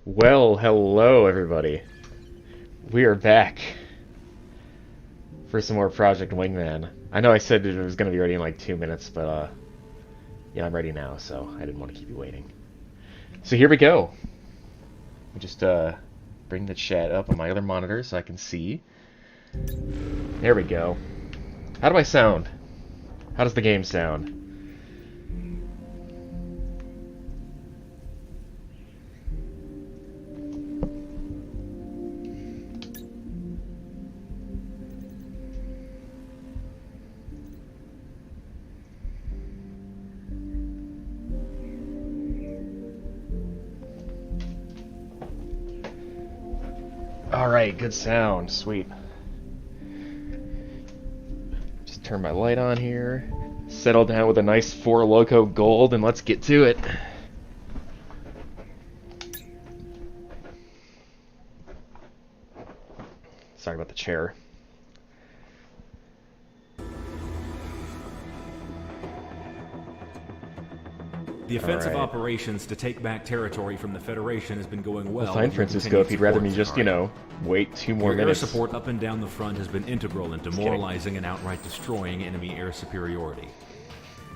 Well, hello everybody. We are back for some more Project Wingman. I know I said it was going to be ready in like 2 minutes, but yeah, I'm ready now, so I didn't want to keep you waiting. So here we go. We just bring the chat up on my other monitor so I can see. There we go. How do I sound? How does the game sound? Alright, good sound. Sweet. Just turn my light on here. Settle down with a nice 4 Loco Gold, and let's get to it. Sorry about the chair. The offensive operations to take back territory from the Federation has been going well. Fine, Francisco, if you'd rather me just, you know, wait 2 more minutes. Air support up and down the front has been integral in demoralizing and outright destroying enemy air superiority.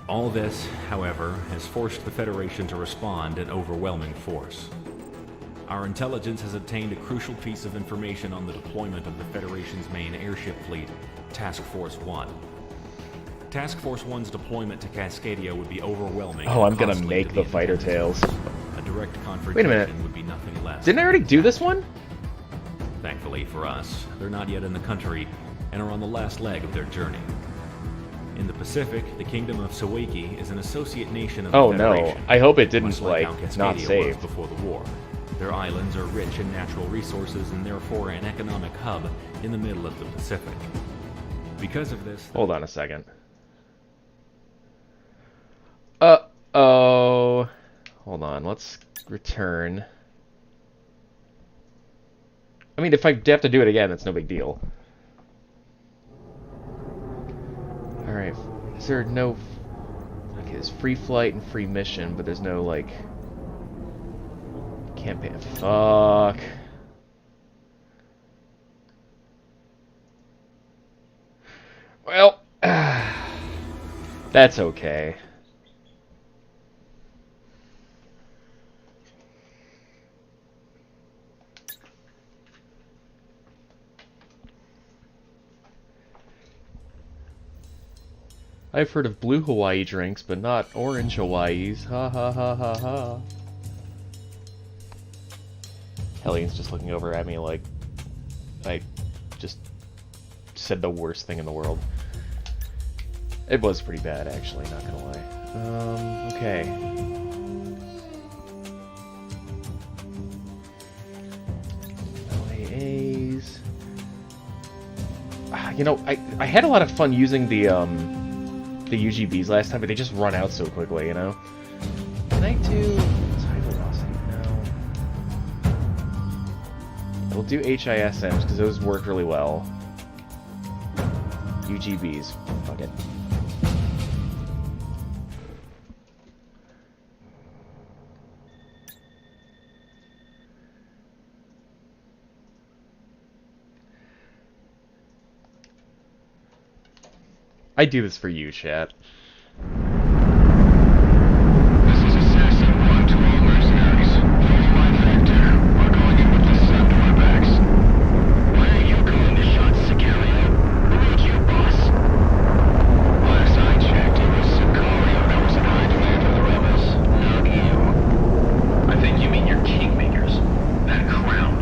All this, however, has forced the Federation to respond in overwhelming force. Our intelligence has obtained a crucial piece of information on the deployment of the Federation's main airship fleet, Task Force 1. Task Force 1's deployment to Cascadia would be overwhelming. Oh, I'm gonna make the fighter tails. A direct confrontation Wait a minute. would be nothing less. Didn't I already do this one? Thankfully for us, they're not yet in the country and are on the last leg of their journey. In the Pacific, the Kingdom of Sawaki is an associate nation of the Federation. No, I hope it didn't, much like like, how Cascadia not was save. before the war. Their islands are rich in natural resources and therefore an economic hub in the middle of the Pacific. Because of this... Hold on a second. Uh-oh. Hold on, let's return. I mean, if I have to do it again, it's no big deal. Alright, is there no... Okay, there's free flight and free mission, but there's no, like... campaign. Fuck. Well, that's okay. I've heard of blue Hawaii drinks, but not orange Hawaiis. Ha ha ha ha ha. Hellian's just looking over at me like I just said the worst thing in the world. It was pretty bad, actually, not gonna lie. Okay. LAAs. You know, I had a lot of fun using the UGBs last time, but they just run out so quickly, you know? Can I do high velocity? No. We'll do HISMs, because those work really well. UGBs. Fuck it. I do this for you, chat. This is Assassin 1 to all mercenaries. Fully infected. We're going in with the sun to our backs. Why are you calling the shots, Sicario? Who made you boss? Last I checked, it was Sicario that was in high demand for the rebels, not you. I think you mean your kingmakers. That crown.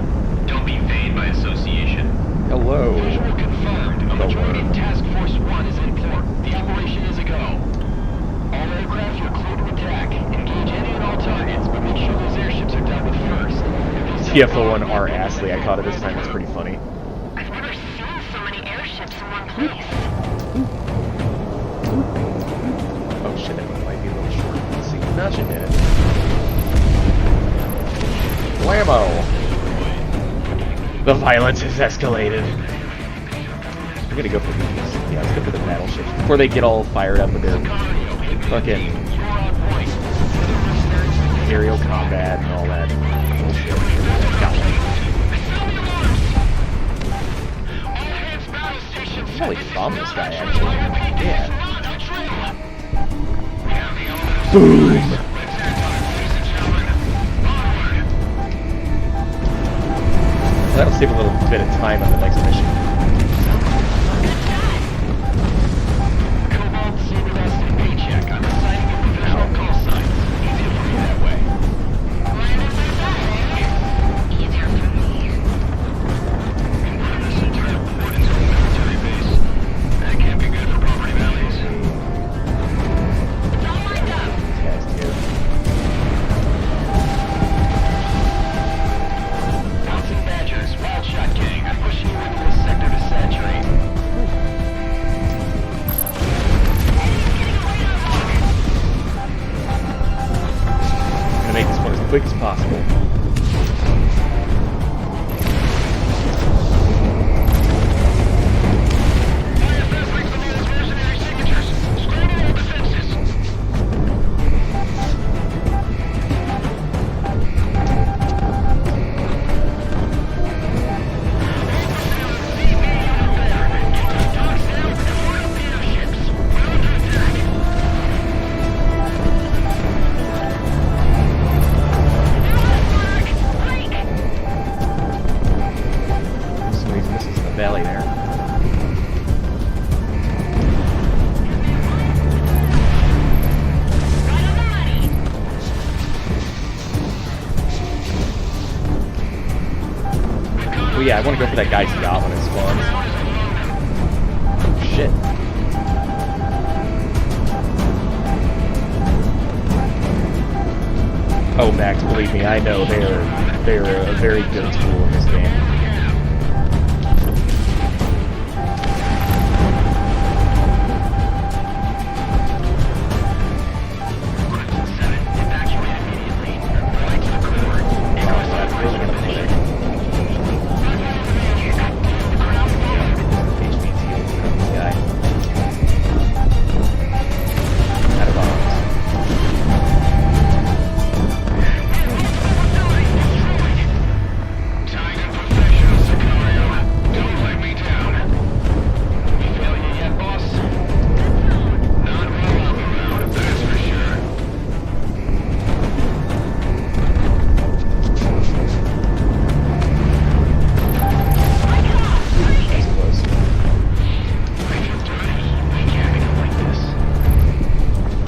Don't be vain by association. Hello. Visual confirmed. A majority of Task Force 1 is in port. The operation is a go. All aircraft are clear to attack. Engage any and all targets, but make sure those airships are dealt with first. TFO1R Astley, I caught it this time, it's pretty funny. I've never seen so many airships in one place. Oh shit, that one might be a little short. Let's see. Not you did it. Whammo! The violence has escalated. We're gonna go for these. Yeah, let's go for the battleships before they get all fired up with their fucking aerial combat and all that bullshit. probably bomb this guy, actually. Yeah. Boom! That'll save a little bit of time on the next mission. Quick as possible. Valley there. Oh yeah, I want to go for that guy's yacht when it spawns. Oh shit. Oh Max, believe me, I know they're a very good tool in this game.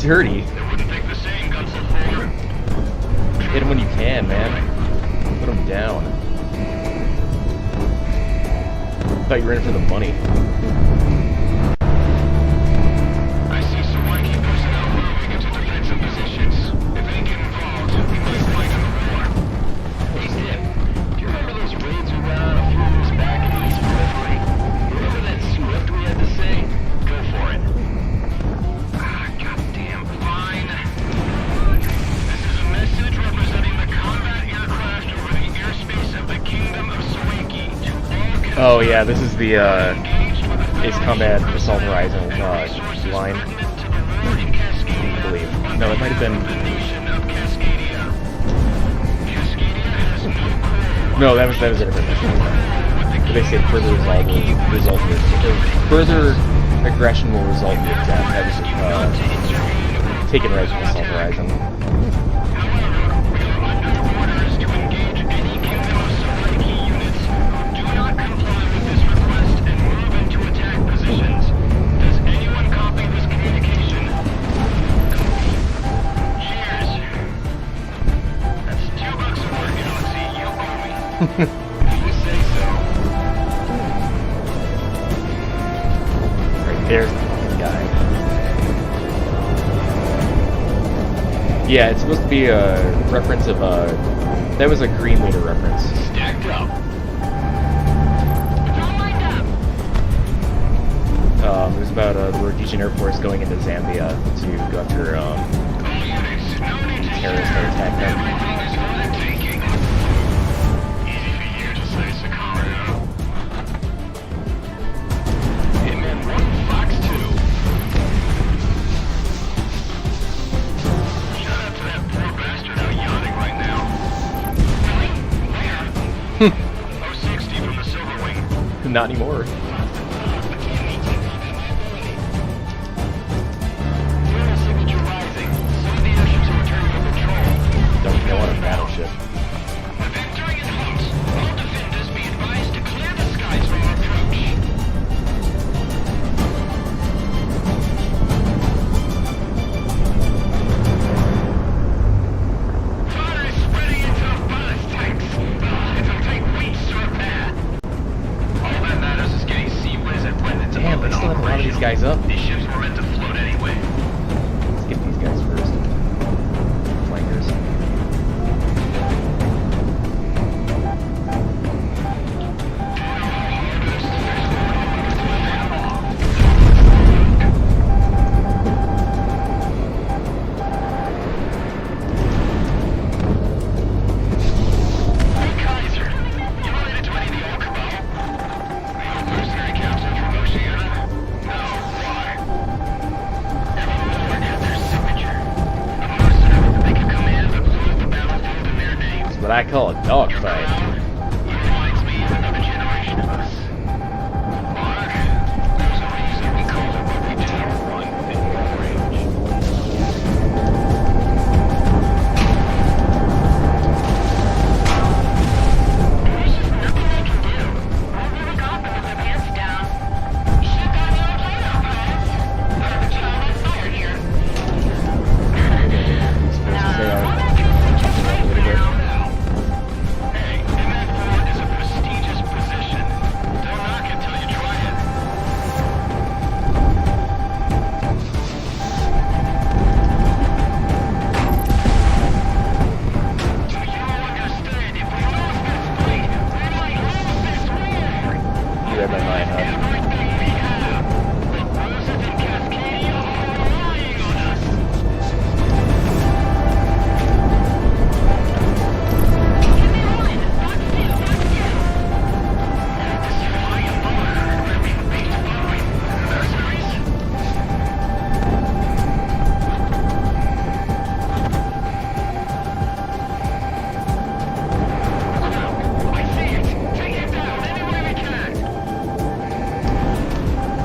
Dirty. Hit him when you can, man. Put him down. Thought you were in for the money. I see some wanky personnel moving into defensive positions. If they get involved, we might fight in the war. Hey, Tim, do you remember those raids we ran on a few years back in the East Periphery? Remember that script we had to say? Go for it. Oh yeah, this is the Ace Combat Assault Horizon line. I believe. No, it might have been. No, that was a different mission. But they said further further aggression will result in your death. That was taken right from Assault Horizon. You say so. Right there's the guy. Yeah, it's supposed to be a reference of that was a Green Leader reference. Stacked up. It was about the Rhodesian Air Force going into Zambia to go after terrorists that attacked them. Not anymore. I want a battleship. Entering in hot. All defenders be advised to clear the skies for our approach. Fire is spreading into the ballast tanks. It'll take weeks to repair. All that matters is getting Sea-Wiz and Wingman's Damn, they still have a lot of these guys up. These ships were meant to float anyway. Let's get these guys first. Flankers. Hey, Kaiser. You related to any of the old cabal? The old mercenary captains from Oceania? No, why? Every lord had their signature. A mercenary that they could command but lose the battlefield in their names. That's what I call a dogfight. He reminds me of another generation of us. Mark, there's a reason we call it what we do. One thing long range. There's just nothing they can do. We're really confident with their pants down. Should've got the old plane out, guys. Perfect child on fire here. Supposed to say Nah, I we're not doing just right little bit. now. Hey, MF Ford is a prestigious position. Don't knock it till you try it. Do you understand? If we lose this fleet, we might lose this war. you read my mind, huh? Everything we have. The Roses and Cascadia are relying on us. Give me one. Box two, box two. This flying umbrella heard where we would be following mercenaries. I see it. Take it down any way we can.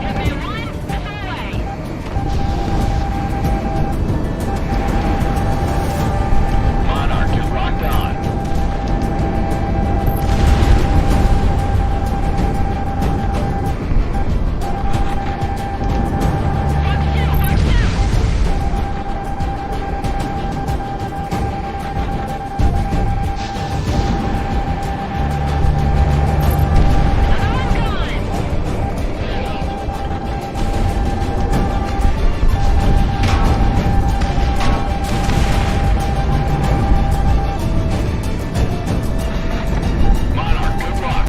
Give me one. Missile away. Monarch is locked on. Box two, box two. Another one gone. Monarch, good luck.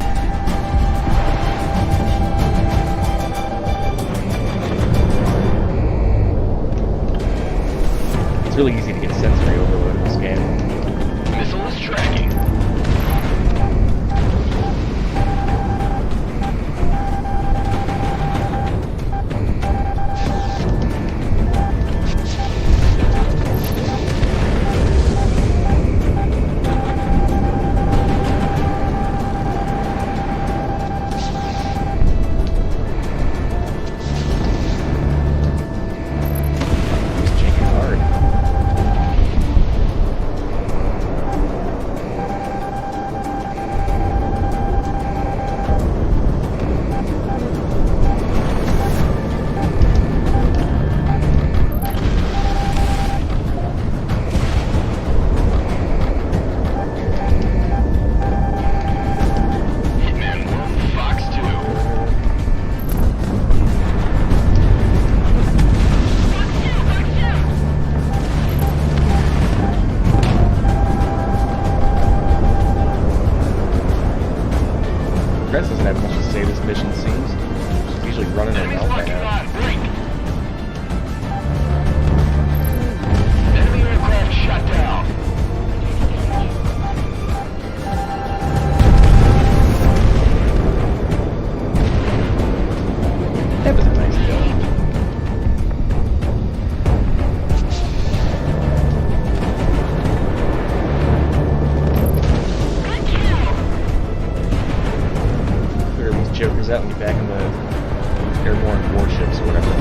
It's really easy to get sensory overload in this game. Missile is tracking. It's janking hard. Hitman 1, Fox 2. Box two, box two. Press doesn't have much to say this mission seems. She's usually running her Enemy's mouth by locking now. on. Break. Enemy aircraft shut down. That was a nice kill. Good kill. Clear these jokers out and get back in the airborne warships or whatever.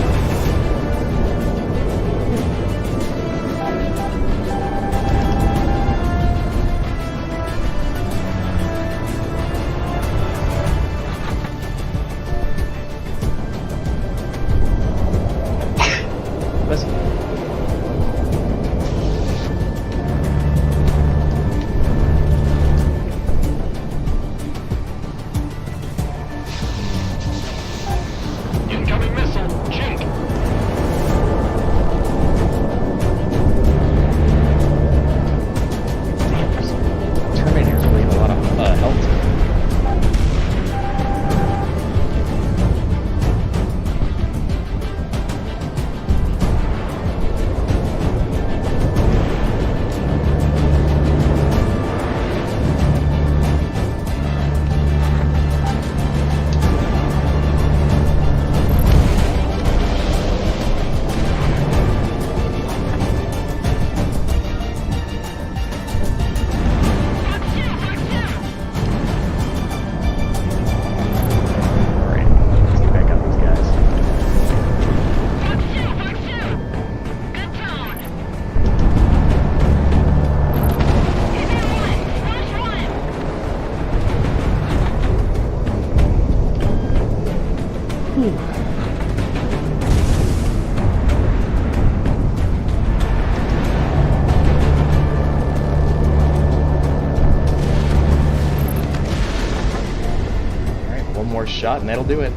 Alright, one more shot and that'll do it.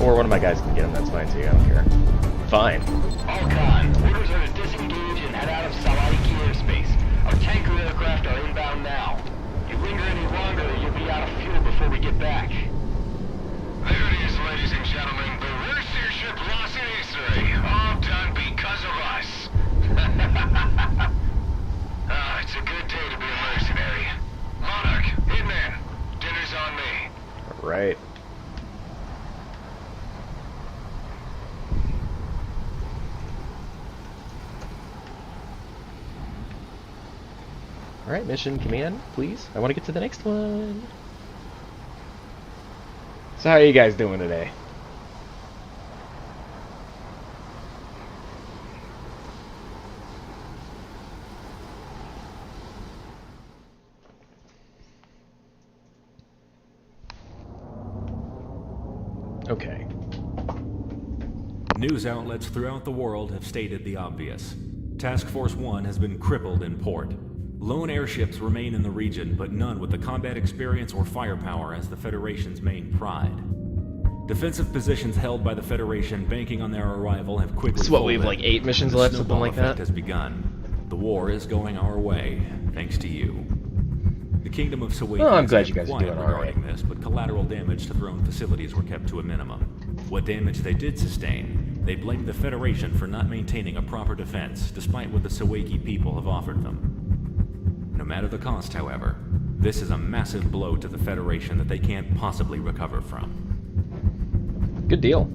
Or one of my guys can get him, that's fine too, I don't care. Fine. Falcon, orders are to disengage and head out of Salaiki airspace. Our tanker aircraft are inbound now. You linger any longer, you'll be out of fuel before we get back. There it is, ladies and gentlemen. The worst airship loss in history. All done because of us. It's a good day to be a mercenary. Monarch, Hitman, dinner's on me. Alright. Alright, mission command, please. I want to get to the next one. So how are you guys doing today? Okay. News outlets throughout the world have stated the obvious. Task Force 1 has been crippled in port. Lone airships remain in the region, but none with the combat experience or firepower as the Federation's main pride. Defensive positions held by the Federation banking on their arrival have quickly So what, we folded. have like 8 missions The left, something snowball like effect that? has begun. The war is going our way, thanks to you. The Kingdom of Sawaiki Oh, I'm has glad kept you guys are quiet doing all right. regarding this, but collateral damage to throne facilities were kept to a minimum. What damage they did sustain, they blamed the Federation for not maintaining a proper defense, despite what the Sawaiki people have offered them. No matter the cost, however, this is a massive blow to the Federation that they can't possibly recover from. Good deal.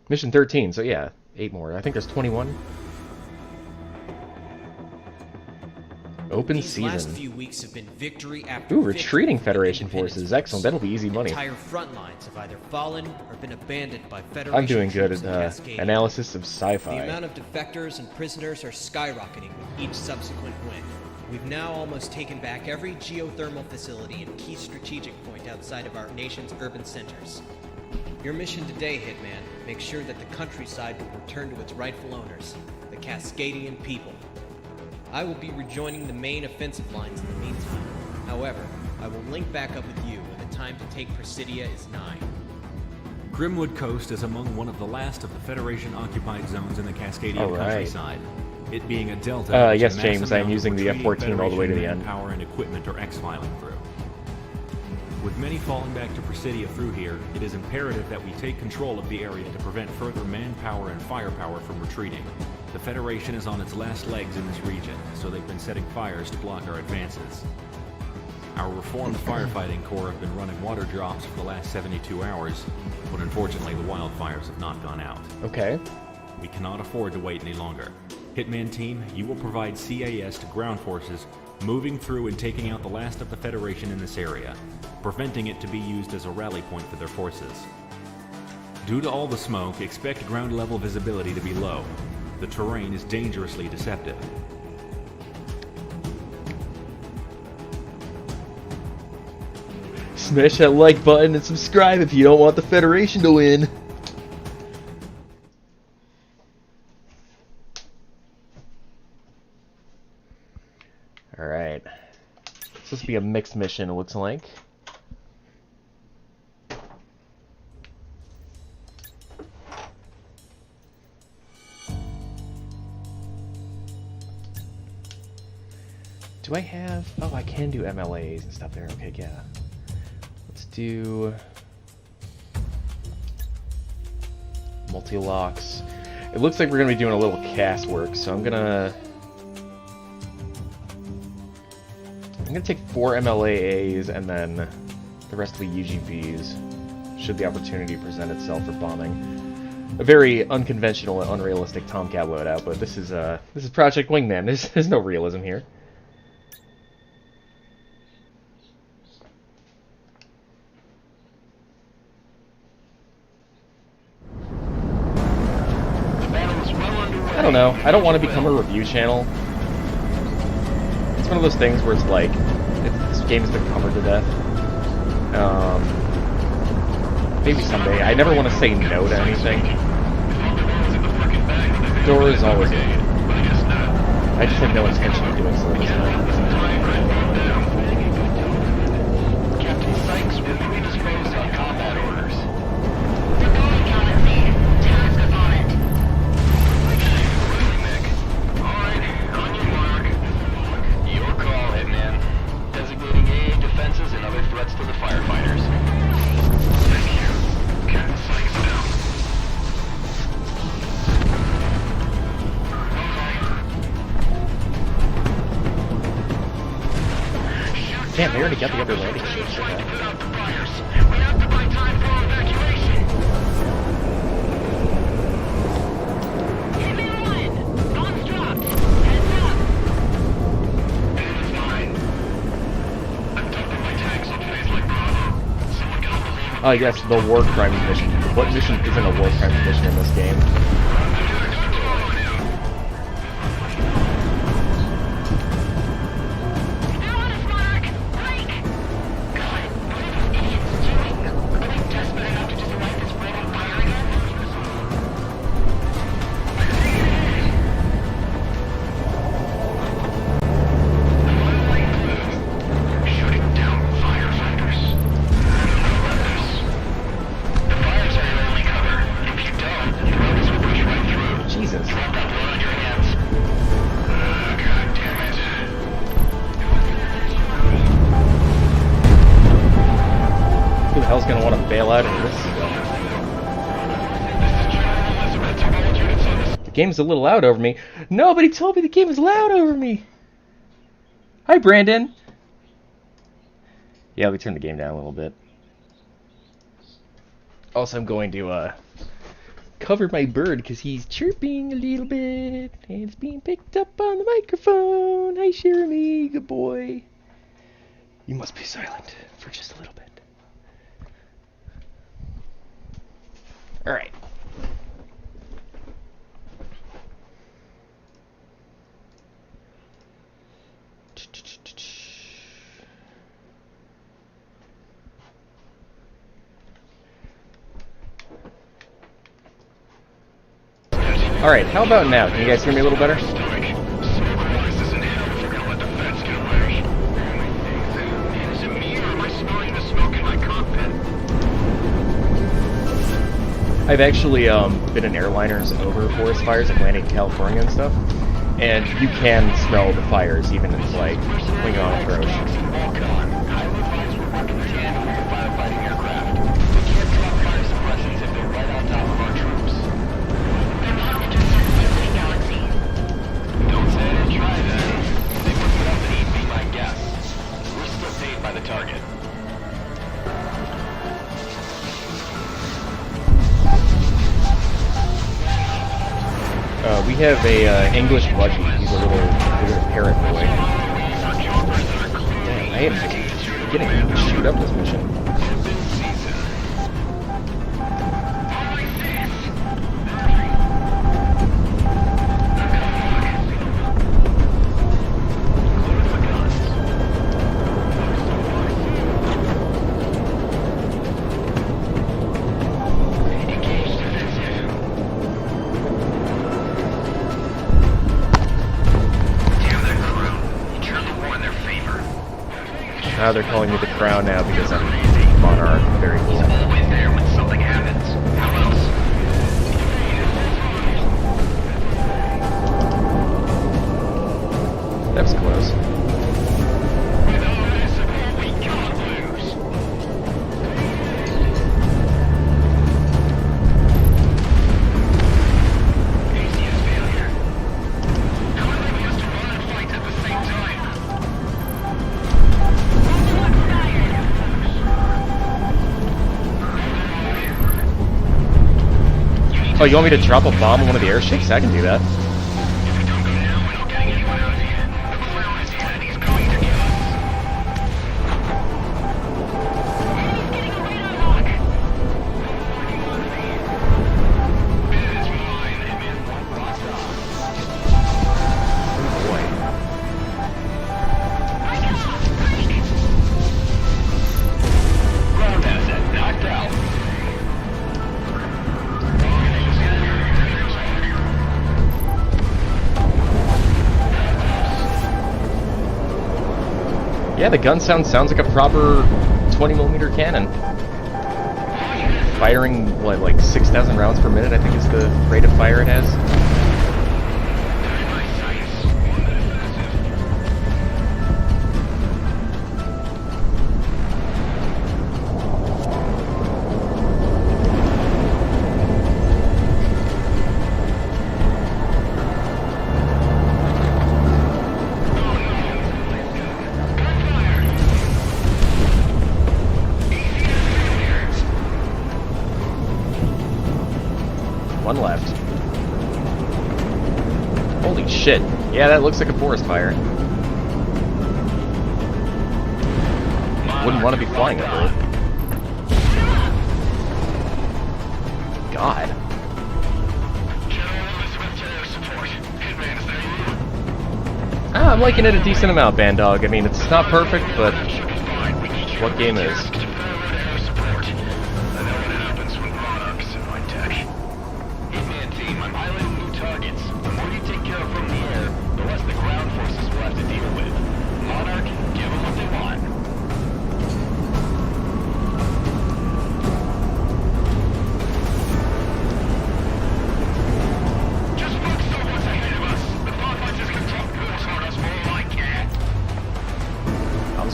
Mission 13, so yeah, 8 more. I think there's 21. Open These last season. few weeks have been victory after Ooh, victory retreating for the Federation Independence forces. Force. Excellent. That'll be easy money. Entire front lines have either fallen or been abandoned by Federation I'm doing good troops at in Cascadia. analysis of The sci-fi. amount of defectors and prisoners are skyrocketing with each subsequent win. We've now almost taken back every geothermal facility and key strategic point outside of our nation's urban centers. Your mission today, Hitman, make sure that the countryside will return to its rightful owners, the Cascadian people. I will be rejoining the main offensive lines in the meantime. However, I will link back up with you when the time to take Presidia is nigh. Grimwood Coast is among one of the last of the Federation-occupied zones in the Cascadian All right. countryside. It being a delta, which yes, a massive James, I'm amount of using the retreating F-14 all the way to the Federation end. manpower and equipment are exfiling through. With many falling back to Presidia through here, it is imperative that we take control of the area to prevent further manpower and firepower from retreating. The Federation is on its last legs in this region, so they've been setting fires to block our advances. Our reformed firefighting corps have been running water drops for the last 72 hours, but unfortunately the wildfires have not gone out. Okay. We cannot afford to wait any longer. Hitman team, you will provide CAS to ground forces, moving through and taking out the last of the Federation in this area, preventing it to be used as a rally point for their forces. Due to all the smoke, expect ground level visibility to be low. The terrain is dangerously deceptive. Smash that like button and subscribe if you don't want the Federation to win. Alright. It's supposed to be a mixed mission, it looks like. Do I have... Oh, I can do MLAs and stuff there. Okay, yeah. Let's do... multi-locks. It looks like we're going to be doing a little cast work, so I'm going to take 4 MLAs and then the rest will be UGVs, should the opportunity present itself for bombing. A very unconventional and unrealistic Tomcat loadout, but this is Project Wingman. There's no realism here. I don't know. I don't want to become a review channel. one of those things where it's like, this game's been covered to death. Maybe someday. I never want to say no to anything. The door is always open. I just have no intention of doing so this time. Captain Sykes will be disposed on combat orders. We're going, Galaxy. Task is on it. Ready, Nick. Alright, on your mark. Your call, Hitman. Designating AA defenses and other threats to the firefighters. Thank you. Captain Sykes down. Damn, they already got the other landing ship. Put out the fires. We have to buy time for evacuation. Hitman 1. Bombs dropped. Heads up. It's fine. I'm dumping my tanks on phase like Bravo. Someone got the lead. Oh yes, the war crimes mission. What mission isn't a war crimes mission in this game? They're on us, Monarch. Break. God, what are these idiots doing? Are they desperate enough to just light this red on fire again? Shutting down firefighters. The fires are your only cover. If you don't, the robots will push right through. Jesus. Drop that blood on your hands. God damn it. Who the hell's gonna want to bail out of this stuff? This is General Elizabeth. All units on this. The game's a little loud over me. Nobody told me the game is loud over me. Hi, Brandon. Yeah, we turned the game down a little bit. Also, I'm going to cover my bird because he's chirping a little bit, and it's being picked up on the microphone. Hi, Jeremy. Good boy. You must be silent for just a little bit. All right. Alright, how about now? Can you guys hear me a little better? Smoke noises in hell if you're gonna let the feds get away. Is it me or am I smelling the smoke in my cockpit? I've actually been in airliners over forest fires, like landing in California and stuff, and you can smell the fires even in like Klingon approach. Falcon. I would advise we're working tandem with the firefighting aircraft. We can't drop fire suppressants if they're right on top of our troops. They're not interested in visiting Galaxy. Don't say I didn't try that. They wouldn't put up an eat, be my guess. We're still paid by the target. We have a English budgie. He's a little parrot boy. Damn, I am getting to shoot up this mission. Now they're calling me the Crown now because I'm Monarch. Very cool. Always there when something happens. How else? That was close. With all this support, we can't lose. ACS failure. How are they used to run and fight at the same time? Oh, you want me to drop a bomb on one of the airships? I can do that. If we don't go now, we're not getting anyone out of here. The clown is here and he's coming to kill us. He's getting a radar lock. It is mine. Boy. Yeah, the gun sounds like a proper 20mm cannon. Firing, what, like 6,000 rounds per minute, I think is the rate of fire it has. One left. Holy shit. Yeah, that looks like a forest fire. Wouldn't want to be flying over it. God. Ah, I'm liking it a decent amount, Bandog. I mean, it's not perfect, but what game is?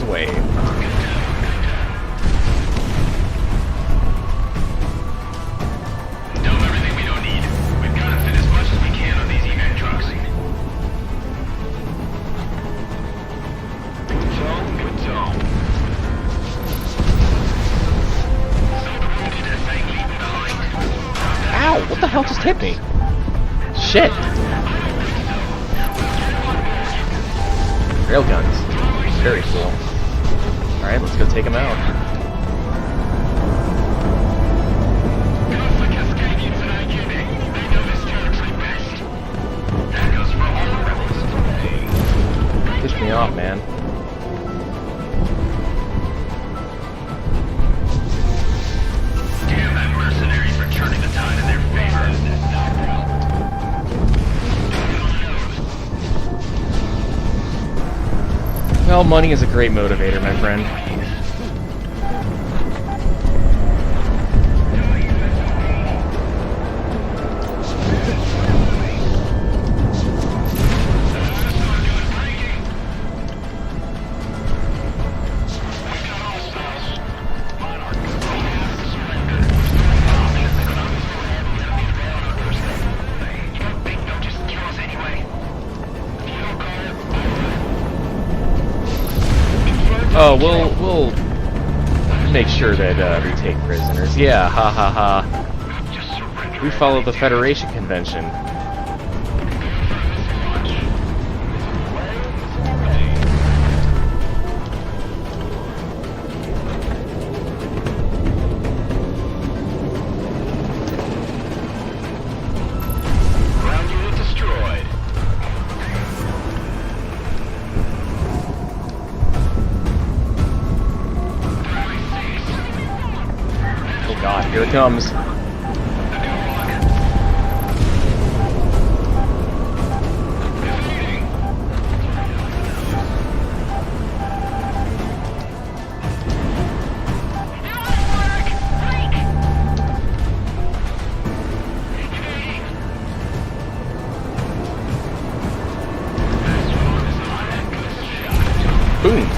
Away. Dump everything we don't need. We've got to fit as much as we can on these evac trucks. Good tone, good tone. Ow! What the hell just hit me? Shit! Railguns. Very cool. Alright, let's go take him out. Piss me off, man. Damn that mercenary for turning the tide in their favor. Well, money is a great motivator, my friend. Oh, we'll make sure that we take prisoners. Yeah, ha ha ha. We follow the Federation Convention. Ground unit destroyed. Oh god, here it comes. Boom.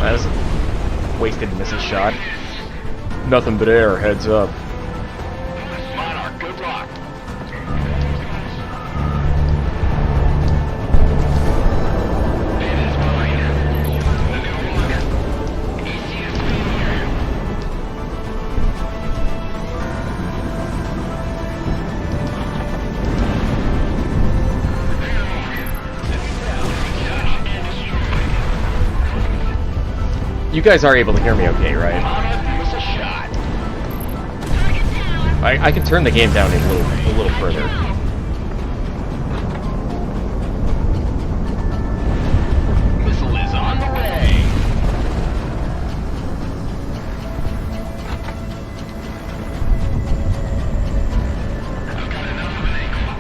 That was a wasted missile shot. Nothing but air, heads up. Monarch, good luck. It is mine. The new one. Easiest failure. You guys are able to hear me okay, right? Monarch, miss a shot. I can turn the game down a little further. Missile is on the way. I've got enough of an angle.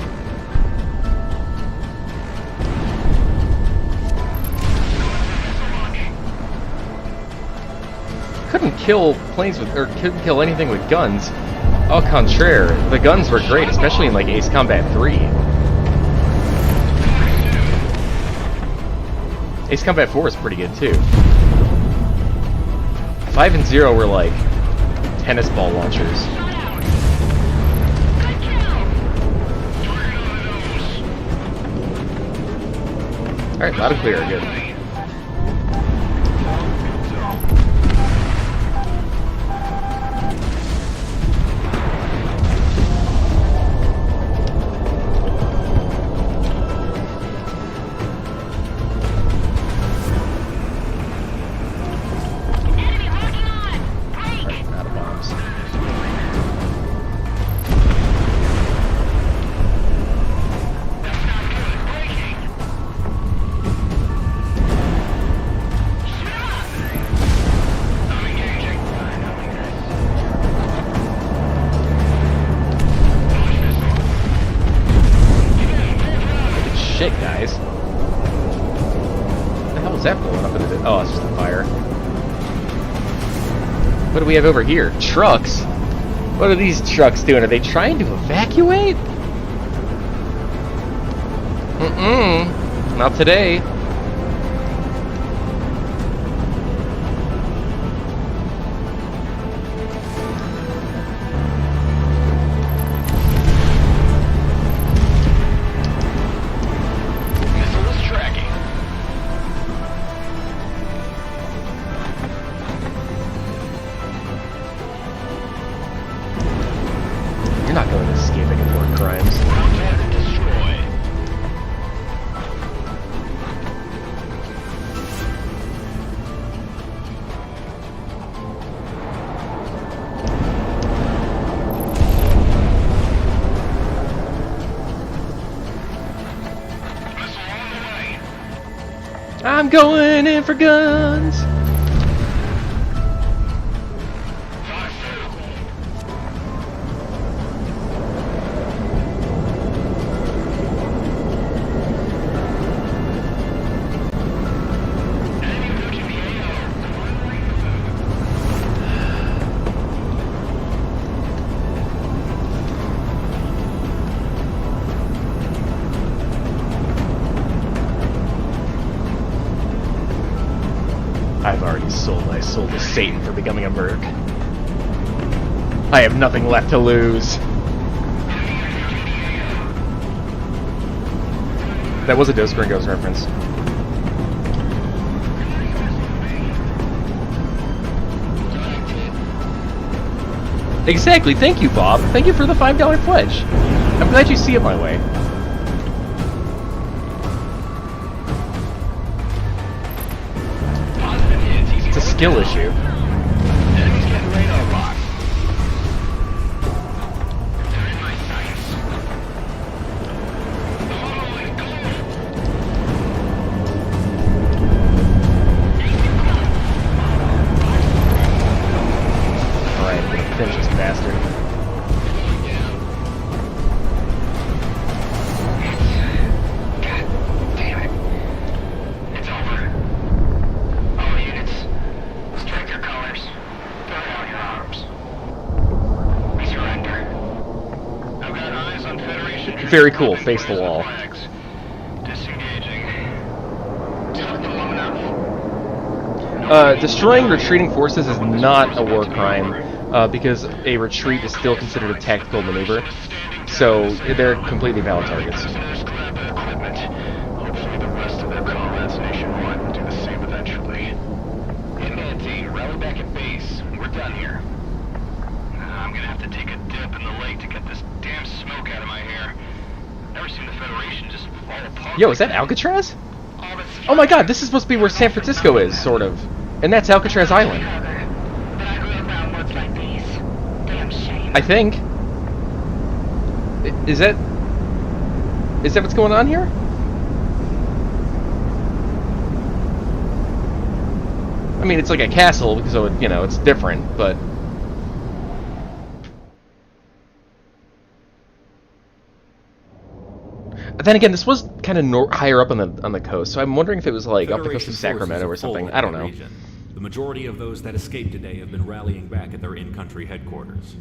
kill planes with, or couldn't kill anything with guns. Au contraire, the guns were great, especially in like Ace Combat 3. Ace Combat 4 is pretty good too. 5 and 0 were like tennis ball launchers. Alright, loud and clear, good. Shit, guys. What the hell was that blowing up into the... Oh, it's just a fire. What do we have over here? Trucks? What are these trucks doing? Are they trying to evacuate? Not today. You're not going to escape any more crimes. I'm going in for guns. I've already sold my soul to Satan for becoming a merc. I have nothing left to lose. That was a Dos Gringos reference. Exactly, thank you, Bob. Thank you for the $5 pledge. I'm glad you see it my way. It's a skill issue. Alright, I'm gonna finish this bastard. Very cool, face the wall. Destroying retreating forces is not a war crime, because a retreat is still considered a tactical maneuver, so they're completely valid targets. Hopefully the rest of their comrades nationwide will do the same eventually. Wingman team, rally back at base. We're done here. I'm gonna have to take a dip in the lake to get this damn smoke out of my hair. Never seen the Federation just fall apart. Yo, is that Alcatraz? Oh my god, this is supposed to be where San Francisco is, sort of. And that's Alcatraz Island. I think. Is that what's going on here? I mean, it's like a castle, so it, you know, it's different, but... Then again, this was kind of higher up on the coast, so I'm wondering if it was like up the coast of Sacramento or something. I don't know. majority of those that escaped today have been rallying back at their in-country headquarters.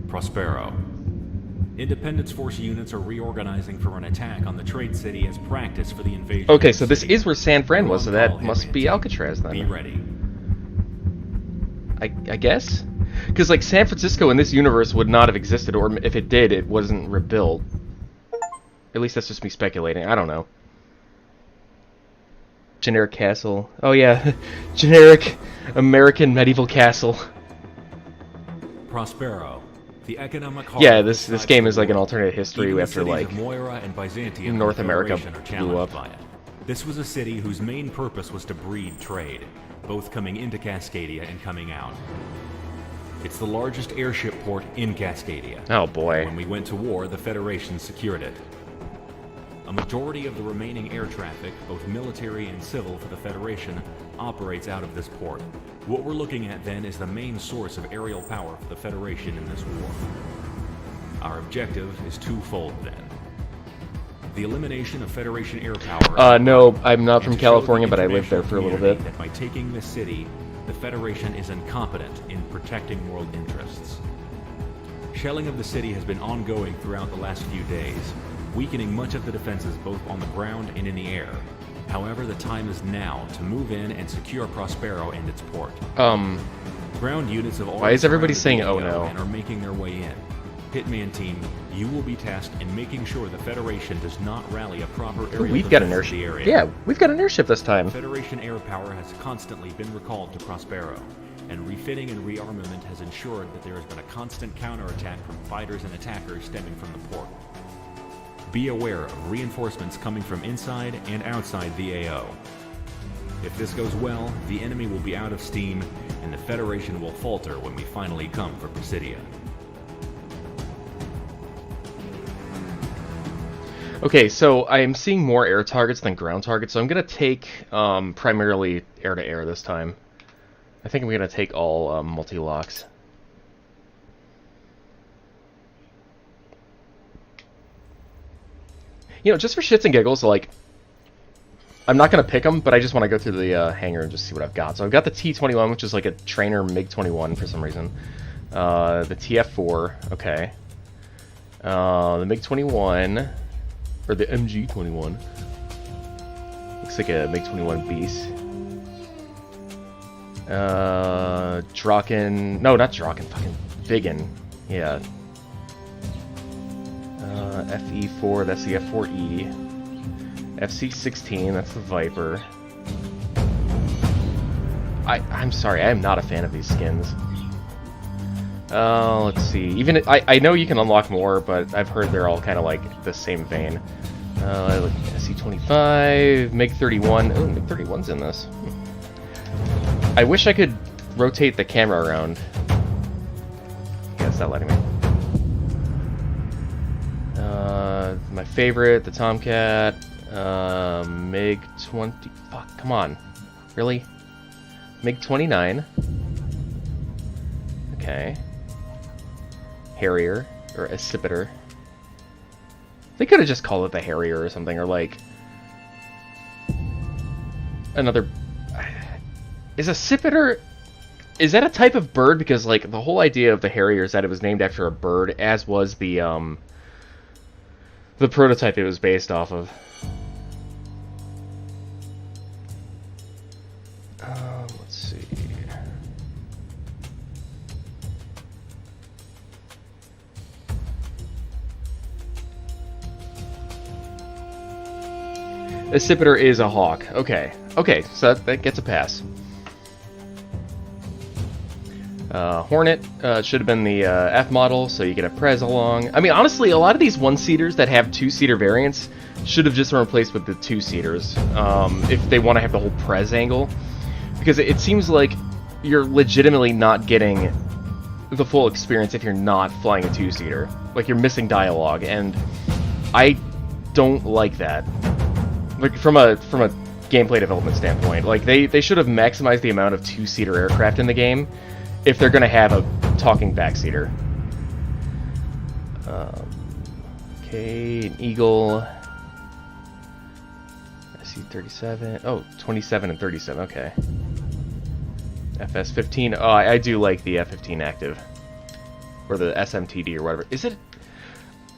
Prospero. Independence Force units are reorganizing for an attack on the trade city as practice for the invasion. Okay, of the so this city. is where San Fran was, so that Call must him be in. Alcatraz then. Be ready. I guess? Because, like, San Francisco in this universe would not have existed, or if it did, it wasn't rebuilt. At least that's just me speculating. I don't know. Generic castle. Oh, yeah. Generic American medieval castle. Prospero. The economic hub Yeah, of this the game is side like an world. alternate history Even the after, cities like, of Moira and Byzantium North and the America Federation are blew challenged up. by it. This was a city whose main purpose was to breed trade, both coming into Cascadia and coming out. It's the largest airship port in Cascadia. Oh, boy. When we went to war, the Federation secured it. A majority of the remaining air traffic, both military and civil for the Federation, operates out of this port. What we're looking at then is the main source of aerial power for the Federation in this war. Our objective is twofold then. The elimination of Federation air power. No, I'm not from and to show California, the but I lived there for a little international bit. community that by taking this city, the Federation is incompetent in protecting world interests. Shelling of the city has been ongoing throughout the last few days, weakening much of the defenses both on the ground and in the air. However, the time is now to move in and secure Prospero and its port. Ground units have already Why is everybody surrounded saying, the "Oh, AO" no"? and are making their way in. Hitman team, you will be tasked in making sure the Federation does not rally a proper Ooh, aerial we've got an defense of the airship. area. Yeah, we've got an airship this time. Federation air power has constantly been recalled to Prospero, and refitting and rearmament has ensured that there has been a constant counterattack from fighters and attackers stemming from the port. Be aware of reinforcements coming from inside and outside the AO. If this goes well, the enemy will be out of steam, and the Federation will falter when we finally come for Presidia. Okay, so I am seeing more air targets than ground targets, so I'm going to take primarily air-to-air this time. I think I'm going to take all multi-locks. You know, just for shits and giggles, like, I'm not going to pick them, but I just want to go through the hangar and just see what I've got. So I've got the T-21, which is like a trainer MiG-21 for some reason. The TF-4, okay. The MiG-21, or the MG-21. Looks like a MiG-21 Beast. Draken, no, not Draken, fucking Biggin, yeah. FE4, that's the F4E. FC-16, that's the Viper. I'm sorry, I am not a fan of these skins. Let's see. Even I know you can unlock more, but I've heard they're all kind of like the same vein. SC-25, MiG-31. Oh, MiG-31's in this. I wish I could rotate the camera around. Yeah, it's not letting me. My favorite, the Tomcat. MiG-20. Fuck, come on. Really? MiG-29. Okay. Harrier, or Accipiter. They could have just called it the Harrier or something, or like another. Is Accipiter? Is that a type of bird? Because like the whole idea of the Harrier is that it was named after a bird, as was the prototype it was based off of. Let's see. Accipiter is a hawk. Okay. Okay, so that gets a pass. Hornet should have been the F model, so you get a Prez along. I mean, honestly, a lot of these one-seaters that have two-seater variants should have just been replaced with the two-seaters if they want to have the whole Prez angle. Because it seems like you're legitimately not getting the full experience if you're not flying a two-seater. Like, you're missing dialogue, and I don't like that. Like, from a gameplay development standpoint. Like, they should have maximized the amount of two-seater aircraft in the game if they're going to have a talking backseater. Okay, an Eagle. I see 37. Oh, 27 and 37, okay. FS-15. Oh, I do like the F-15 active. Or the SMTD or whatever. Is it?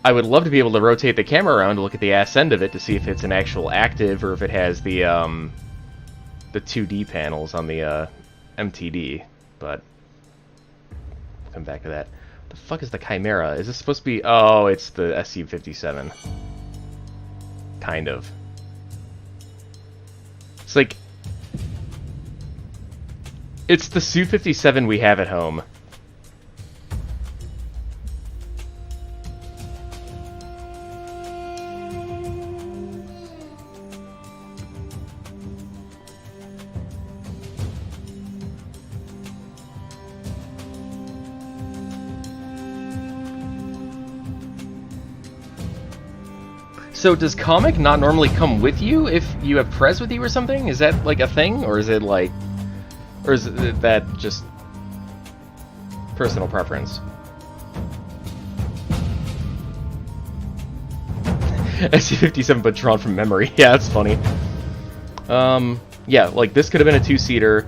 I would love to be able to rotate the camera around to look at the ass end of it to see if it's an actual active or if it has the 2D panels on the MTD, but we'll come back to that. What the fuck is the Chimera? Is this supposed to be... Oh, it's the SU-57. Kind of. It's like... It's the Su-57 we have at home. So does comic not normally come with you if you have Prez with you or something? Is that like a thing, or is it like, or is it that just personal preference? SU-57 but drawn from memory. Yeah, that's funny. Yeah, like this could have been a 2-seater.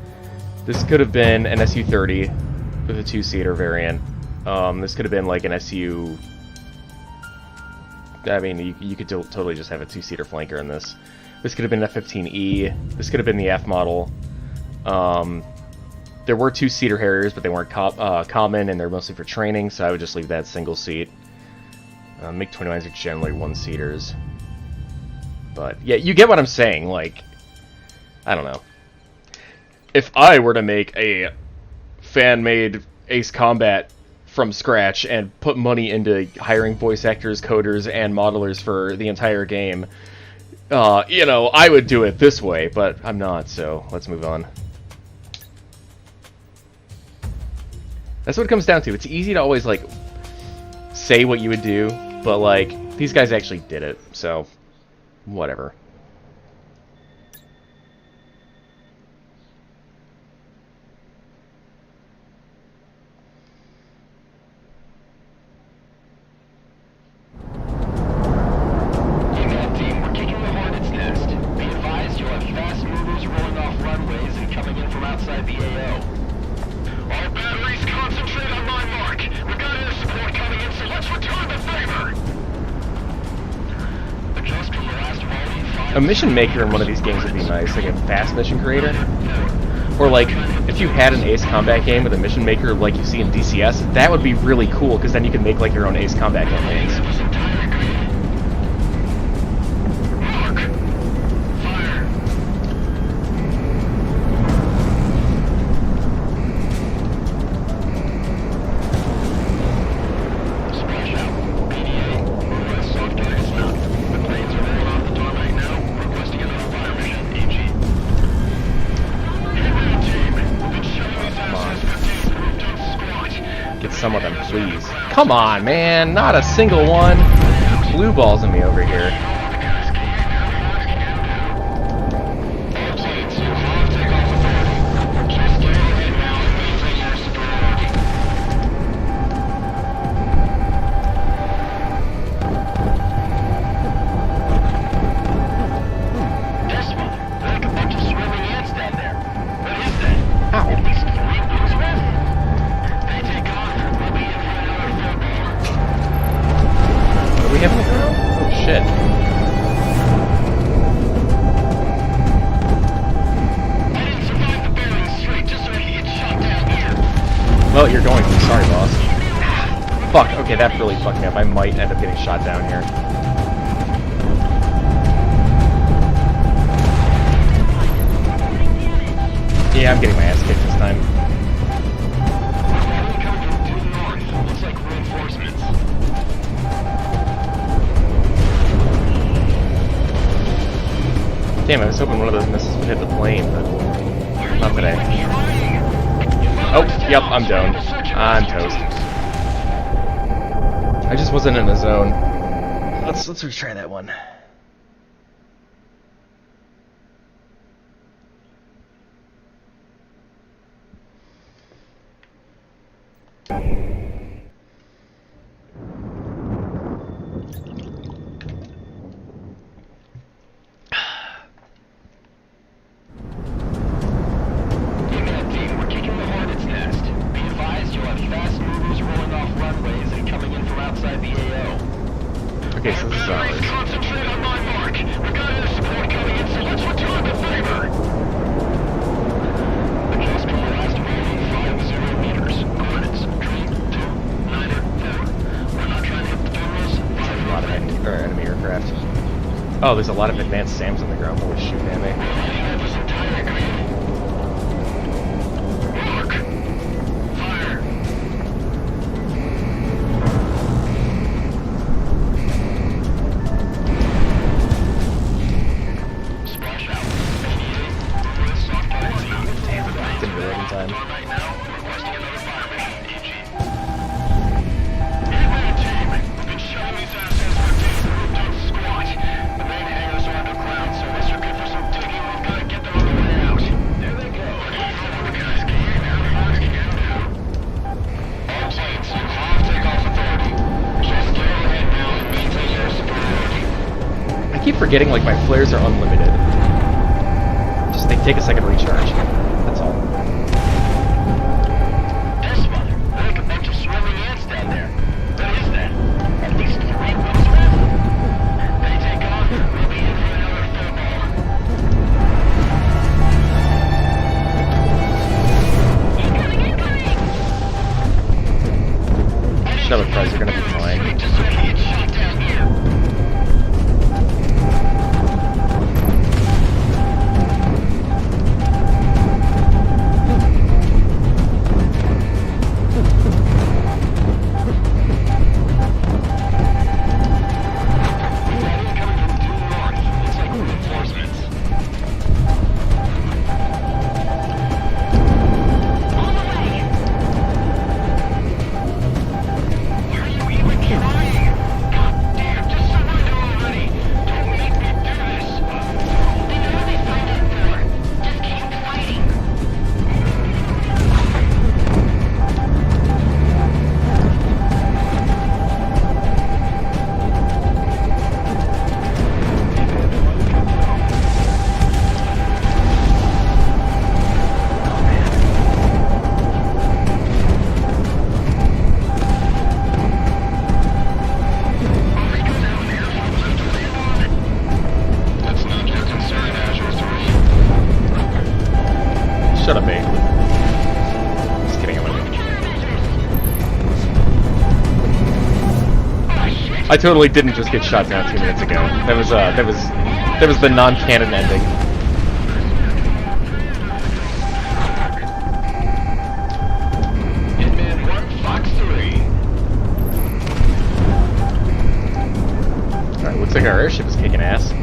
This could have been an SU-30 with a 2-seater variant. This could have been like an SU... I mean, you could totally just have a 2-seater flanker in this. This could have been an F-15E. This could have been the F model. There were 2-seater Harriers, but they weren't common, and they're mostly for training, so I would just leave that single seat. MiG-29s are generally 1-seaters. But, yeah, you get what I'm saying. Like, I don't know. If I were to make a fan-made Ace Combat from scratch and put money into hiring voice actors, coders, and modelers for the entire game, you know, I would do it this way, but I'm not, so let's move on. That's what it comes down to. It's easy to always, like, say what you would do, but, like, these guys actually did it, so whatever. A mission maker in one of these games would be nice, like a fast mission creator. Or like, if you had an Ace Combat game with a mission maker like you see in DCS, that would be really cool, because then you can make like your own Ace Combat campaigns. Some of them, please. Come on, man! Not a single one! Blue balls in me over here. Well, you're going to. Sorry, boss. Fuck, okay, that really fucked me up. I might end up getting shot down here. Yeah, I'm getting my ass kicked this time. Damn, I was hoping one of those missiles would hit the plane, but not today. Oh, yep, I'm down. I'm toast. I just wasn't in the zone. Let's retry that one. Oh, there's a lot of advanced SAMs on the ground. Holy shit, man. Didn't do it in time. I keep forgetting, like, my flares are unlimited. Just they take a second to recharge. That's all. This mother, like a bunch of swimming ants down there. What is that? At least 3 months worth? They take off, we'll be in for another football. Shut up, Price, you're gonna be fine. Just so we can get shot down here. Shut up, mate. Just kidding, I'm gonna... I totally didn't just get shot down 2 minutes ago. That was the non-canon ending. Hitman 1, Fox 3. Alright, looks like our airship is kicking ass.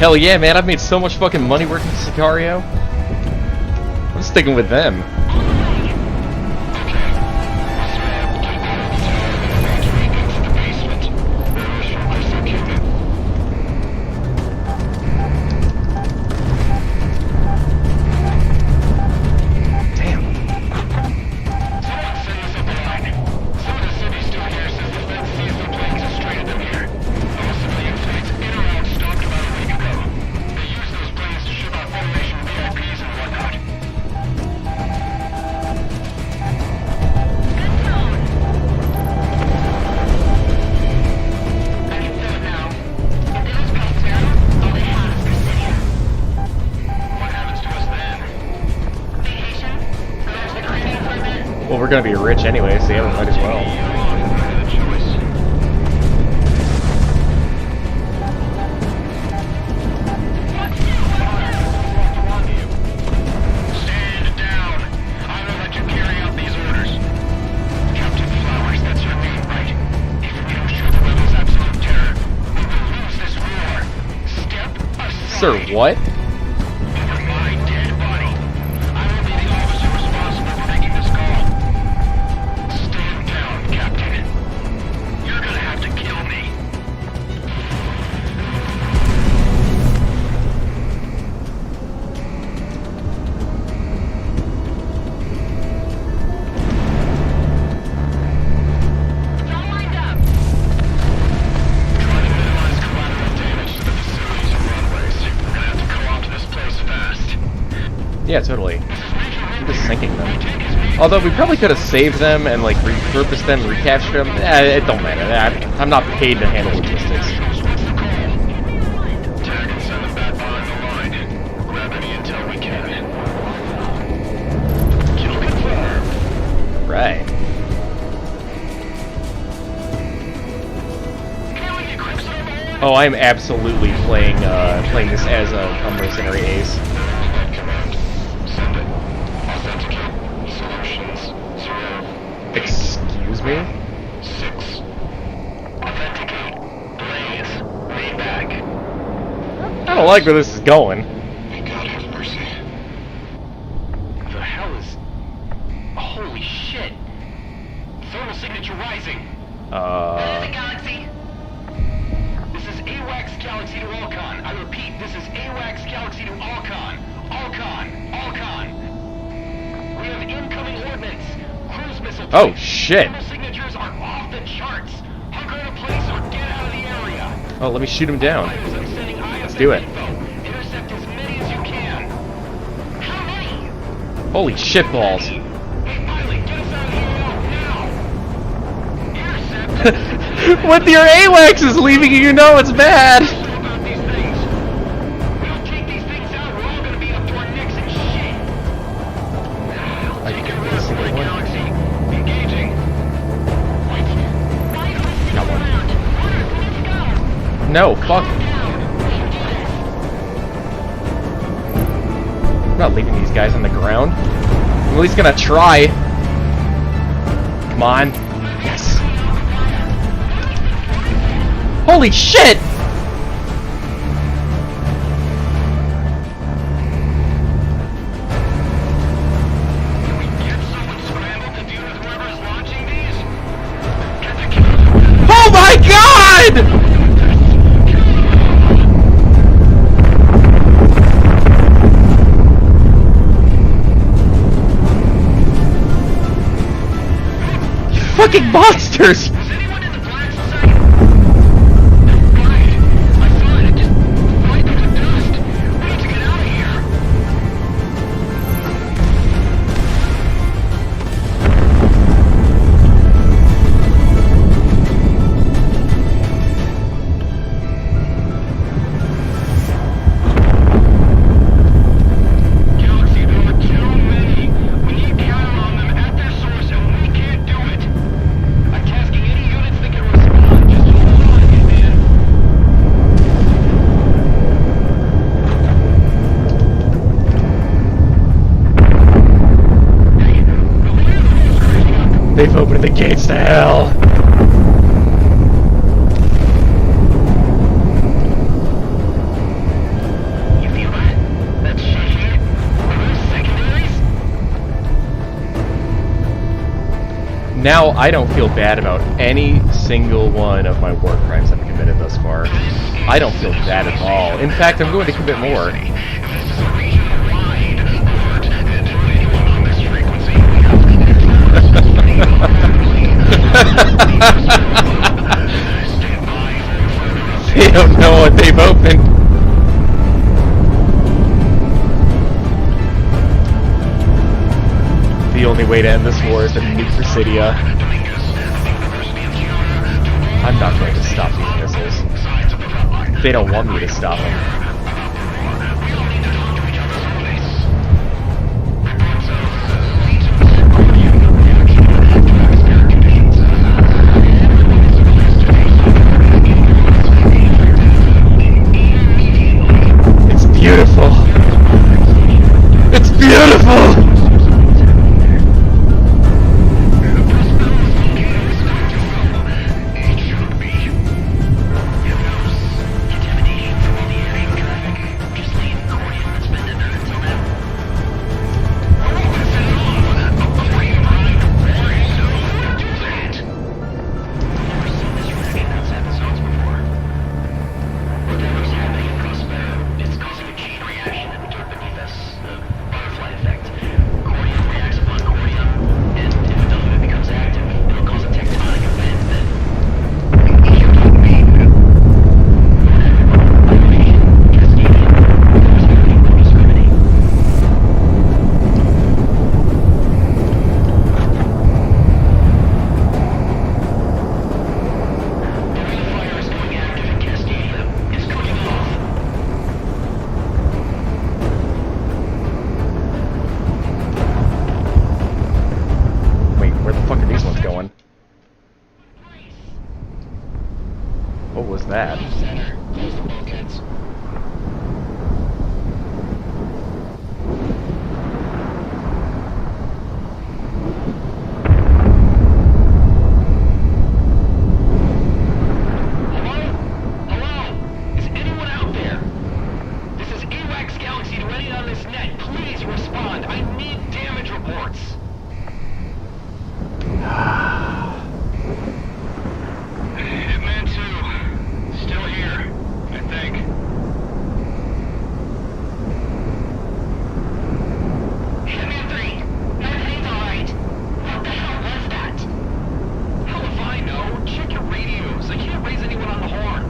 Hell yeah, man, I've made so much fucking money working for Sicario. I'm sticking with them. Well, we're gonna be rich anyway, so yeah, we might as well. Stay Sir, what? My dead body. I will be the officer responsible for making this call. Stand down, Captain. You're gonna have to kill me. It's all lined up. Try to minimize collateral damage to the facilities and runways. We're gonna have to co-opt this place fast. Yeah, totally. I'm just sinking them. Although we probably could have saved them and like repurposed them, recaptured them. It don't matter. I'm not paid to handle logistics. Tag and send them back behind the line. Grab any intel we can. Kill confirmed. Right. Oh, I'm absolutely playing this as a mercenary ace. Command. Send it. Authenticate. Solutions. 0. Excuse me? 6. Authenticate. Blaze. Read back. I don't like where this is going. May God have mercy. The hell is... Holy shit. Thermal signature rising. This is Galaxy. This is AWACS Galaxy to Alcon. I repeat, this is AWACS Galaxy to Alcon. Alcon. We have incoming ordnance. Cruise missile. Oh, type. shit. Thermal signatures are off the charts. Hunker in a place or get out of the area. Oh, let me shoot him down. Fighters, I'm sending Let's do it. info. Intercept as many as you can. How many? Holy shit balls. Hey, pilot, get us out of here now. Intercept. When your AWACS is leaving you, you know it's bad. About these things. We don't take these things out, we're all gonna be up to our necks in shit. I Take can care get of this the single one. Galaxy. Engaging. Why is this sticking Got one. around? Let's go. No, fuck. I'm not leaving these guys on the ground. I'm at least gonna try. Come on. Yes. Holy shit! Can we get someone scrambled to deal with whoever's launching these? Get the kill. Oh my god! You fucking monsters! Is anyone in the Black Society? Right. I saw it. It just flied through the dust. We need to get out of here. Galaxy, there are too many. We need counter on them at their source, and we can't do it. I'm tasking any units that can respond. Just hold on, Hitman. Hey, the leader of the wheel's crashing up. They've opened the gates to hell! You feel that? That's shaking. Are those secondaries? Now I don't feel bad about any single one of my war crimes I've committed thus far. I don't feel bad at all. In fact, I'm going to commit more. This is a region-wide alert. And to anyone on this frequency, we have stand by for further They don't know what they've opened. The only way to end this war is to nuke Presidia. I'm not going to stop these missiles. They don't want me to stop them. It's beautiful. It's beautiful. that. Center. Close the bulkheads. Hello? Is anyone out there? This is AWACS Galaxy to anyone on this net. Please respond. I need damage reports. Hitman 2. Still here, I think. Hitman 3, everything's alright. What the hell was that? How if I know? Check your radios. I can't raise anyone on the horn.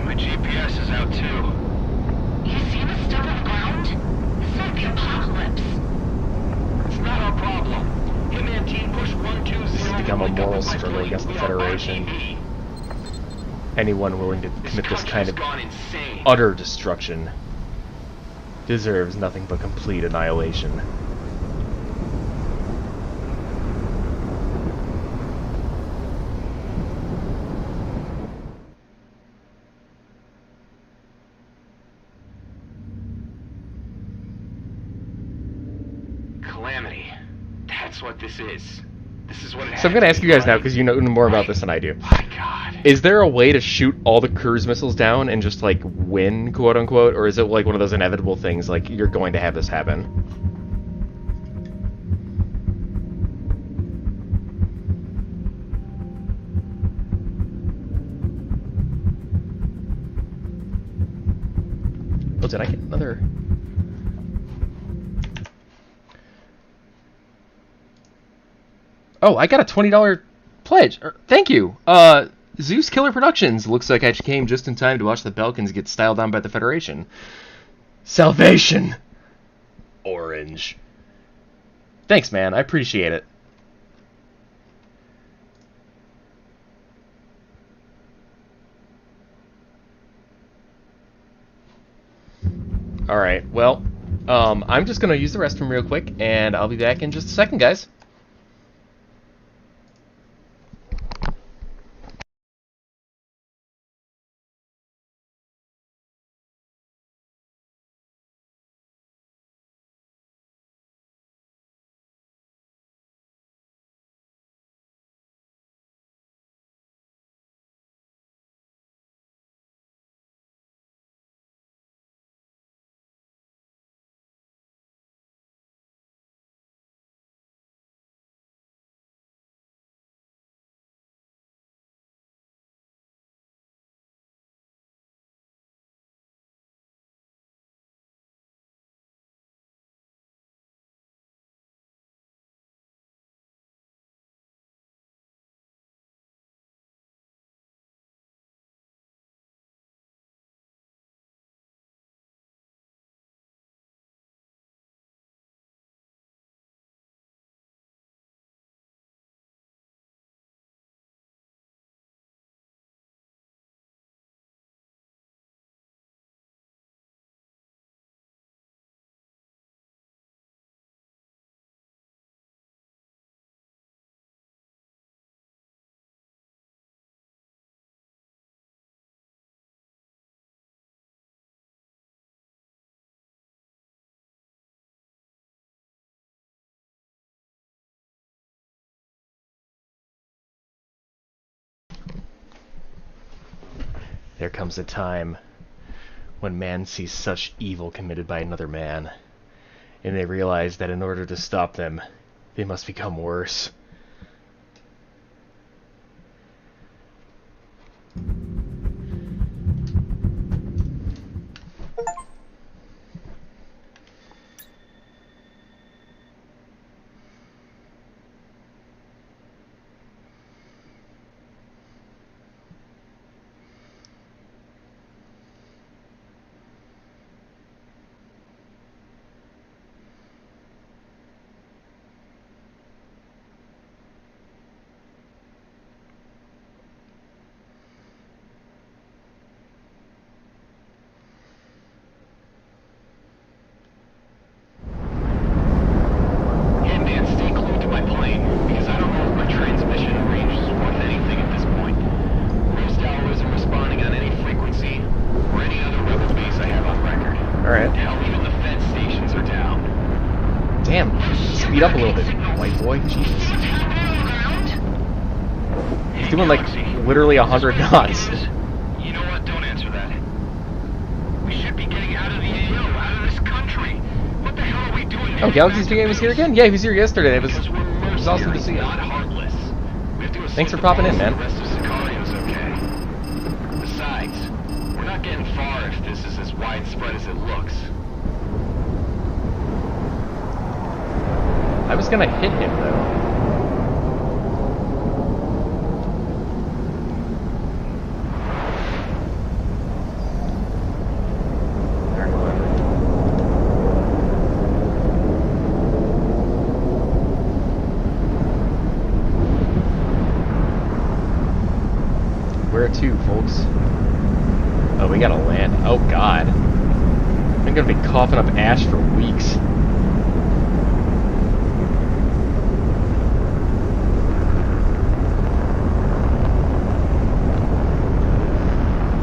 My GPS is out too. You see the stuff on the ground? It's like the apocalypse. It's not our problem. Hitman team push 120. This has become a moral struggle against the Federation. Anyone willing to commit this kind of gone insane. utter destruction deserves nothing but complete annihilation. Calamity. That's what this is. This is what it So I'm going to ask you guys now, because you know more about Right. this than I do. My God. Is there a way to shoot all the cruise missiles down and just, like, win, quote-unquote? Or is it, like, one of those inevitable things, like, you're going to have this happen? Oh, did I get another... Oh, I got a $20 pledge. Thank you. Zeus Killer Productions. Looks like I came just in time to watch the Balkans get styled on by the Federation. Salvation! Orange. Thanks, man. I appreciate it. Alright, well, I'm just going to use the restroom real quick, and I'll be back in just a second, guys. There comes a time when man sees such evil committed by another man, and they realize that in order to stop them, they must become worse. Damn, speed up a little bit, white boy. Jesus. He's doing like literally 100 knots. You know what? Don't answer that. We should be getting out of the AO, out of this country. What the hell are we doing? Oh, Galaxy's game was here again? Yeah, he was here yesterday. It was Because we're awesome to see him. not heartless. We have to assume Thanks for the popping in, boss man. and the rest of Sicario's okay. Besides, we're not getting far if this is as widespread as it looks. I was gonna hit him though. Alright, whatever. Where to, folks? Oh, we gotta land. Oh god. I'm gonna be coughing up ash for weeks.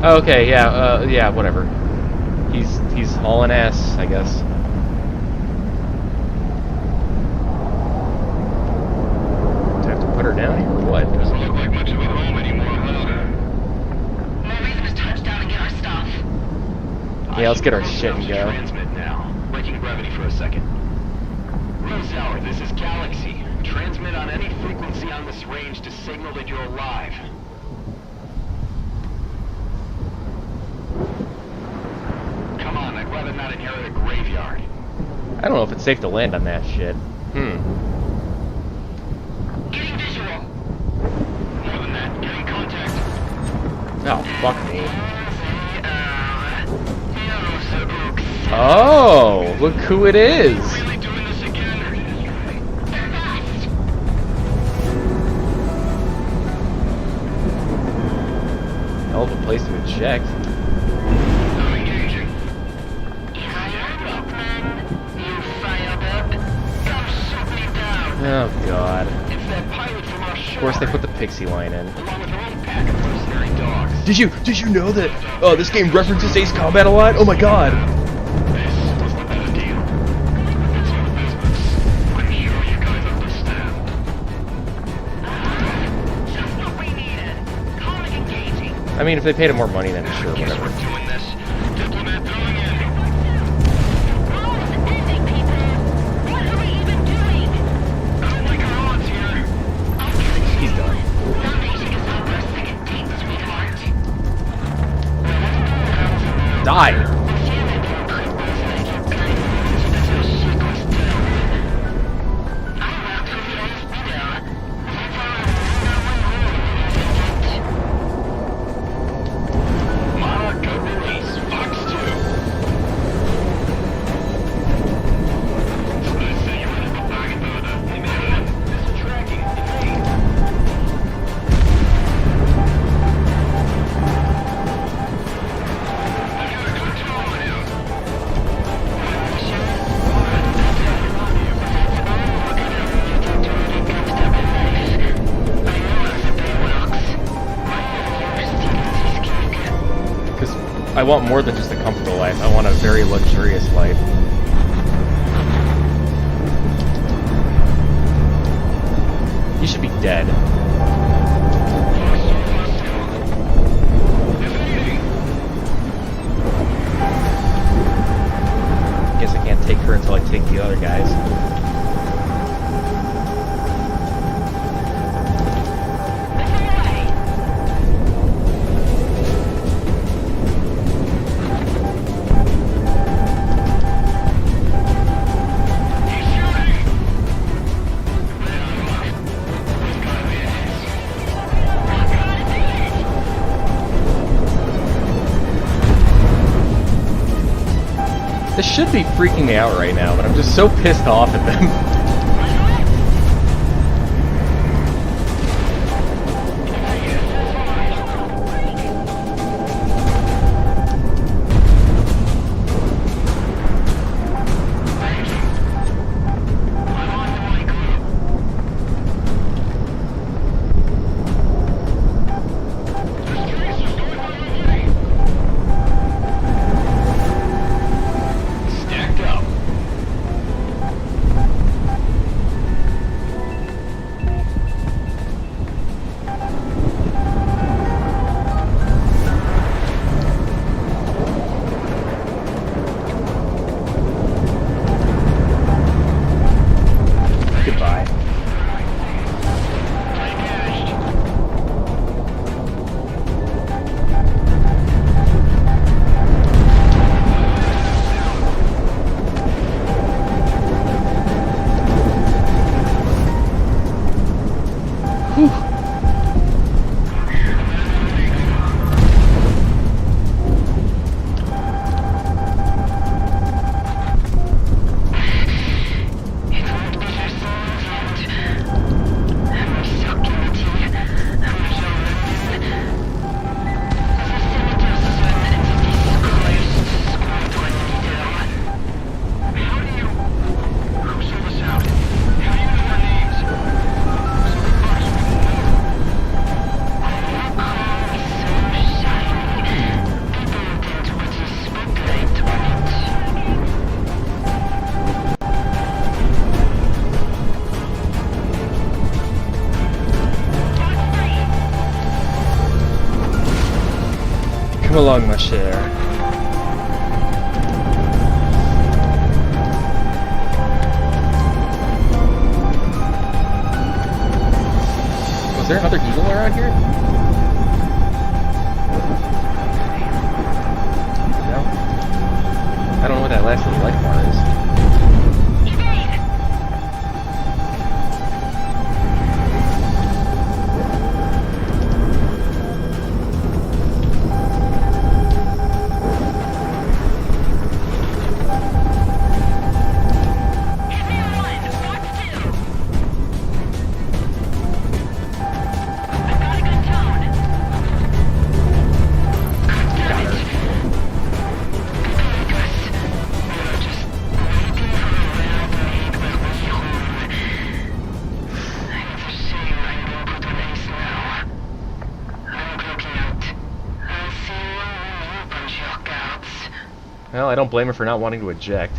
Okay, yeah, whatever. He's hauling ass, I guess. Do I have to put her down here or what? Doesn't look like much of a home anymore, huh? No reason to touch down and get our stuff. Yeah, let's get our shit and go. Transmit now. Breaking gravity for a second. Rose Hour, this is Galaxy. Transmit on any frequency on this range to signal that you're alive. Come on, I'd rather not inherit a graveyard. I don't know if it's safe to land on that shit. Getting visual. More than that, getting contact. Oh, fuck me. Oh, look who it is! Really doing this again? They're fast. Hell of a place to inject. I'm engaging. Hiya, Wingman. You fired up. Come shoot me down. Oh god. It's that pilot from our shore. Of course they put the pixie line in. Along with her own pack of mercenary dogs. Did you know that this game references Ace Combat a lot? Oh my god! This is the better deal. It's our business. I'm sure you guys understand. Just what we needed. Calm and engaging. I mean, if they paid him more money, then sure, Guess whatever. we're doing this. Diplomat going in. Oh, it's busy, people. What are we even doing? I don't like our odds here. He's done. Not making us out for a second date, sweetheart. Die! Monica release. Fox 2. What did I say? You ready to go back into the... Hey man, this is tracking. Hey. I got a good tower now. Because I want more than just a comfortable life. I want a very luxurious life. He should be dead. Guess I can't take her until I take the other guys. This should be freaking me out right now, but I'm just so pissed off at them. Come along, my cher. Was there another eagle around here? No. I don't know what that last little light bar is. Well, I don't blame her for not wanting to eject.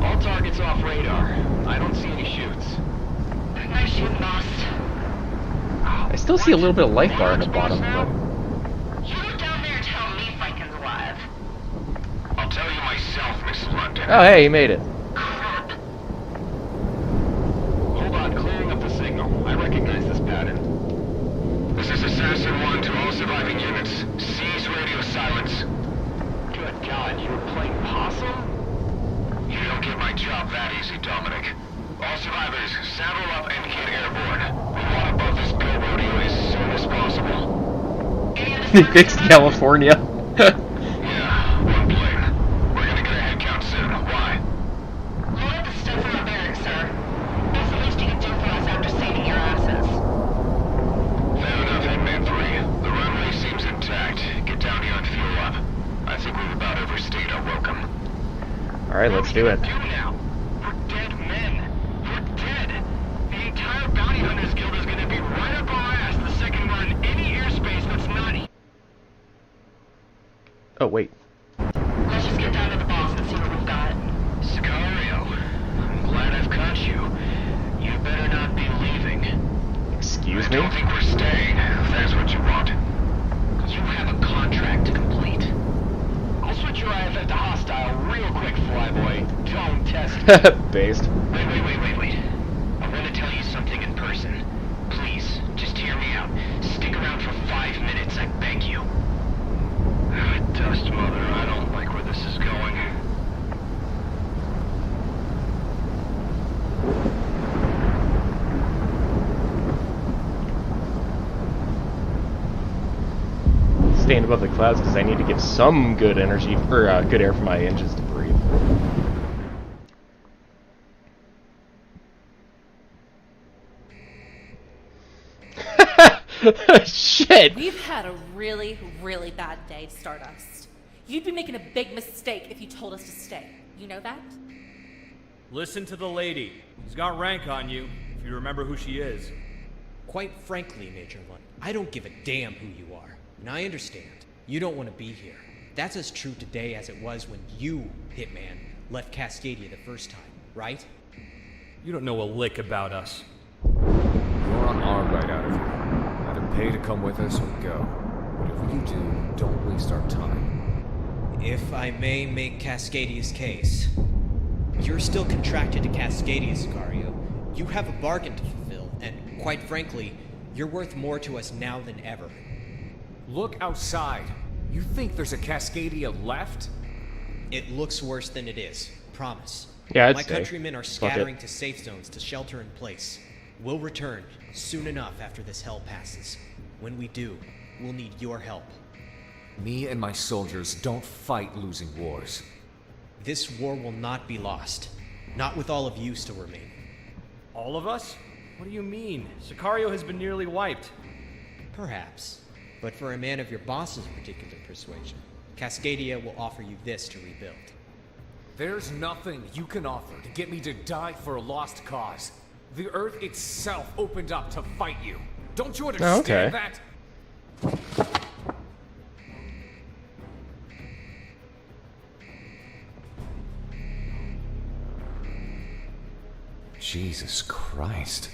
All targets off radar. I don't see any shoots. Nice shooting, boss. I still see a little bit of life bar on the bottom, but... You go down there and tell me Falcon's alive. I'll tell you myself, Mrs. London. Oh, hey, he made it. Crap. Hold on, clearing up the signal. I recognize this pattern. This is Assassin 1 to all surviving units. Seize radio silence. Good God, you were playing possum? You don't get my job that easy, Dominic. All survivors, saddle up and get airborne. We want to both this bill rodeo as soon as possible. He fixed California. Yeah, one plane. We're gonna get a head count soon. Why? Load up the stuff from the barracks, sir. That's the least you can do for us after saving your asses. Fair enough, Hitman 3. The runway seems intact. Get down here and fuel up. I think we've about overstayed our welcome. Alright, let's do it. What are we gonna do now? We're dead men. We're dead. The entire Bounty Hunters Guild is gonna be right up our ass the second we're in any airspace that's not... Oh, wait. Let's just get down to the boss and see what we've got. Sicario, I'm glad I've caught you. You better not be leaving. Excuse I me? don't think we're staying, if that's what you want. You have a contract to complete. I'll switch your IFF to hostile real quick, flyboy. Don't test me. Based. Wait. I want to tell you something in person. Please, just hear me out. Stick around for 5 minutes, I beg you. Dust Mother, I don't like where this is going. Staying above the clouds because I need to give some good energy, or good air for my engines to breathe. Shit! We've had a really, really bad day, Stardust. You'd be making a big mistake if you told us to stay. You know that? Listen to the lady. She's got rank on you, if you remember who she is. Quite frankly, Major Lund, I don't give a damn who you are. And I understand. You don't want to be here. That's as true today as it was when you, Hitman, left Cascadia the first time, right? You don't know a lick about us. You're on our right out of here. Either pay to come with us or go. Whatever you do, don't waste our time. If I may make Cascadia's case, you're still contracted to Cascadia, Sicario. You have a bargain to fulfill, and quite frankly, you're worth more to us now than ever. Look outside. You think there's a Cascadia left? It looks worse than it is, promise. Yeah, I'd My say. countrymen are Fuck scattering it. to safe zones to shelter in place. We'll return soon enough after this hell passes. When we do, we'll need your help. Me and my soldiers don't fight losing wars. This war will not be lost. Not with all of you still remaining. All of us? What do you mean? Sicario has been nearly wiped. Perhaps. But for a man of your boss's particular persuasion, Cascadia will offer you this to rebuild. There's nothing you can offer to get me to die for a lost cause. The Earth itself opened up to fight you. Don't you understand okay. that? Jesus Christ.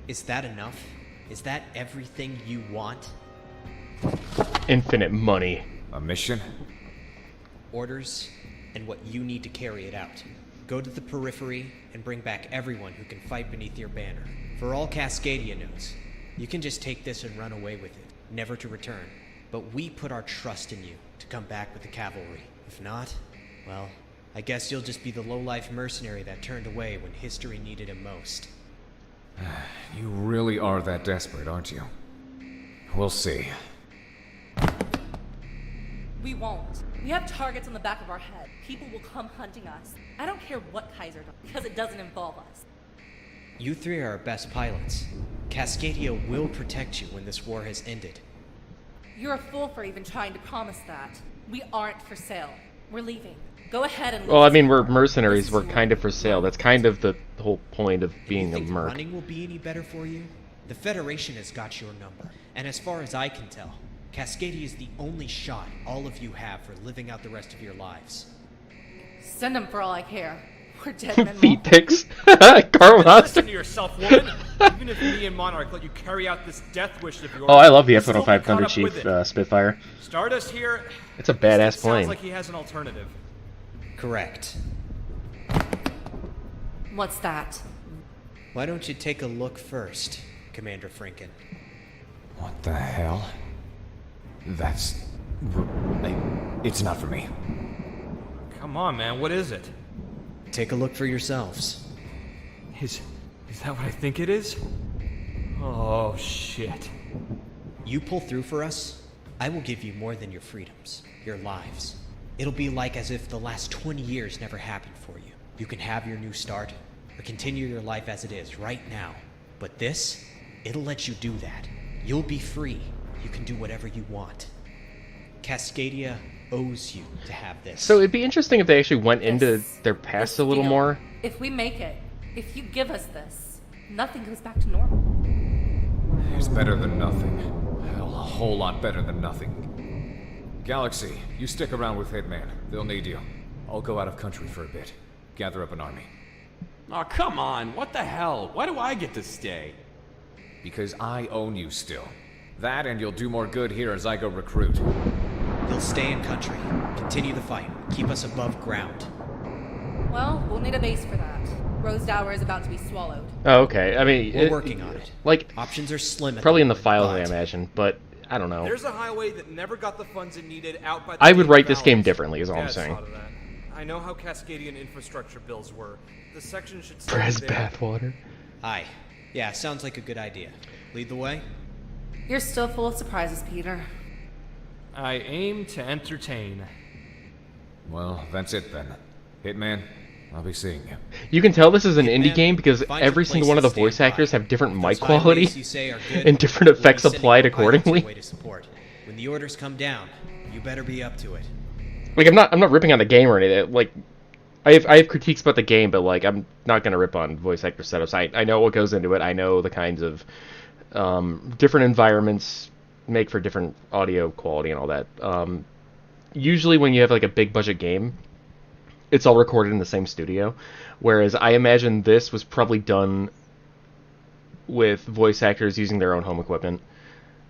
Is that enough? Is that everything you want? Infinite money. A mission? Orders, and what you need to carry it out. Go to the periphery and bring back everyone who can fight beneath your banner. For all Cascadia knows, you can just take this and run away with it, never to return. But we put our trust in you to come back with the cavalry. If not, well, I guess you'll just be the low-life mercenary that turned away when history needed him most. You really are that desperate, aren't you? We'll see. We won't. We have targets on the back of our head. People will come hunting us. I don't care what Kaiser does, because it doesn't involve us. You three are our best pilots. Cascadia will protect you when this war has ended. You're a fool for even trying to promise that. We aren't for sale. We're leaving. Go ahead and... Well, I mean, we're mercenaries. We're kind of for sale. That's kind of the whole point of being you a think merc. running will be any better for you? The Federation has got your number. And as far as I can tell, Cascadia is the only shot all of you have for living out the rest of your lives. Send them for all I care. We're dead men. Feet pics. Car Listen monster. to yourself, woman. Even if me and Monarch let you carry out this death wish of yours, Oh, I love the we'll still be F-105 caught Thunder up Chief with it. Spitfire. Stardust here. It's a badass Sounds plane. like he has an alternative. Correct. What's that? Why don't you take a look first, Commander Franken? What the hell? That's... It's not for me. Come on, man. What is it? Take a look for yourselves. Is that what I think it is? Oh, shit. You pull through for us, I will give you more than your freedoms, your lives. It'll be like as if the last 20 years never happened for you. You can have your new start, or continue your life as it is right now. But this, it'll let you do that. You'll be free. You can do whatever you want. Cascadia owes you to have this. So it'd be interesting if they actually went into This- their past this a little deal. more. If we make it, if you give us this, nothing goes back to normal. It's better than nothing. Hell, a whole lot better than nothing. Galaxy, you stick around with Hitman. They'll need you. I'll go out of country for a bit. Gather up an army. Oh, come on. What the hell? Why do I get to stay? Because I own you still. That and you'll do more good here as I go recruit. You'll stay in country, continue the fight, keep us above ground. Well, we'll need a base for that. Rosedower is about to be swallowed. Oh, okay. I mean, We're working on it. Like, Options are slim. At probably the in the moment, files, I but imagine. But I don't know. There's a highway that never got the funds it needed out by the I would Naval write this game Valves. differently, is all I'm Dad's saying. thought of that. I know how Cascadian infrastructure bills were. The section should stay Press there. bathwater. Aye. Yeah, sounds like a good idea. Lead the way. You're still full of surprises, Peter. I aim to entertain. Well, that's it then. Hitman, I'll be seeing you. You can tell this is an indie Hitman, game because find every your single one of the place and voice stand actors by. have different If mic those highways quality you say are good, and different we'll be effects sending applied our pilots accordingly. your way to support. When the orders come down, you better be up to it. Like, I'm not ripping on the game or anything. Like, I have critiques about the game, but like, I'm not gonna rip on voice actor setups. I know what goes into it. I know the kinds of different environments make for different audio quality and all that. Usually, when you have like a big budget game, it's all recorded in the same studio. Whereas I imagine this was probably done with voice actors using their own home equipment.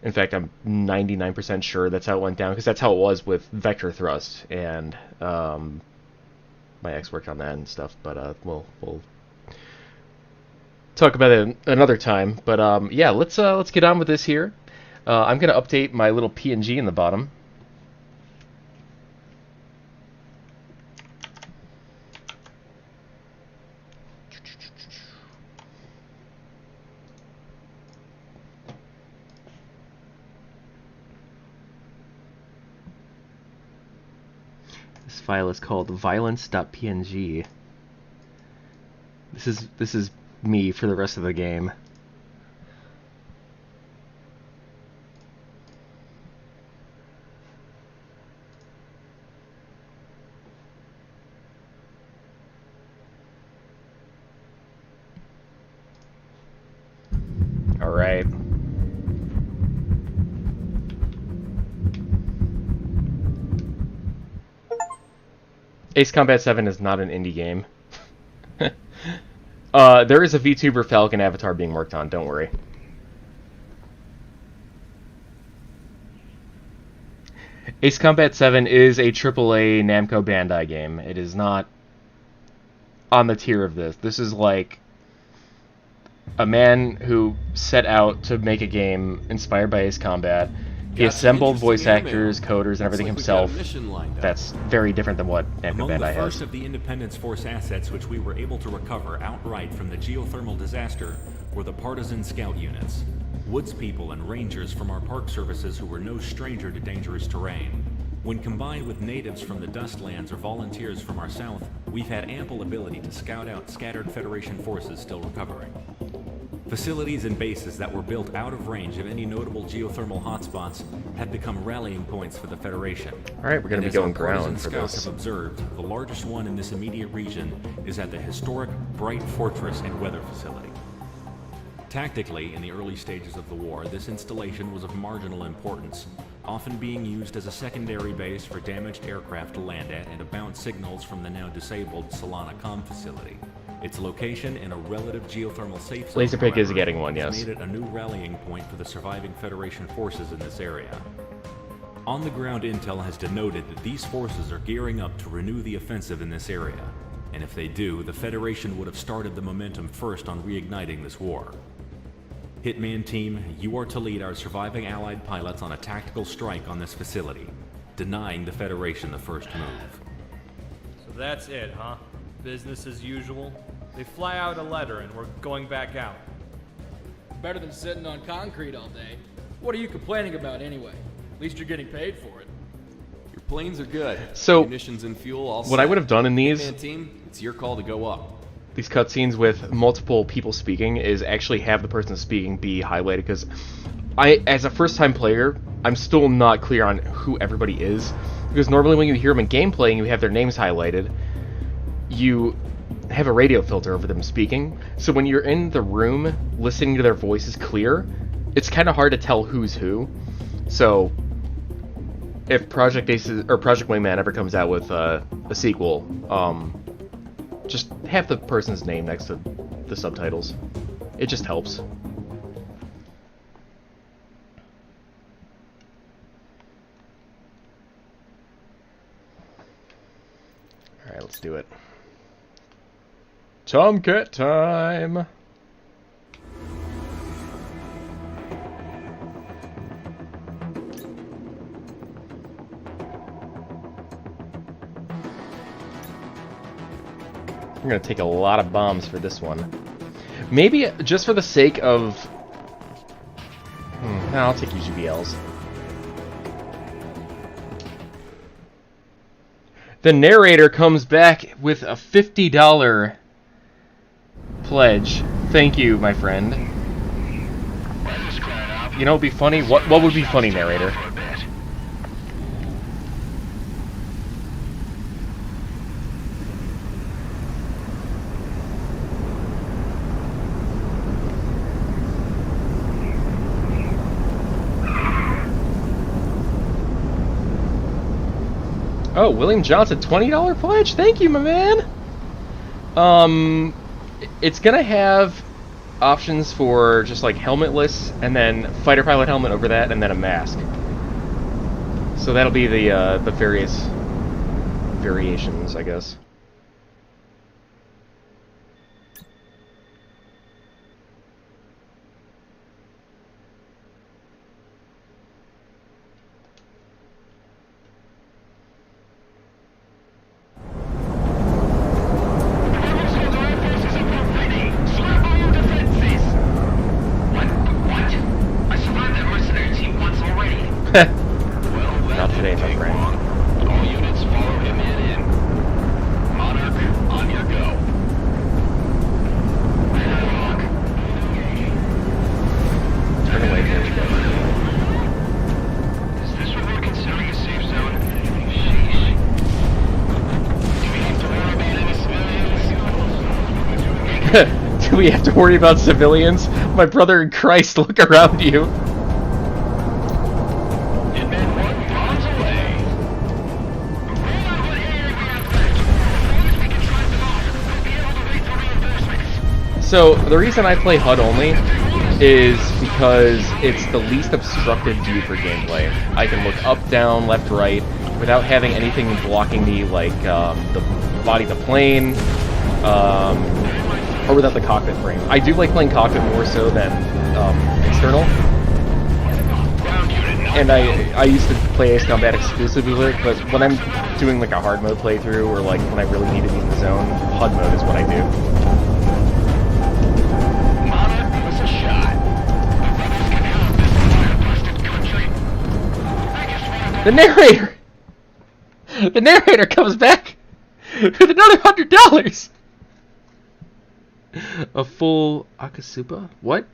In fact, I'm 99% sure that's how it went down, because that's how it was with Vector Thrust, and my ex worked on that and stuff, but we'll talk about it another time. But yeah, let's get on with this here. I'm gonna update my little PNG in the bottom. This file is called violence.png. This is me for the rest of the game. All right. Ace Combat 7 is not an indie game. There is a VTuber Falcon avatar being worked on, don't worry. Ace Combat 7 is a AAA Namco Bandai game. It is not on the tier of this. This is like a man who set out to make a game inspired by Ace Combat. He assembled voice actors, coders, and everything himself. That's very different than what Namco Among Bandai the has. first of the Independence Force assets which we were able to recover outright from the geothermal disaster were the partisan scout units. Woods people and rangers from our park services who were no stranger to dangerous terrain. When combined with natives from the Dustlands or volunteers from our south, we've had ample ability to scout out scattered Federation forces still recovering. Facilities and bases that were built out of range of any notable geothermal hotspots have become rallying points for the Federation. Alright, we're going to be going ground for scouts this. have observed, the largest one in this immediate region is at the historic Bright Fortress and Weather Facility. Tactically, in the early stages of the war, this installation was of marginal importance, often being used as a secondary base for damaged aircraft to land at and to bounce signals from the now disabled Solana Com facility. Its location in a relative geothermal safe zone, Laserpick is however, getting one, has yes. made it a new rallying point for the surviving Federation forces in this area. On-the-ground intel has denoted that these forces are gearing up to renew the offensive in this area, and if they do, the Federation would have started the momentum first on reigniting this war. Hitman Team, you are to lead our surviving Allied pilots on a tactical strike on this facility, denying the Federation the first move. So that's it, huh? Business as usual? They fly out a letter and we're going back out. Better than sitting on concrete all day. What are you complaining about anyway? At least you're getting paid for it. Your planes are good. So, Munitions and fuel all what I would have done in these Hitman team, it's your call to go up. these cutscenes with multiple people speaking is actually have the person speaking be highlighted, because as a first-time player, I'm still not clear on who everybody is, because normally when you hear them in gameplay and you have their names highlighted, you have a radio filter over them speaking, so when you're in the room listening to their voices clear, it's kind of hard to tell who's who. So if Project Aces or Project Wingman ever comes out with a sequel, just have the person's name next to the subtitles. It just helps. Alright, let's do it. Tomcat time! I'm gonna take a lot of bombs for this one. Maybe just for the sake of... no, I'll take UGBLs. The narrator comes back with a $50 pledge. Thank you, my friend. You know what'd be funny? What would be funny, narrator? Oh, William Johnson, $20 pledge? Thank you, my man! It's gonna have options for just like helmetless, and then fighter pilot helmet over that, and then a mask. So that'll be the various variations, I guess. Not today, my friend. All units follow him in. Monarch, on your go. Turn away, there we go. Is this what we're considering a safe zone? Sheesh. Do we have to worry about any civilians? Do we have to worry about civilians? My brother in Christ, look around you. So the reason I play HUD only is because it's the least obstructive view for gameplay. I can look up, down, left, right, without having anything blocking me, like the body of the plane, or without the cockpit frame. I do like playing cockpit more so than external. And I used to play Ace Combat exclusively with it, but when I'm doing like a hard mode playthrough, or like when I really need to be in the zone, HUD mode is what I do. The narrator! The narrator comes back with another $100! A full Akasupa? What?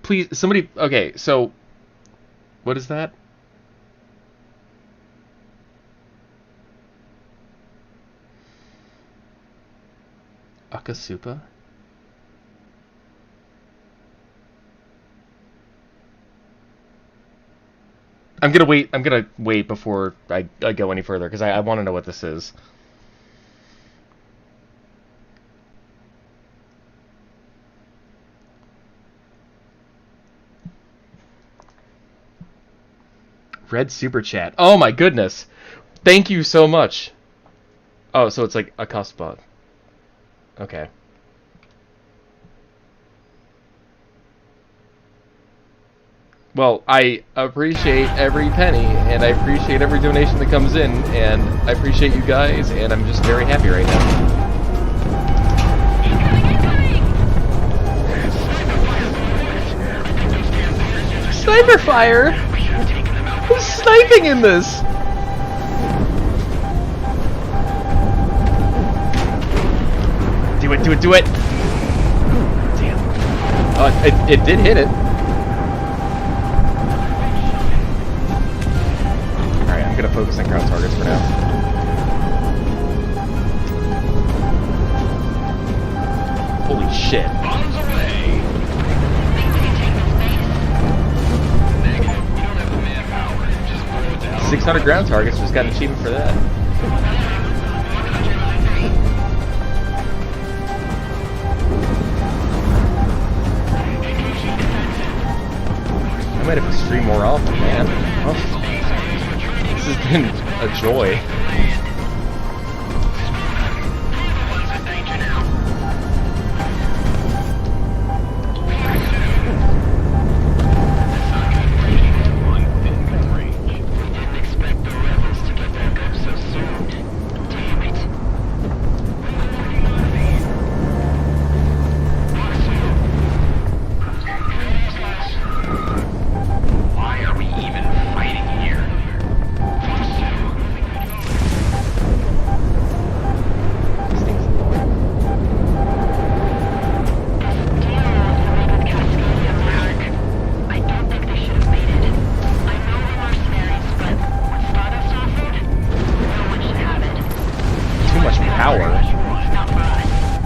Please, somebody... Okay, so... What is that? Akasupa? I'm gonna wait before I go any further, because I want to know what this is. Red Super Chat. Oh my goodness! Thank you so much! Oh, so it's like a Akasupa. Okay. Well, I appreciate every penny, and I appreciate every donation that comes in, and I appreciate you guys, and I'm just very happy right now. Sniper fire? Who's sniping in this? Do it, do it, do it! Damn. It did hit it. Alright, I'm gonna focus on ground targets for now. Holy shit. 600 ground targets, just got an achievement for that. I might have to stream more often, man. Oh, this has been a joy.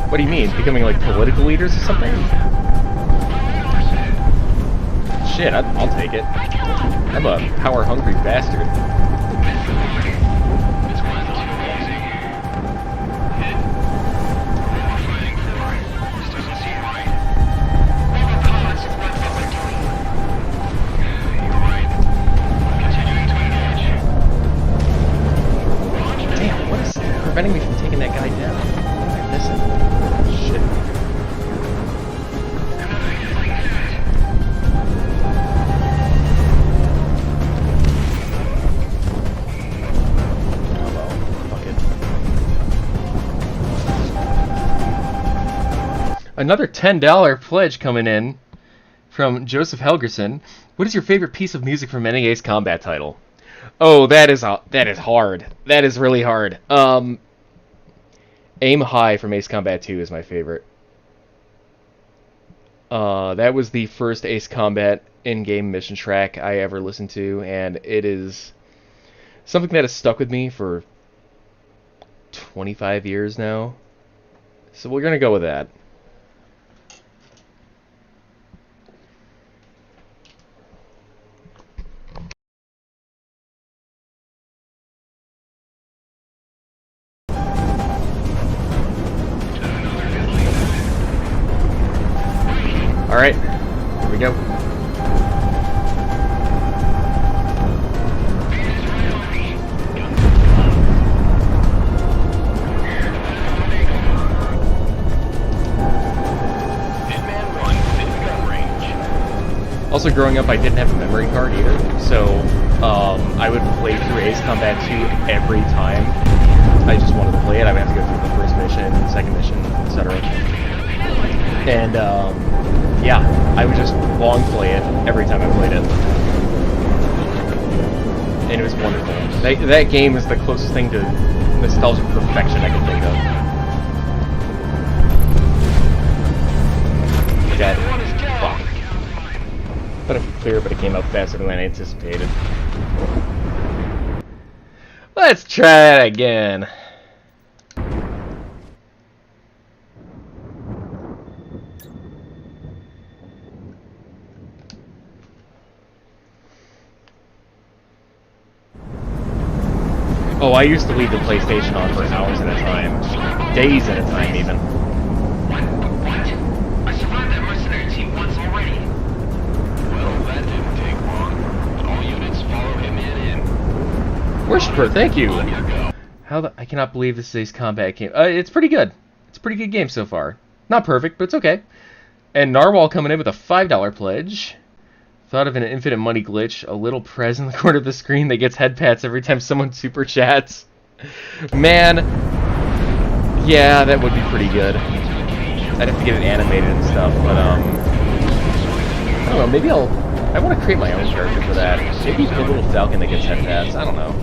What do you mean? Becoming like political leaders or something? Shit, I'll take it. I'm a power-hungry bastard. Damn, what is preventing me from taking that guy down? I miss it. Shit. Oh well, fuck it. Another $10 pledge coming in from Joseph Helgerson. What is your favorite piece of music from any Ace Combat title? Oh, that is hard. That is really hard. Aim High from Ace Combat 2 is my favorite. That was the first Ace Combat in-game mission track I ever listened to, and it is something that has stuck with me for 25 years now. So we're gonna go with that. Alright, here we go. Also, growing up, I didn't have a memory card either, so I would play through Ace Combat 2 every time I just wanted to play it. I would have to go through the first mission, second mission, etc. And yeah, I would just long play it every time I played it. And it was wonderful. That game is the closest thing to nostalgic perfection I can think of. Dead. Fuck. Thought it was clear, but it came up faster than I anticipated. Let's try that again. Oh, I used to leave the PlayStation on for hours at a time. Days at a time, even. What? I survived that mercenary team once already. Well, that didn't take long. All units follow him in. Worshipper, thank you! I cannot believe this is Ace Combat game. It's pretty good. It's a pretty good game so far. Not perfect, but it's okay. And Narwhal coming in with a $5 pledge. Thought of an infinite money glitch. A little prez in the corner of the screen that gets head pats every time someone super chats. Man. Yeah, that would be pretty good. I'd have to get it animated and stuff, but I don't know, maybe I want to create my own character for that. Maybe the little Falcon that gets head pats. I don't know.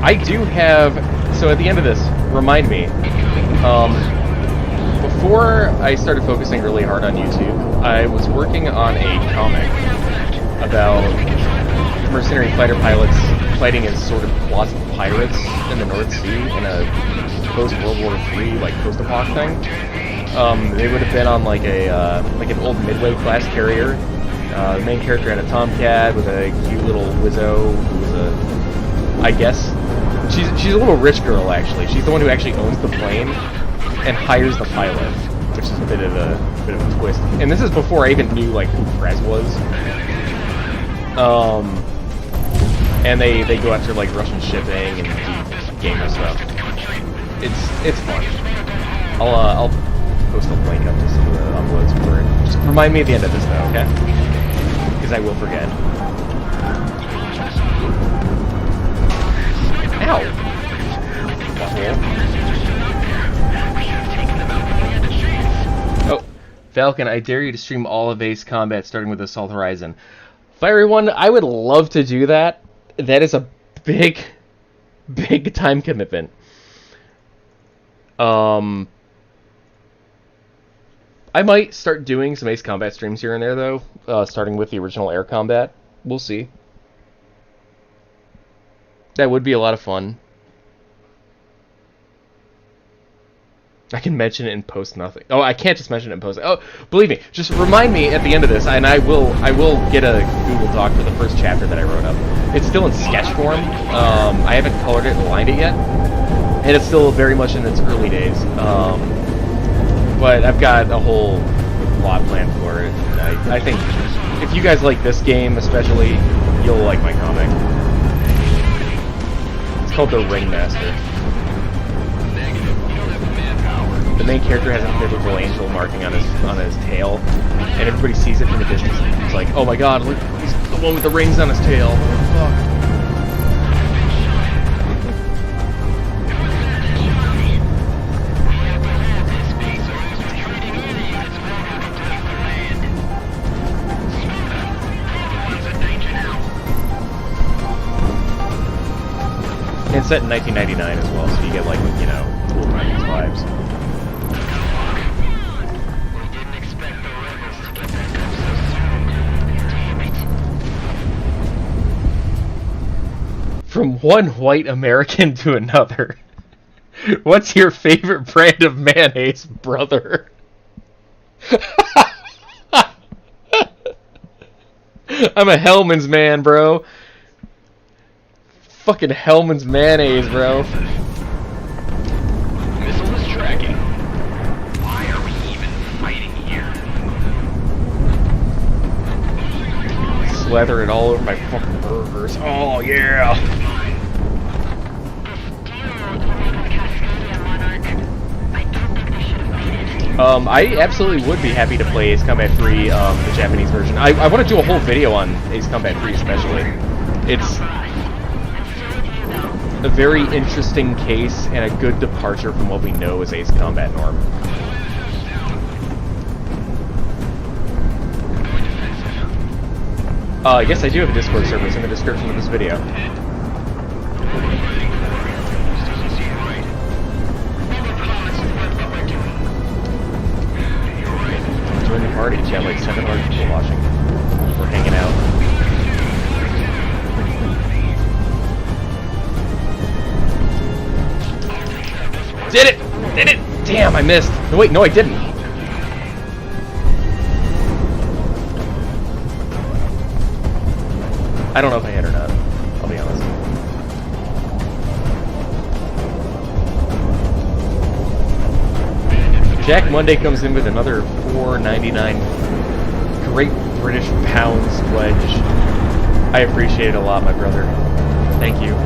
I do have... So at the end of this, remind me. Before I started focusing really hard on YouTube, I was working on a comic about mercenary fighter pilots fighting as sort of closet pirates in the North Sea in a post-World War III, like, post-apoc thing. They would have been on like an old Midway class carrier. The main character had a Tomcat with a cute little Wizzo who was a, I guess, she's a little rich girl actually. She's the one who actually owns the plane and hires the pilot, which is a bit of a twist. And this is before I even knew like who Prez was. And they go after like Russian shipping and do gamer stuff. It's fun. I'll post a link up to some of the uploads for it. Just remind me at the end of this though, okay? Because I will forget. Ow! Oh, Falcon, I dare you to stream all of Ace Combat starting with Assault Horizon. Fiery One, I would love to do that. That is a big time commitment. I might start doing some Ace Combat streams here and there, though, starting with the original Air Combat. We'll see. That would be a lot of fun. I can mention it in post nothing. Oh, I can't just mention it in post. Oh, believe me, just remind me at the end of this, and I will get a Google Doc for the first chapter that I wrote up. It's still in sketch form. I haven't colored it and lined it yet, and it's still very much in its early days. But I've got a whole plot planned for it. I think if you guys like this game especially, you'll like my comic. It's called The Ringmaster. The main character has a biblical angel marking on his tail, and everybody sees it from a distance. It's like, oh my god, look, he's the one with the rings on his tail. What the fuck? And it's set in 1999 as well, so you get like, you know, cool times vibes. From one white American to another. What's your favorite brand of mayonnaise, brother? I'm a Hellman's man, bro. Fucking Hellman's mayonnaise, bro. Missile is tracking. slather it all over my fucking burgers. Oh, yeah! I absolutely would be happy to play Ace Combat 3, the Japanese version. I want to do a whole video on Ace Combat 3 especially. It's a very interesting case and a good departure from what we know as Ace Combat norm. Yes, I do have a Discord server. It's in the description of this video. Join the party. You have like 700 people watching. We're hanging out. Did it! Did it! Damn, I missed. No, wait, no, I didn't. I don't know if I hit or not. I'll be honest. Jack Monday comes in with another $4.99 Great British Pounds pledge. I appreciate it a lot, my brother. Thank you.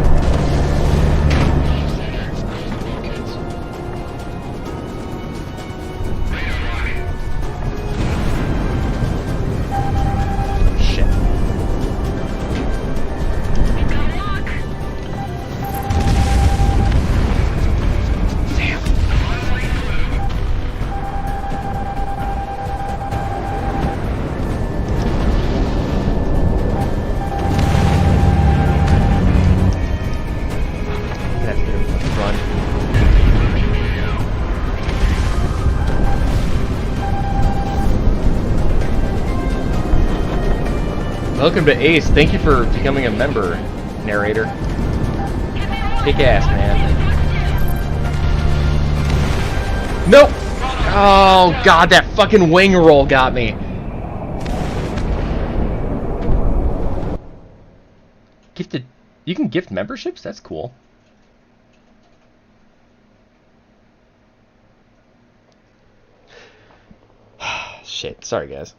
Welcome to Ace. Thank you for becoming a member, narrator. Kick ass, man. Nope! Oh, God, that fucking wing roll got me. Gifted. You can gift memberships? That's cool. Shit. Sorry, guys.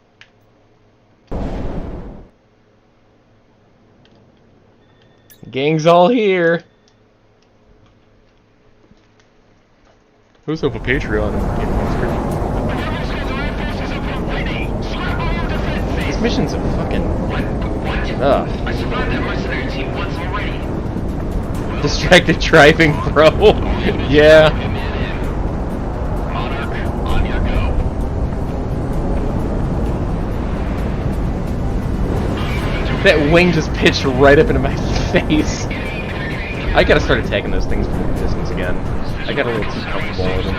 Gang's all here. Who's up a Patreon? This mission's a fucking... Ugh. Distracted driving, bro. Yeah. That wing just pitched right up into my face. I gotta start attacking those things from a distance again. I got a little too comfortable with them.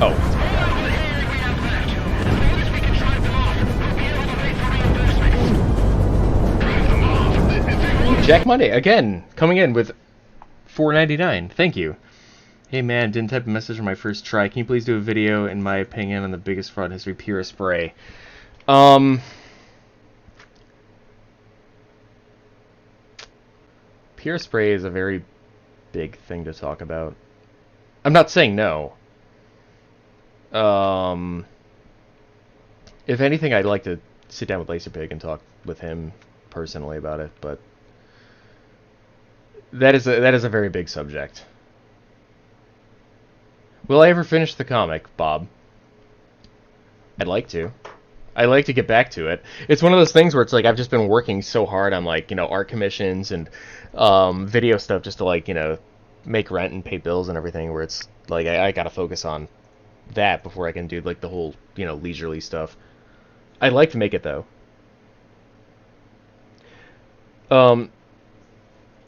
Oh. Jack Monday, again, coming in with $4.99. Thank you. Hey man, didn't type a message on my first try. Can you please do a video, in my opinion, on the biggest fraud in history, Pure Spray? Pure Spray is a very big thing to talk about. I'm not saying no. If anything, I'd like to sit down with Laserpig and talk with him personally about it, but that is a very big subject. Will I ever finish the comic, Bob? I'd like to. I'd like to get back to it. It's one of those things where it's like I've just been working so hard on, like, you know, art commissions and video stuff just to, like, you know, make rent and pay bills and everything, where it's like I gotta focus on that before I can do, like, the whole, you know, leisurely stuff. I'd like to make it, though.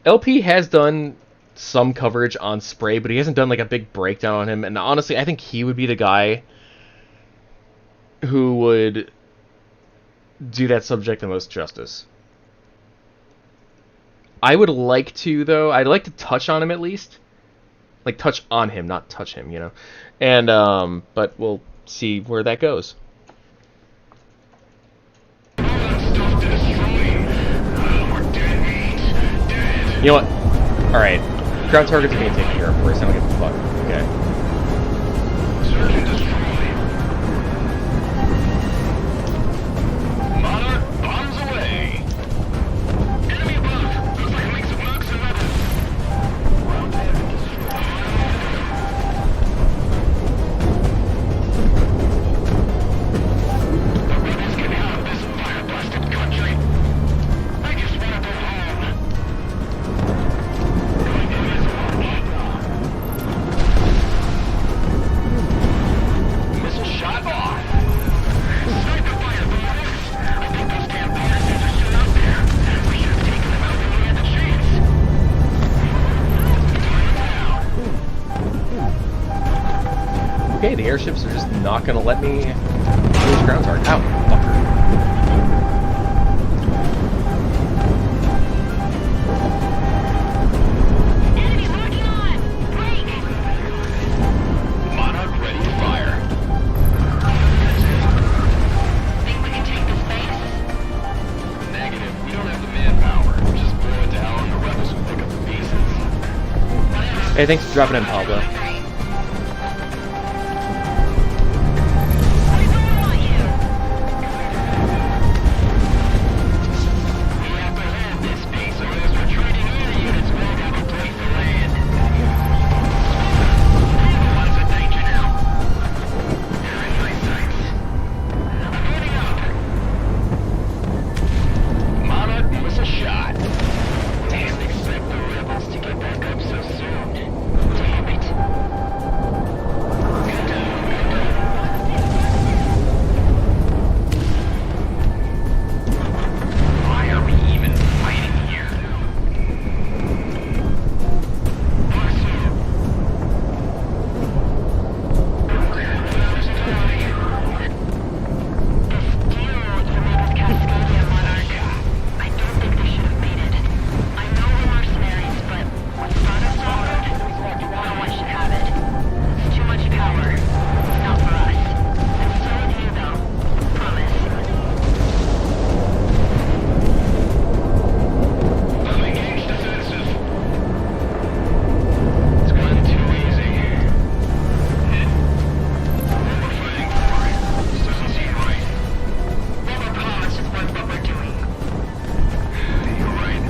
LP has done some coverage on Spray, but he hasn't done, like, a big breakdown on him, and honestly, I think he would be the guy who would do that subject the most justice. I would like to, though. I'd like to touch on him at least. Like, touch on him, not touch him, you know? And, but we'll see where that goes. You know what? Alright. Ground targets are being taken care of first. I don't give a fuck. Okay. Search and destroy. Monarch, bombs away. Enemy above. Looks like a mix of nukes and rebels. Ground target destroyed. The rebels can have this fire-blasted country. I just want to go home. Going to his watch. Missile shot off. Sniper fire, boys. I think those damn bastards are still out there. We should have taken them out when we had the chance. Okay, the airships are just not gonna let me lose ground target. Ow, fucker. Enemy locking on! Break! Monarch ready to fire. Think we can take this base? Negative. We don't have the manpower. Just blow it down and the rebels will pick up the pieces. Hey, thanks for dropping in, Pablo. We don't want you! We have to hold this base or those retreating air units won't have a place to land. One's in danger now. They're in my sights. I'm moving up. Monarch missile shot. Damn, expect the rebels to get back up so soon. Damn it. Good down, good down. Why are we even fighting here? I don't think they should have made it. I know we're mercenaries, but what's brought us forward? No one should have it. It's too much power. It's not for us. I'm still with you, though. Promise. I'm engaged defensive. It's gone too easy. What we're fighting for? This doesn't seem right. Never promise is worth what we're doing. You're right.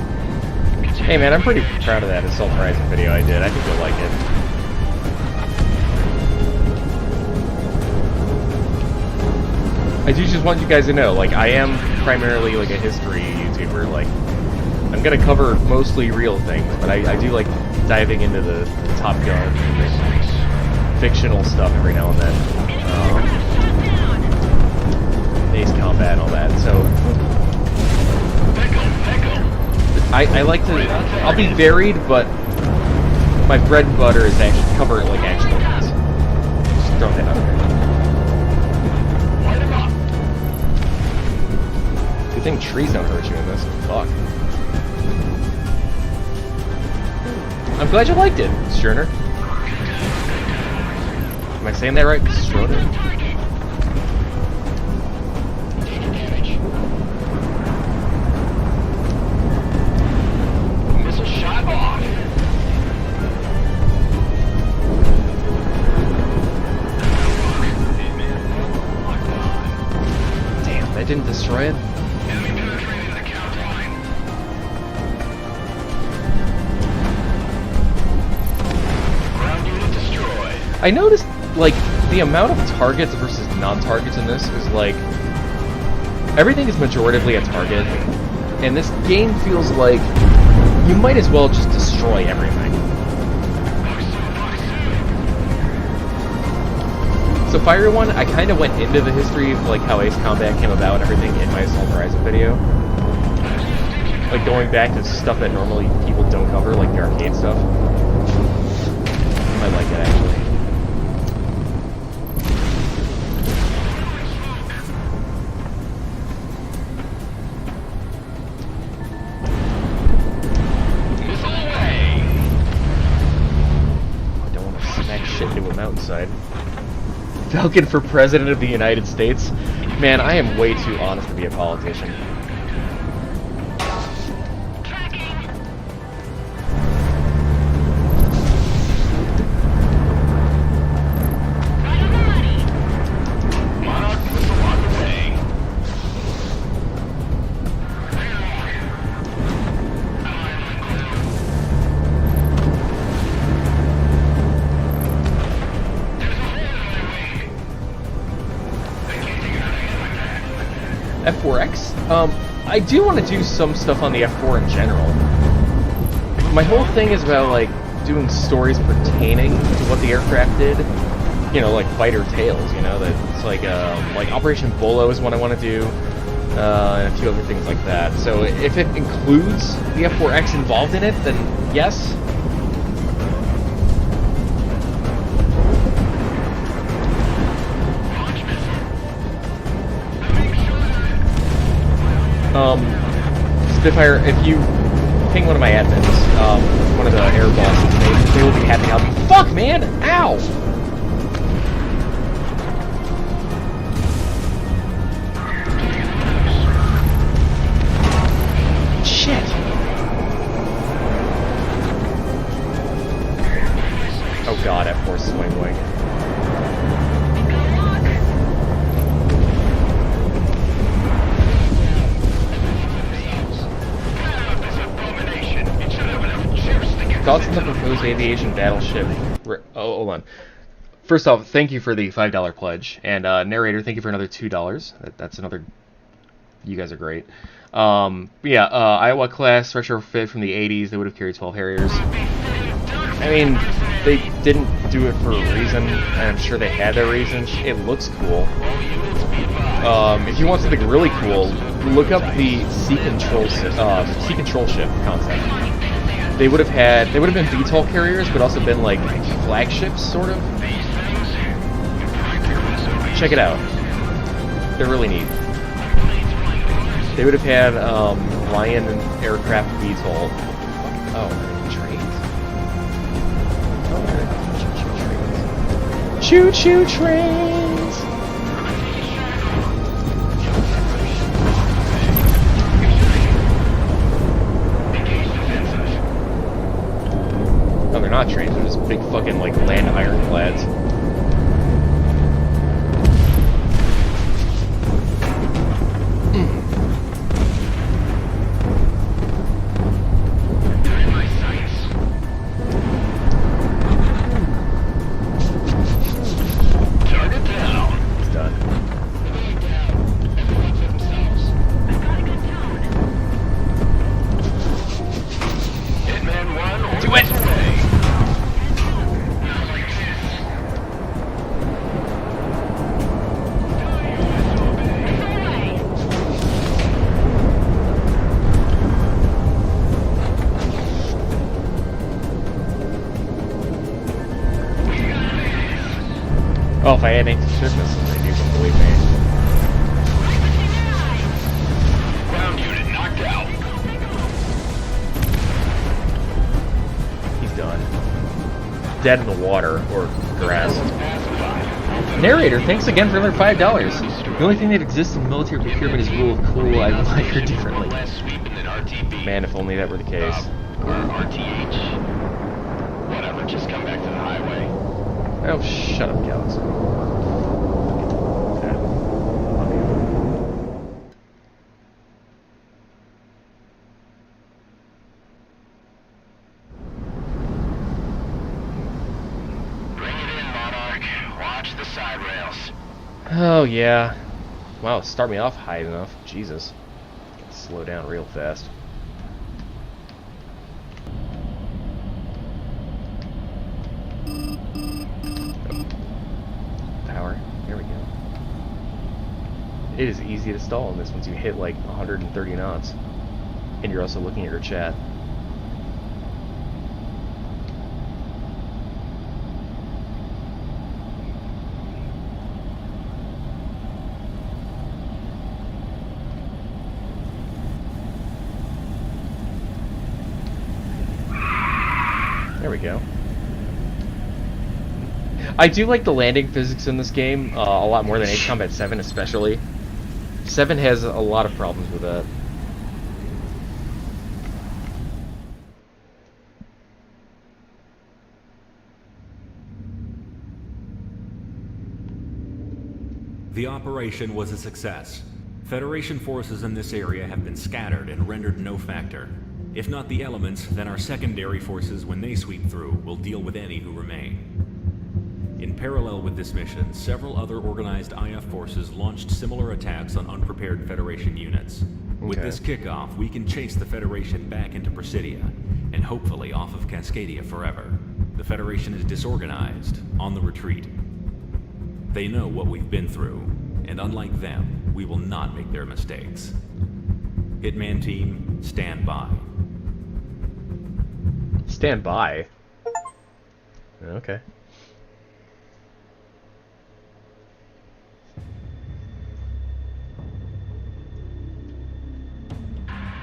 Hey man, I'm pretty proud of that Assault Horizon video I did. I think you'll like it. I do just want you guys to know, like, I am primarily like a history YouTuber. Like, I'm gonna cover mostly real things, but I do like diving into the Top Gun and the fictional stuff every now and then. Base combat and all that. So I like to. I'll be varied, but my bread and butter is actually cover like action movies. Just throw that out there. Light 'em up. Good thing trees don't hurt you in this. Fuck. I'm glad you liked it, Sterner. Am I saying that right, Sterner? Missile shot off. Damn, that didn't destroy it? Enemy penetrating the count line. Ground unit destroyed. I noticed, like, the amount of targets versus non-targets in this is, like, everything is majoritively a target, and this game feels like you might as well just destroy everything. So Fire One, I kind of went into the history of, like, how Ace Combat came about and everything in my Assault Horizon video. Like, going back to stuff that normally people don't cover, like the arcade stuff. I like it, actually. Missile away. I don't want to smack shit into a mountainside. Falcon for President of the United States? Man, I am way too honest to be a politician. F4X. I do want to do some stuff on the F4 in general. My whole thing is about, like, doing stories pertaining to what the aircraft did. You know, like Fighter Tales, you know? That it's like Operation Bolo is what I want to do, and a few other things like that. So if it includes the F4X involved in it, then yes. Spitfire, if you ping one of my admins, one of the air bosses, they will be happy helping. Fuck, man! Ow! Shit! Oh god, F4 swing wing. Thoughts on the proposed aviation battleship? Oh, hold on. First off, thank you for the $5 pledge, and narrator, thank you for another $2. That's another. You guys are great. Yeah, Iowa class retrofit from the 80s. They would have carried 12 Harriers. I mean, they didn't do it for a reason, and I'm sure they had their reasons. It looks cool. If you want something really cool, look up the sea control ship concept. They would have been VTOL carriers, but also been like flagships, sort of. Check it out. They're really neat. They would have had Ryan aircraft VTOL. Oh, trains. Oh, choo-choo trains. No, they're not trains. They're just big fucking like land ironclads. Oh, if I had anti-ship missiles, they'd use them, believe me. Ground unit knocked out. He's done. Dead in the water, or grass. Narrator, thanks again for another $5. The only thing that exists in military procurement is rule of cool. I would like her differently. Man, if only that were the case. Or RTH. Whatever, just come back to the highway. Oh, shut up, Galaxy. Yeah. Bring it in, Monarch. Watch the side rails. Oh, yeah. Wow, start me off high enough. Jesus. Gotta slow down real fast. Power. There we go. It is easy to stall on this once you hit like 130 knots. And you're also looking at your chat. There we go. I do like the landing physics in this game a lot more than Ace Combat 7 especially. 7 has a lot of problems with that. The operation was a success. Federation forces in this area have been scattered and rendered no factor. If not the elements, then our secondary forces, when they sweep through, will deal with any who remain. In In parallel with this mission, several other organized IF forces launched similar attacks on unprepared Federation units. With Okay. this kickoff, we can chase the Federation back into Presidia, and hopefully off of Cascadia forever. The Federation is disorganized, on the retreat. They know what we've been through, and unlike them, we will not make their mistakes. Hitman team, stand by. Stand by. Okay.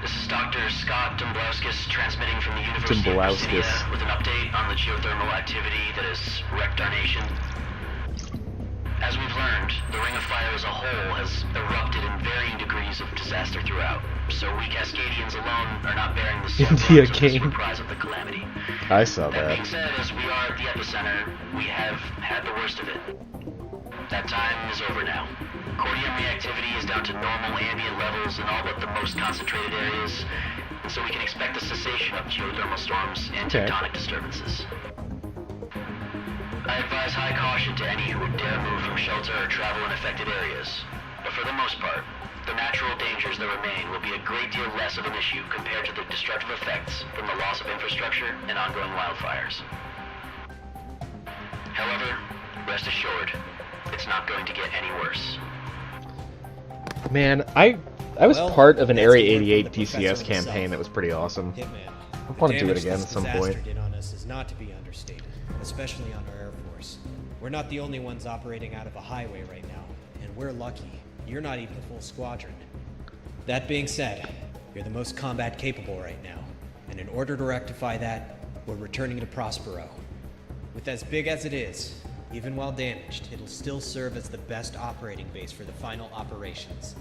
This is Dr. Scott Domblowskis transmitting from the University of Domblowskis. Presidia with an update on the geothermal activity that has wrecked our nation. As we've learned, the Ring of Fire as a whole has erupted in varying degrees of disaster throughout, so we Cascadians alone are not bearing the India brunt of this game. reprise of the calamity. I saw That being that. said, as we are at the epicenter, we have had the worst of it. That time is over now. Cordium reactivity is down to normal ambient levels in all but the most concentrated areas, and so we can expect a cessation of geothermal storms and Okay. tectonic disturbances. I advise high caution to any who would dare move from shelter or travel in affected areas. But for the most part, the natural dangers that remain will be a great deal less of an issue compared to the destructive effects from the loss of infrastructure and ongoing wildfires. However, rest assured, it's not going to get any worse. Man, I was Well, part of an that's Area the word from 88 the DCS professor campaign himself. that was pretty awesome. Hitman. I want to do it again at some point. The damage this disaster did on us is not to be understated, especially on our Air Force. We're not the only ones operating out of a highway right now, and we're lucky. You're not even a full squadron. That being said, you're the most combat capable right now, and in order to rectify that, we're returning to Prospero. With as big as it is, even while damaged, it'll still serve as the best operating base for the final operations.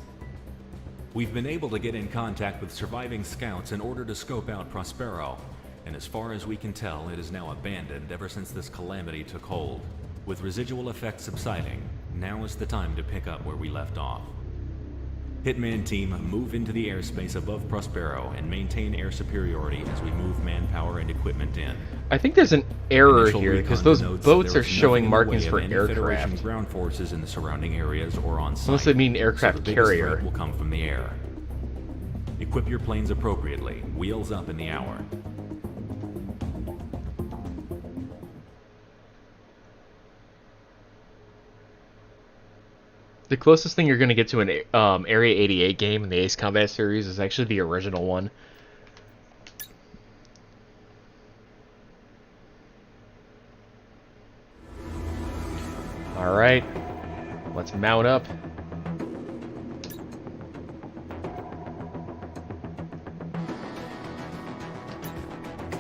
We've been able to get in contact with surviving scouts in order to scope out Prospero, and as far as we can tell, it is now abandoned ever since this calamity took hold. With residual effects subsiding, now is the time to pick up where we left off. Hitman team, move into the airspace above Prospero and maintain air superiority as we move manpower and equipment in. I think there's an error Initial here recon because those denotes boats there are is showing nothing in the markings way of for any Federation aircraft. ground forces in the surrounding areas or on site. Unless they mean So aircraft the biggest carrier. threat will come from the air. Equip your planes appropriately. Wheels up in the hour. The closest thing you're going to get to an Area 88 game in the Ace Combat series is actually the original one. Alright, let's mount up.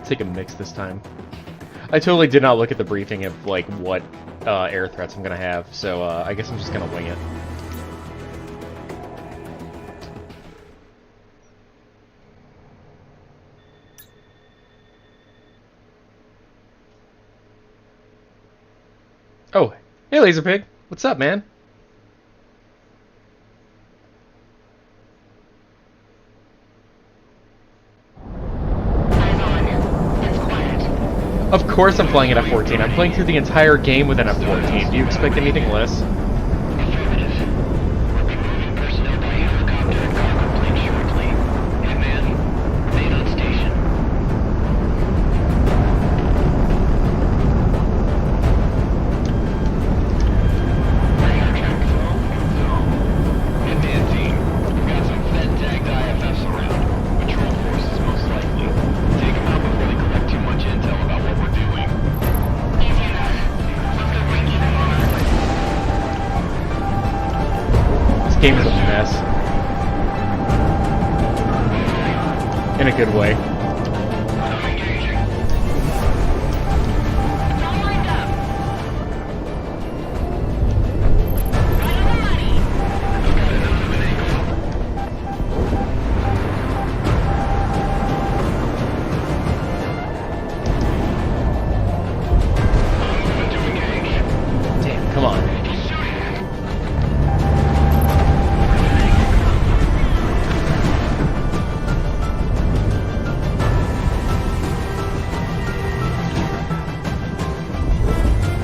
Take a mix this time. I totally did not look at the briefing of like what air threats I'm gonna have, so I guess I'm just gonna wing it. Oh, hey Laserpig, what's up, man? Eyes on. It's quiet. Of course I'm flying an F-14. I'm playing through the entire game with an F-14. Do you expect anything less? Affirmative. We'll be moving personnel by helicopter and cargo plane shortly. Hitman, remain on station. Radio check. Hitman team, we've got some Fed-tagged IFFs around. Patrol forces most likely. Take them out before they collect too much intel about what we're doing. Easy enough. Let's go break even on our way. This game is a mess. In a good way. I'm engaging. It's all lined up. Right on the money. I've got enough of an angle. I'm moving to engage. Damn, come on. He's shooting.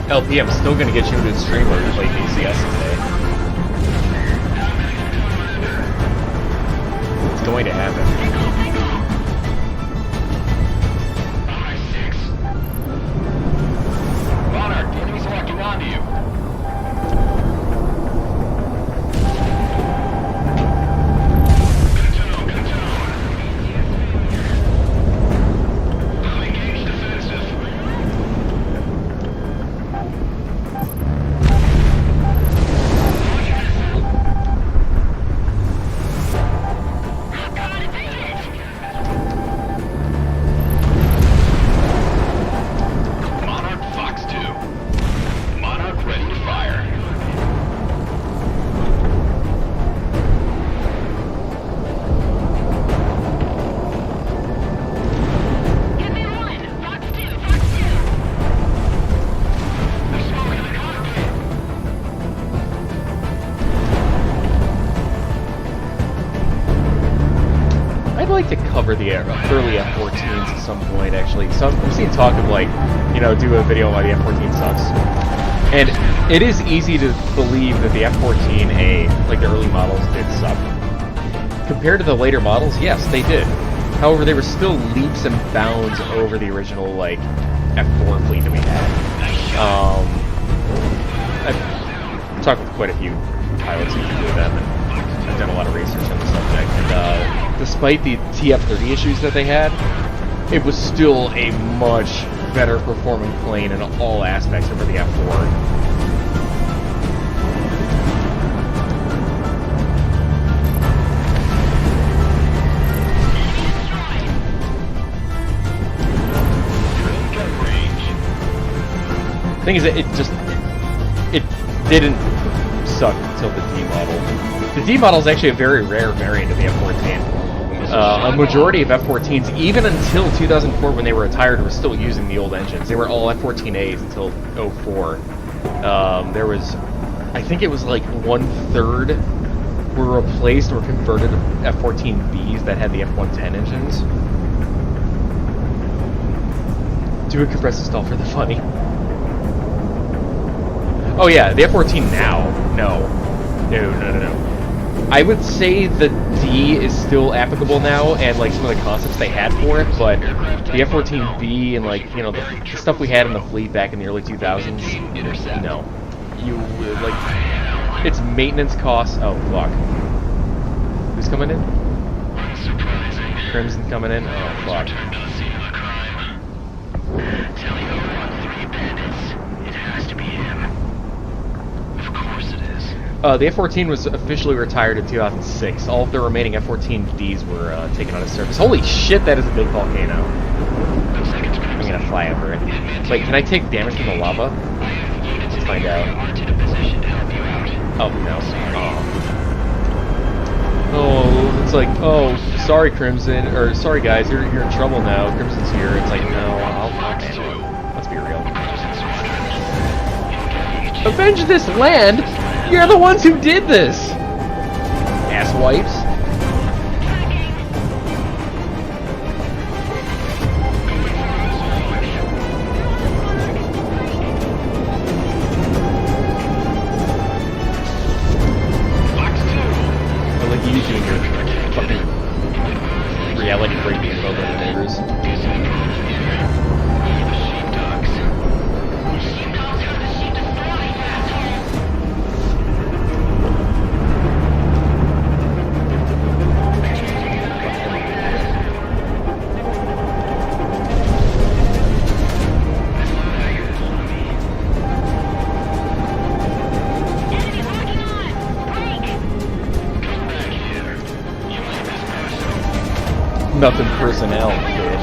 LP, I'm still gonna get you into the stream where we play DCS today. It's going to happen. Monarch, the enemy's locking onto you. I'd like to cover the early F-14s at some point, actually. So I've seen talk of, like, you know, do a video on why the F-14 sucks. And it is easy to believe that the F-14A, like the early models, did suck. Compared to the later models, yes, they did. However, they were still leaps and bounds over the original, like, F-4 fleet that we had. I've talked with quite a few pilots who flew them, and I've done a lot of research on the subject. And despite the TF-30 issues that they had, it was still a much better performing plane in all aspects over the F-4. Thing is, it didn't suck until the D model. The D model is actually a very rare variant of the F-14. A majority of F-14s, even until 2004 when they were retired, were still using the old engines. They were all F-14As until 04. There was, I think it was like 1/3 were replaced or converted to F-14Bs that had the F-110 engines. Do a compressor stall for the funny. Oh yeah, the F-14 now. No. I would say the D is still applicable now, and like some of the concepts they had for it, but the F-14B and like, you know, the stuff we had in the fleet back in the early 2000s, no. You, like, it's maintenance costs. Oh, fuck. Who's coming in? Crimson coming in? Oh, fuck. The F-14 was officially retired in 2006. All of the remaining F-14Ds were taken out of service. Holy shit, that is a big volcano. I'm gonna fly over it. Wait, can I take damage from the lava? Let's find out. Oh, no. Oh, it's like, oh, sorry, Crimson, or sorry, guys, you're in trouble now. Crimson's here. It's like, no, I'll handle it. Let's be real. Avenge this land? You're the ones who did this! Asswipes. I like you doing your fucking reality breaking info over the neighbors. Nothing personnel, kid.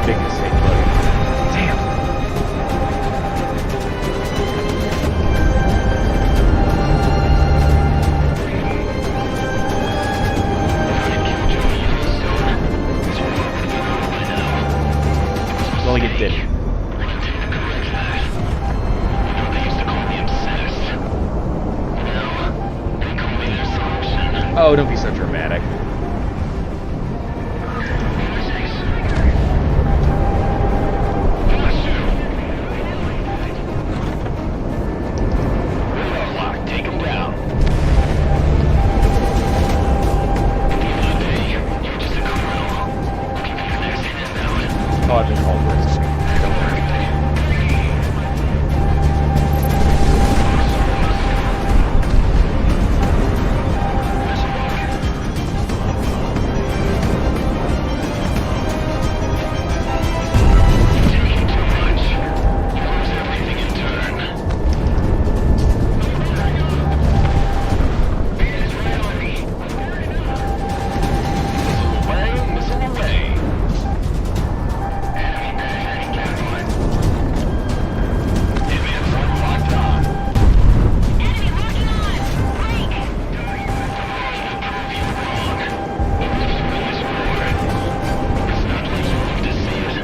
Big mistake, buddy. Damn. Oh, don't be so dramatic. Take him down. You're just a criminal. Looking for your next handout. Oh, I've been called this. Don't worry. Taking too much. You lose everything in turn. Missile away. Enemy penetrating gunpoint. Hitman front locked on. Enemy locking on! Break! Prove you wrong. What was really smart? It's not like you love to see it.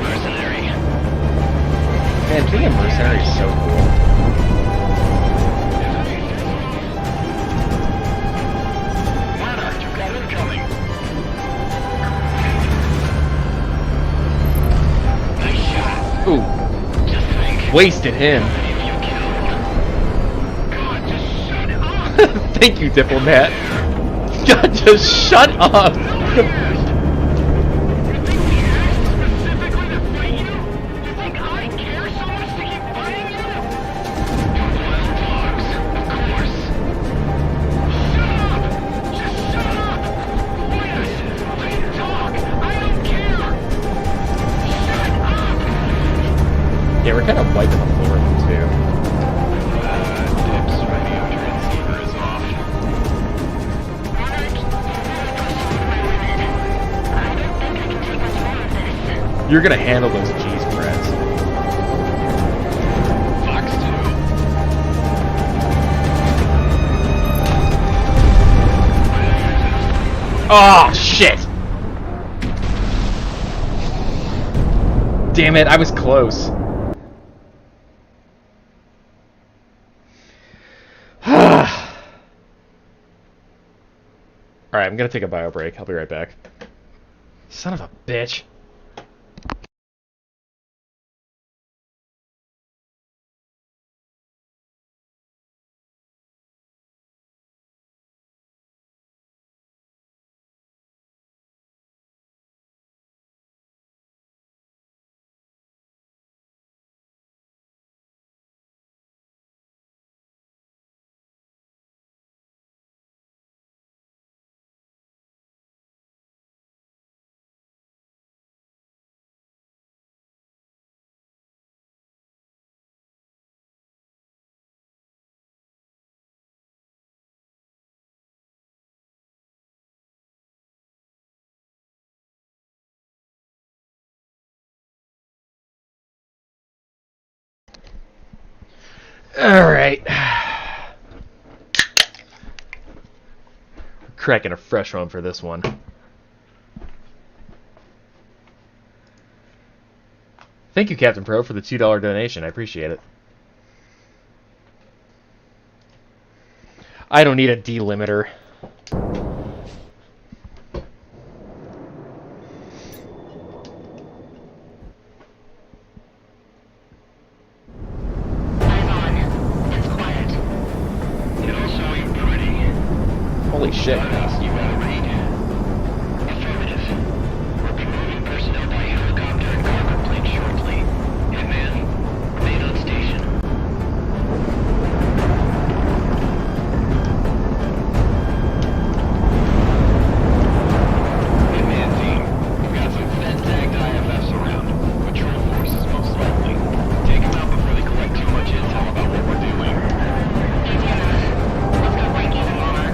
Mercenary. Man, being a mercenary is so cool. Monarch, you got incoming. Nice shot. Ooh, Just think. wasted him. If you killed. God, just shut up. Thank you, diplomat. God, just shut up. You think we asked specifically to fight you? You think I care so much to keep fighting you? You're wild dogs, of course. Shut up! Just shut up! Please, please talk. I don't care. Shut up! Yeah, we're kind of wiping the floor with them, too. Dip's radio transceiver is off. Monarch, I don't think I can take much more of this. You're gonna handle those cheese spreads. Fox 2. Oh, shit! Damn it, I was close. Alright, I'm gonna take a bio break. I'll be right back. Son of a bitch. Alright. Cracking a fresh one for this one. Thank you, Captain Pro, for the $2 donation. I appreciate it. I don't need a delimiter. Holy shit. You got a read? Affirmative. We'll be moving personnel by helicopter and cargo plane shortly. Hitman, remain on station. Hitman team, we've got some Fed-tagged IFFs around. Patrol forces most likely. Take them out before they collect too much intel about what we're doing. Let's go break even, Monarch.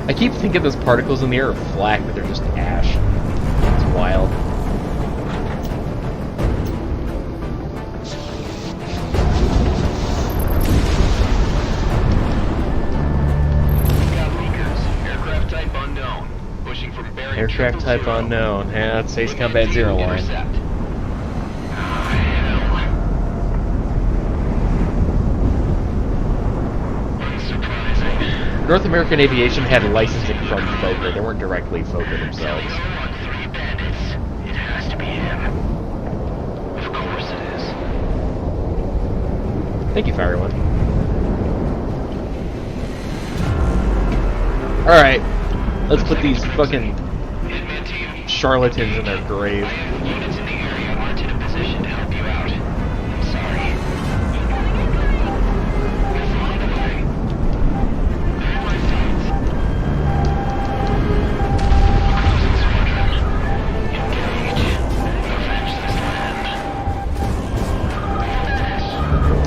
I keep thinking those particles in the air are flak, but they're just ash. It's wild. Aircraft type unknown. Pushing from bearing Aircraft type 000. unknown. Yeah, that's Ace Combat Zero line. Intercept. Unsurprising. North American Aviation had licensing from Fokker. They weren't directly Fokker themselves. Three bandits. It has to be him. Of course it is. Thank you, Firewood. Alright, let's put these fucking Hitman team. charlatans in their grave. Units in the area aren't in a position to help you out. I'm sorry. You're flying away. I have my sights. Closing squadron. Engage. Avenge this land. Finish. You have this one. Moving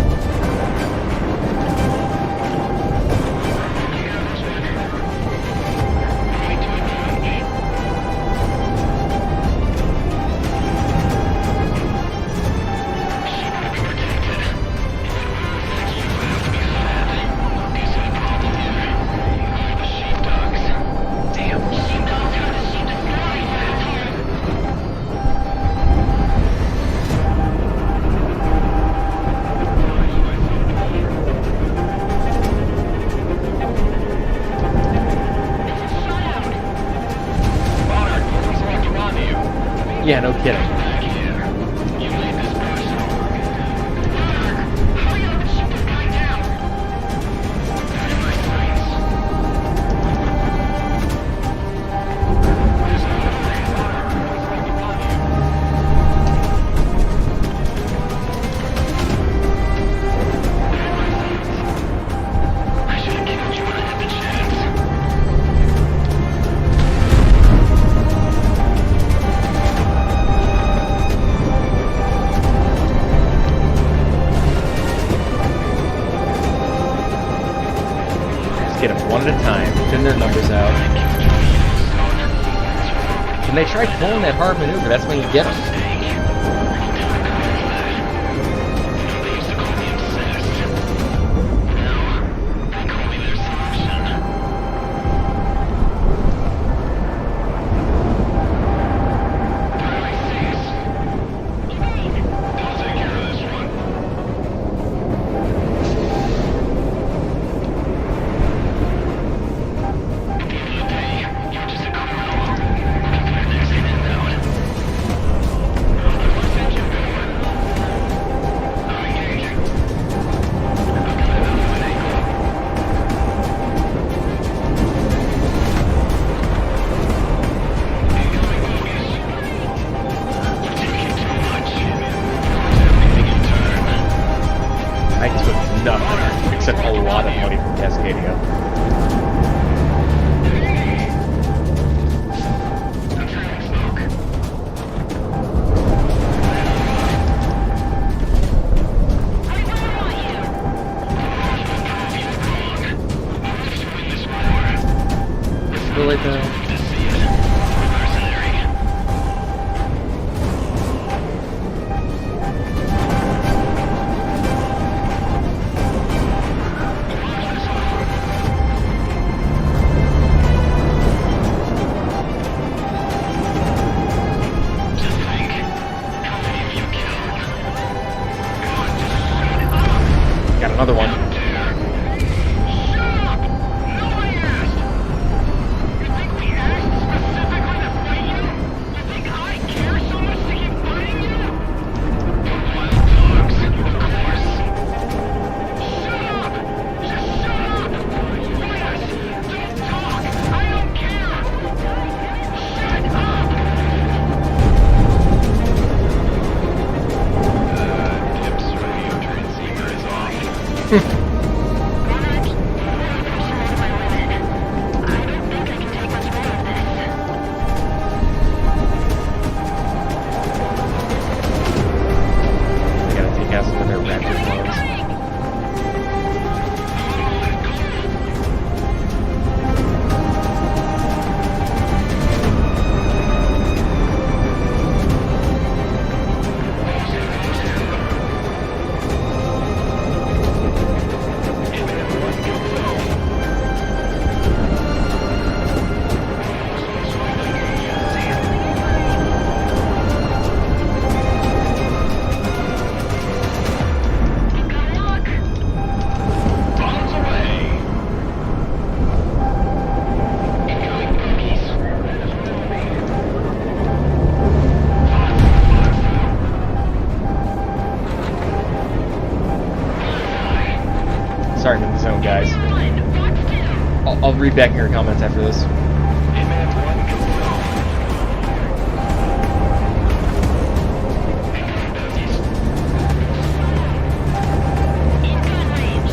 to engage. Yeah, no kidding. Get them one at a time, thin their numbers out. When they try pulling that hard maneuver, that's when you get them. Nothing, except a lot of money from Cascadia. Go like that. Got another one. I'll read back your comments after this. Hitman 1 confirmed. Southeast. In gun range.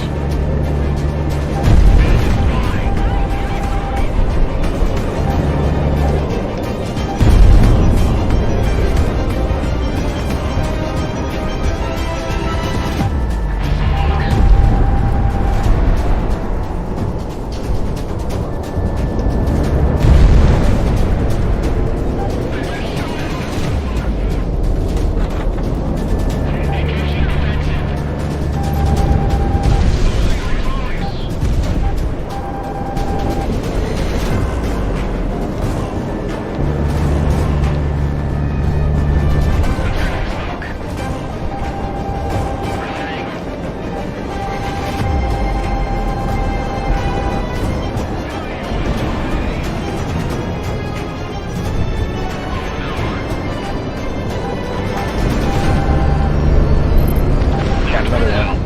Got another one.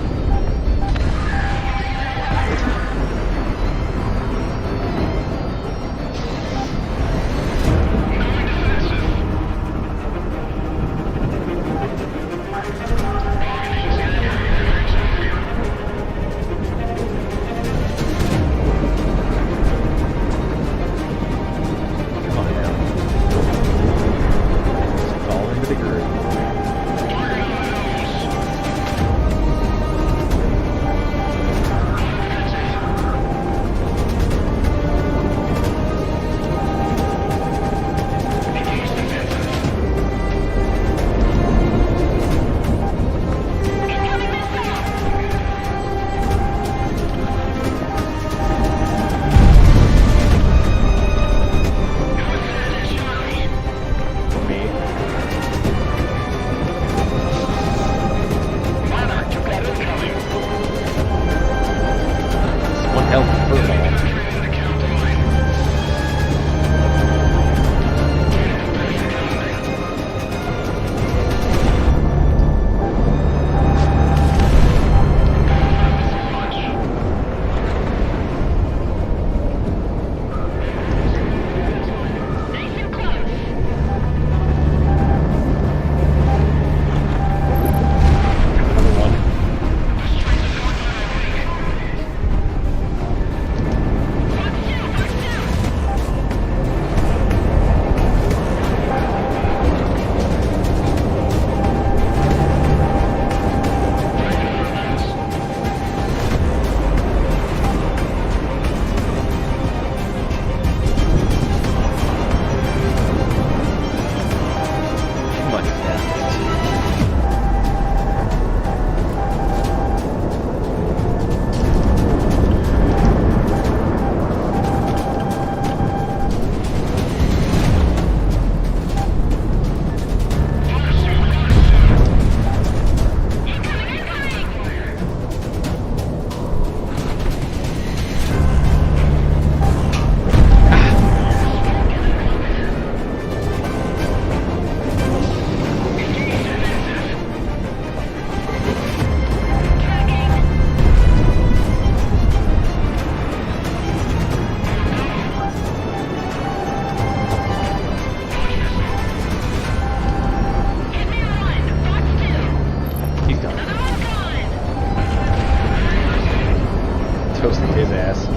Come on now. Just fall into the groove. Incoming missile. For me. Monarch, you've got incoming. One hell of a curveball. Penetrating the count line. Nice and close. Another one. Come on, yeah. He's done. Toasting his ass.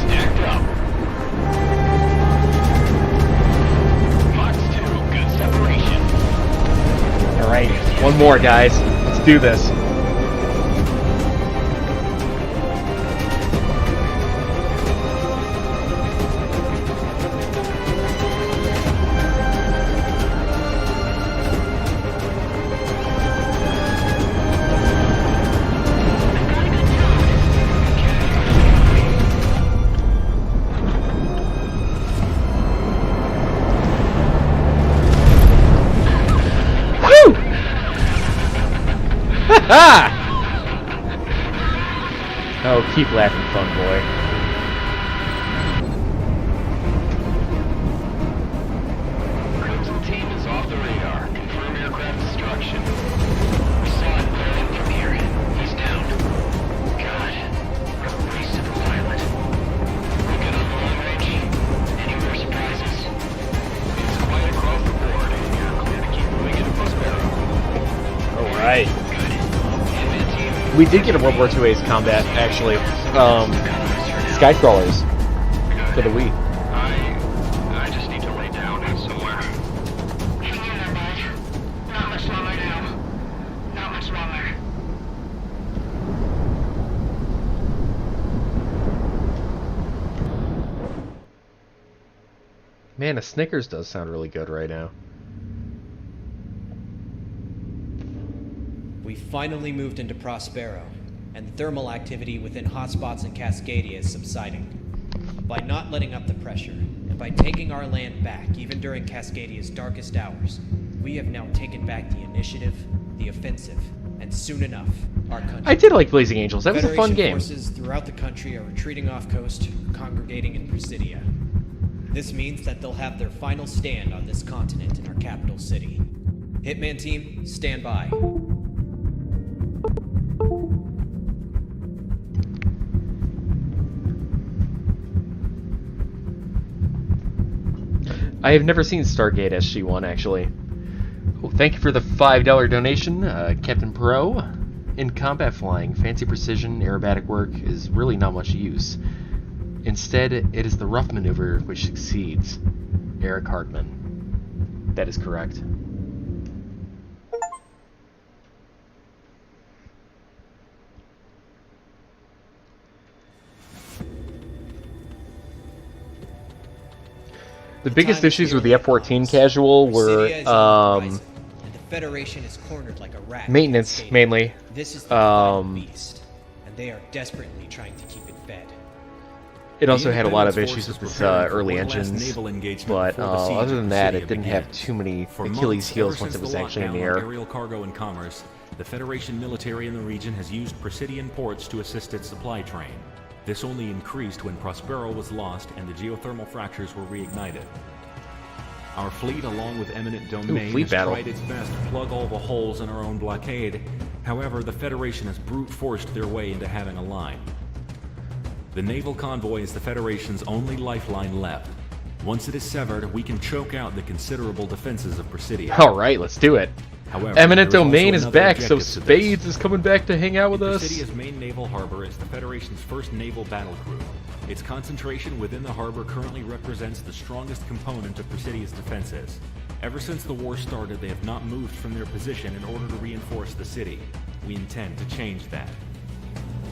Stacked up. Fox 2, good separation. Alright, one more, guys. Let's do this. Oh, keep laughing, fun boy. Crimson team is off the radar. Confirm aircraft destruction. We saw it landing from here. He's down. God. Race to the pilot. Looking on the long range. Any more surprises? It's quite across the board, and you're clear to keep moving into Prospero. Alright. Good. Wingman team. We did get a World War II Ace combat, actually. Skycrawlers. For the Wii. I just need to lay down somewhere. Hang in there, bud. Not much longer now. Not much longer. Man, a Snickers does sound really good right now. We finally moved into Prospero, and the thermal activity within hotspots in Cascadia is subsiding. By not letting up the pressure, and by taking our land back even during Cascadia's darkest hours, we have now taken back the initiative, the offensive, and soon enough, our country. I did like Blazing Angels. That was a fun Federation game. forces throughout the country are retreating off coast, congregating in Presidia. This means that they'll have their final stand on this continent in our capital city. Hitman team, stand by. I have never seen Stargate SG-1, actually. Oh, thank you for the $5 donation, Captain Pro. In combat flying, fancy precision aerobatic work is really not much use. Instead, it is the rough maneuver which succeeds. Eric Hartman. That is correct. The biggest issues with the F-14 casual were and the Federation is cornered like a rat. maintenance, mainly. This is the final beast, and they are desperately trying to keep it fed. It also The had a lot of Independence issues with Force its was preparing for early one last engines, naval engagement but before the siege other of than that, Presidia it didn't have began. too many For Achilles months, heels ever once it since was the actually in the lockdown on air. aerial cargo and commerce, the Federation military in the region has used Presidian ports to assist its supply train. This only increased when Prospero was lost and the geothermal fractures were reignited. Our fleet, along with eminent domain, fleet has battle. tried its best to plug all the holes in our own blockade. However, the Federation has brute forced their way into having a line. The naval convoy is the Federation's only lifeline left. Once it is severed, we can choke out the considerable defenses of Presidia. Alright, let's do it. However, Eminent there is Domain also is another back, so objective to this. Spades is coming back to hang out with us. Presidia's main naval harbor is the Federation's first naval battle group. Its concentration within the harbor currently represents the strongest component of Presidia's defenses. Ever since the war started, they have not moved from their position in order to reinforce the city. We intend to change that.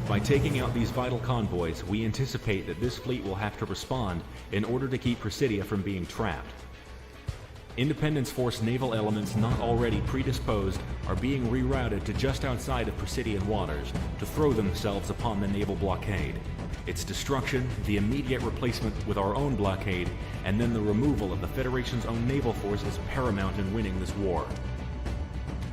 By taking out these vital convoys, we anticipate that this fleet will have to respond in order to keep Presidia from being trapped. Independence Force naval elements not already predisposed are being rerouted to just outside of Presidian waters to throw themselves upon the naval blockade. Its destruction, the immediate replacement with our own blockade, and then the removal of the Federation's own naval force is paramount in winning this war.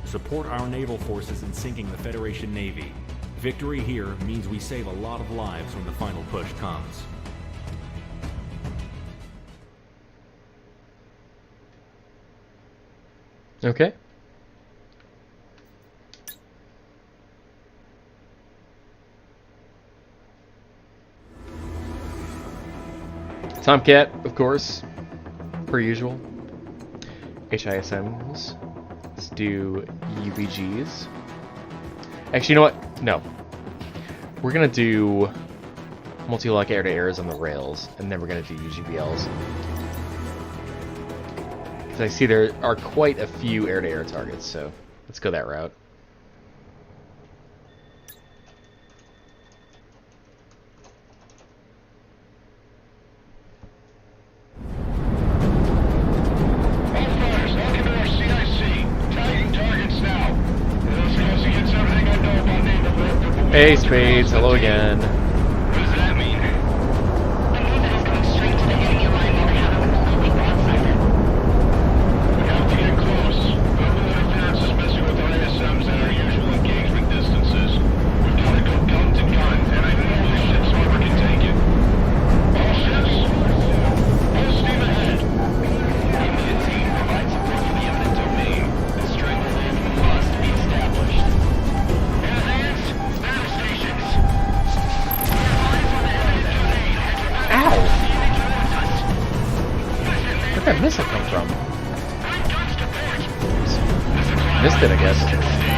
Support our naval forces in sinking the Federation Navy. Victory here means we save a lot of lives when the final push comes. Okay. Tomcat, of course, per usual. HISMs. Let's do UVGs. Actually, you know what? No. We're gonna do multi-lock air-to-airs on the rails, and then we're gonna do UGBLs. Because I see there are quite a few air-to-air targets, so let's go that route. Hey, Spades, hello again. What does that mean? A move that is going straight to the enemy line while they have a completely broadside. We have to get close. Global interference is messing with our ASMs and our usual engagement Missed it, I guess.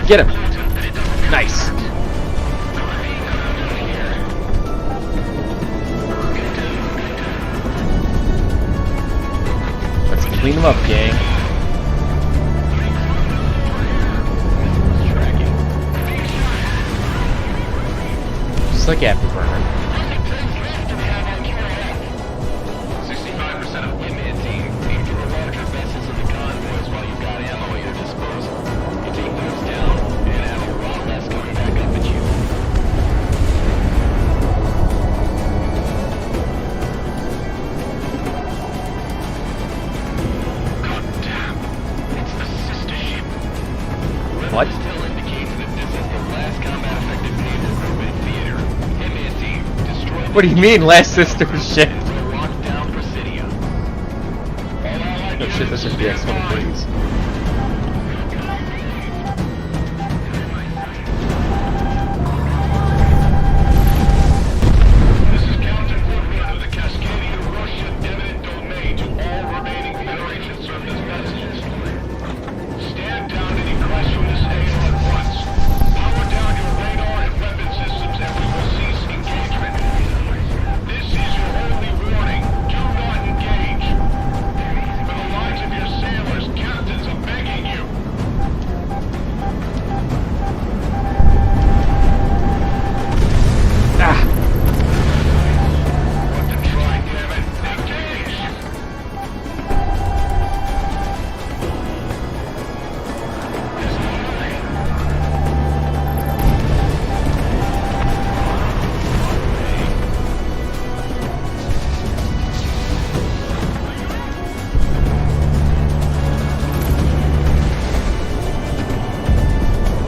Get him! Nice! Let's clean him up, gang. Just like Afterburner. 65% of Wingman team aim for larger vessels in the convoys while you've got ammo at your disposal. You take those down, and have a lot less coming back up at you. God damn. It's the sister ship. What? Still indicates that this is the last combat effective naval group in theater. Wingman team, destroy What do you mean, last sister ship? will lock down Presidia. Oh shit, this is the X-23s. This is Captain Wingman of the Cascadian Russian eminent domain to all remaining Federation surface vessels. Stand down any crash from this hail at once. Power down your radar and weapon systems and we will cease engagement. This is your only warning. Do not engage. For the lives of your sailors, captains are begging you. Ah! What to try, damn it. Engage!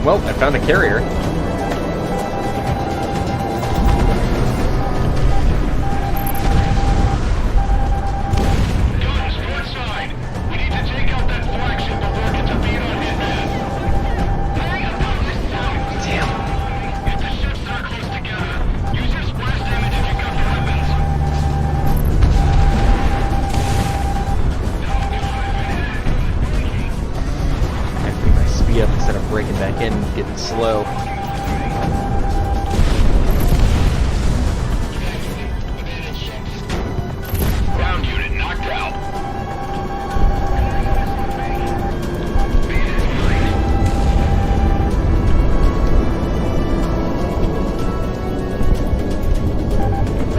Well, I found a carrier. Guns, port side! We need to take out that flagship before it gets a beat on Hitman! Damn. Get the ships that are close together. Use your splash damage if you got your weapons. I have to keep my speed up instead of breaking back in and getting slow. Ground unit knocked out.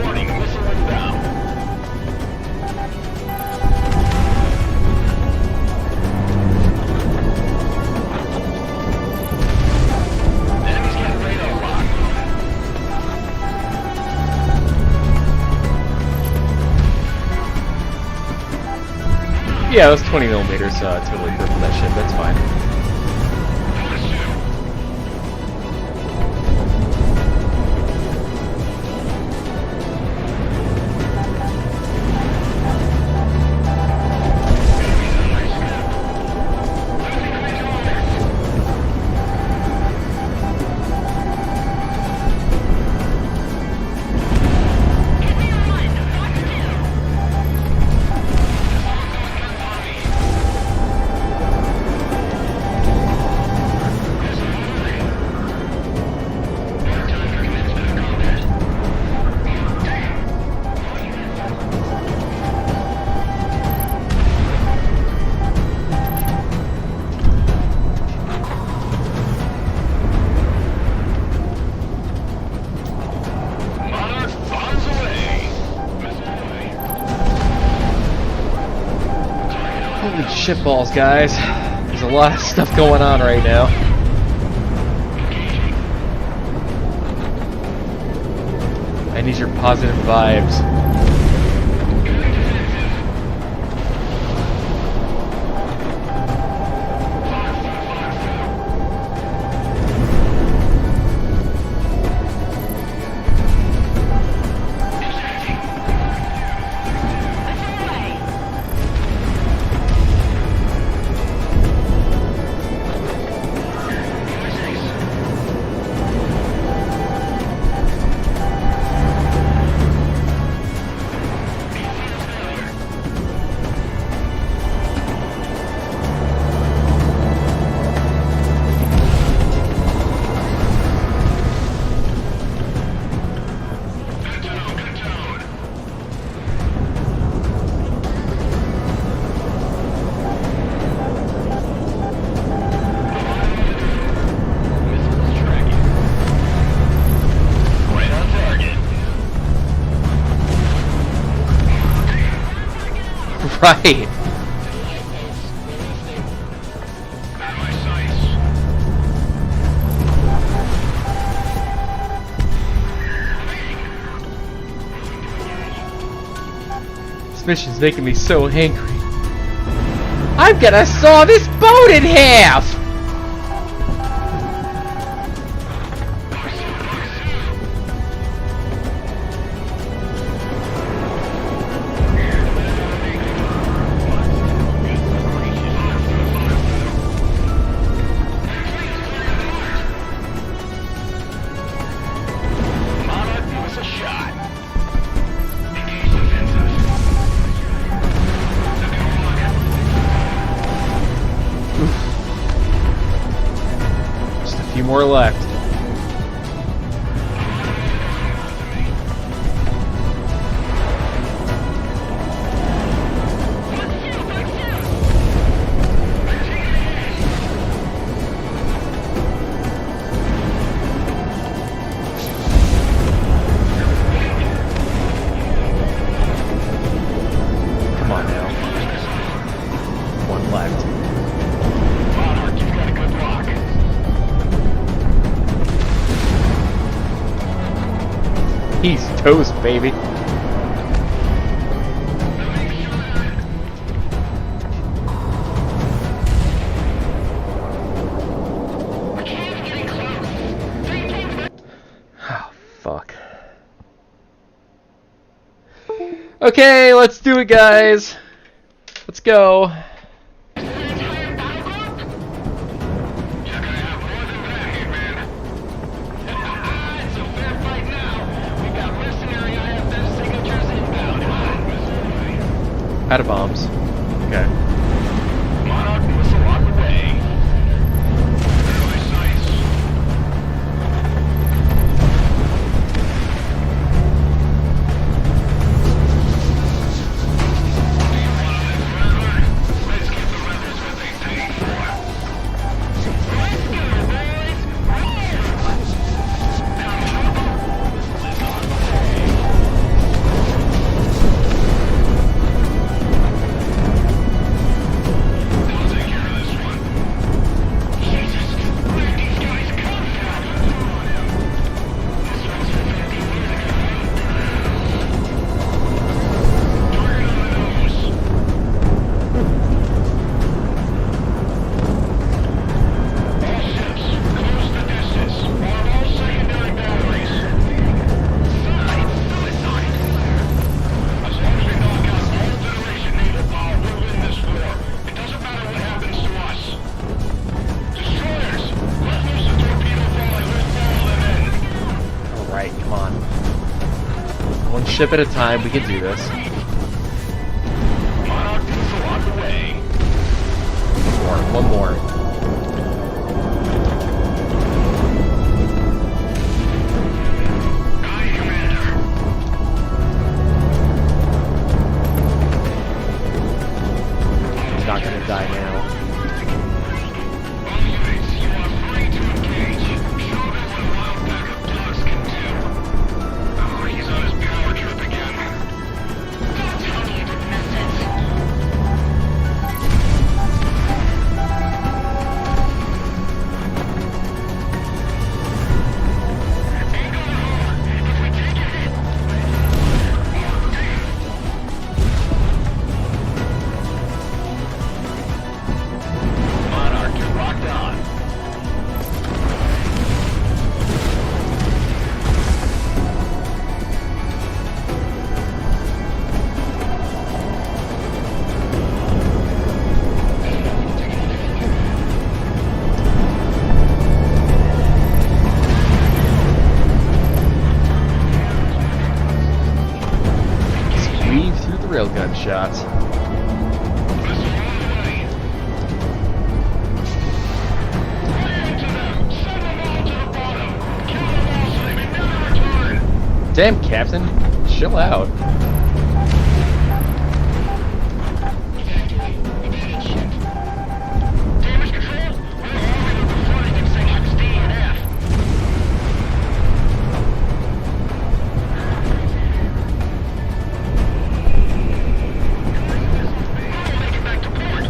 Warning, missile inbound. Enemies get radar lock. Yeah, those 20 millimeters totally crippled that ship. That's fine. Shitballs, guys. There's a lot of stuff going on right now. I need your positive vibes. Right. This mission's making me so angry. I'm gonna saw this boat in half! More left. Come on now. One left. He's toast, baby. Oh, fuck. Okay, let's do it, guys. Let's go. Out of bombs. Okay. Monarch missile on the way. Let's keep the weathers where they pay One ship at a time, we can do this. Monarch missile on the way. One more. Aye, Commander. He's not gonna die now. All units, you are free to engage. Show them what a wild pack of dogs can do. Oh, he's on his power trip again. Don't tell me you didn't miss it. shots. Damn, Captain. Chill out. Damage control? We're already reporting in sections D and F. We'll make it back to port.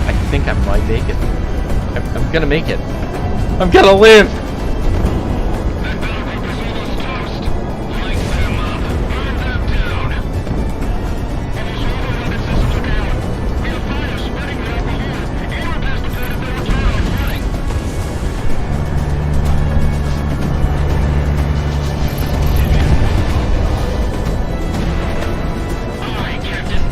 I think I might make it. I'm gonna make it. I'm gonna live! That battle group is almost toast. Light them up. Burn them down. Almost all the weapon systems are down. We have fire spreading around the whole, and we're past the point of no return on running. Aye, Captain.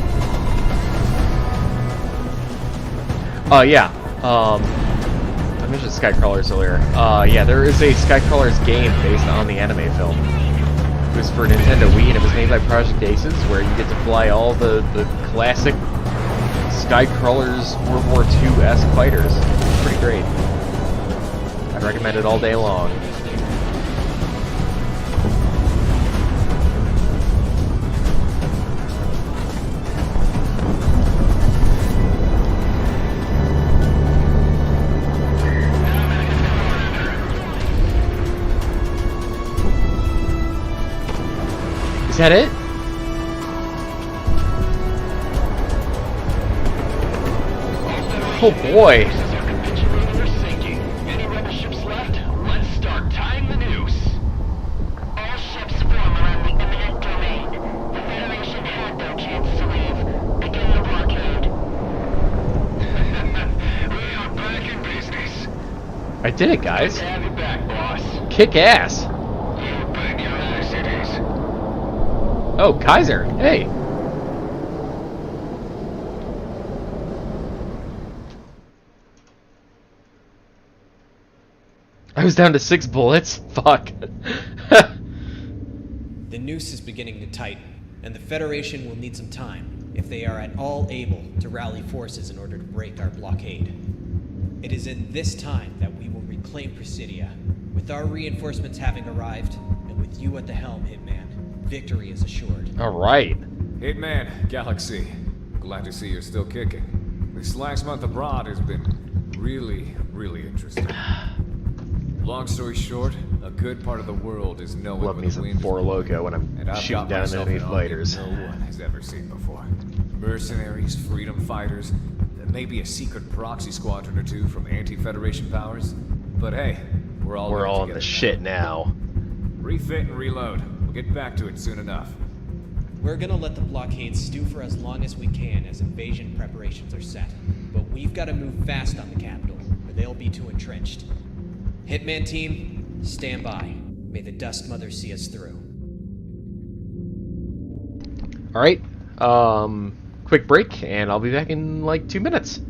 Yeah. I mentioned Skycrawlers earlier. Yeah, there is a Skycrawlers game based on the anime film. It was for Nintendo Wii, and it was made by Project Aces, where you get to fly all the classic Skycrawlers World War II-esque fighters. It's pretty great. I'd recommend it all day long. Is that it? Oh boy! We're sinking. Any rebel ships left? Let's start tying the noose. All ships form around the imminent domain. The Federation had no chance to leave. Begin the blockade. We are back in business. I did it, guys. Good to have you back, boss. Kick ass! You bet your ass it is. Oh, Kaiser! Hey! I was down to 6 bullets? Fuck. The noose is beginning to tighten, and the Federation will need some time, if they are at all able to rally forces in order to break our blockade. It is in this time that we will reclaim Presidia. With our reinforcements having arrived, and with you at the helm, Hitman, victory is assured. Alright. Hitman, Galaxy. Glad to see you're still kicking. This last month abroad has been really, really interesting. Long story short, a good part of the world is knowing Love when me the some wind is 4 blowing. Loco when I'm And I've shooting got down myself enemy an army fighters. no one has ever seen before. Mercenaries, freedom fighters, maybe a secret proxy squadron or two from anti-Federation powers. But hey, we're all We're in the shit now. Refit and reload. We'll get back to it soon enough. We're gonna let the blockade stew for as long as we can as invasion preparations are set. But we've gotta move fast on the capital, or they'll be too entrenched. Hitman team, stand by. May the Dust Mother see us through. Alright. Quick break, and I'll be back in like 2 minutes.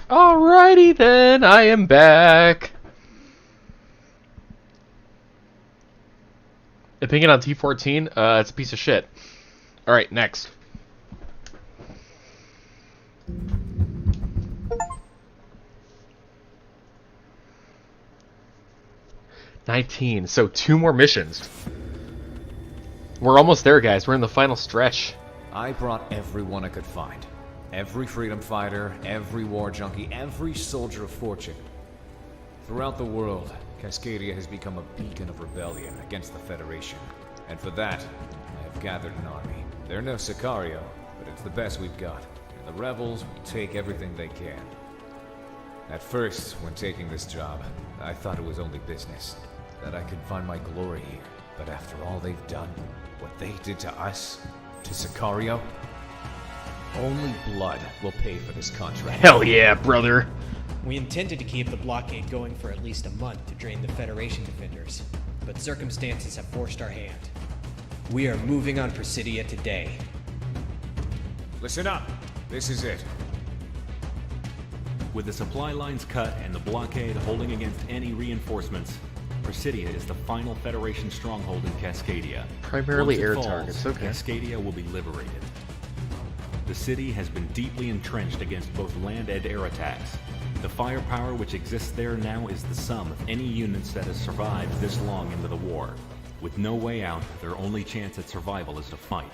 Alrighty then, I am back. Opinion on T-14? It's a piece of shit. Alright, next. $19, so 2 more missions. We're almost there, guys. We're in the final stretch. I brought everyone I could find. Every freedom fighter, every war junkie, every soldier of fortune. Throughout the world, Cascadia has become a beacon of rebellion against the Federation. And for that, I have gathered an army. They're no Sicario, but it's the best we've got. And the rebels will take everything they can. At first, when taking this job, I thought it was only business. That I could find my glory here. But after all they've done, what they did to us, to Sicario, only blood will pay for this contract. Hell yeah, brother. We intended to keep the blockade going for at least a month to drain the Federation defenders, but circumstances have forced our hand. We are moving on Presidia today. Listen up. This is it. With the supply lines cut and the blockade holding against any reinforcements, Presidia is the final Federation stronghold in Cascadia. Primarily Once it air falls, targets, okay. Cascadia will be liberated. The city has been deeply entrenched against both land and air attacks. The firepower which exists there now is the sum of any units that have survived this long into the war. With no way out, their only chance at survival is to fight.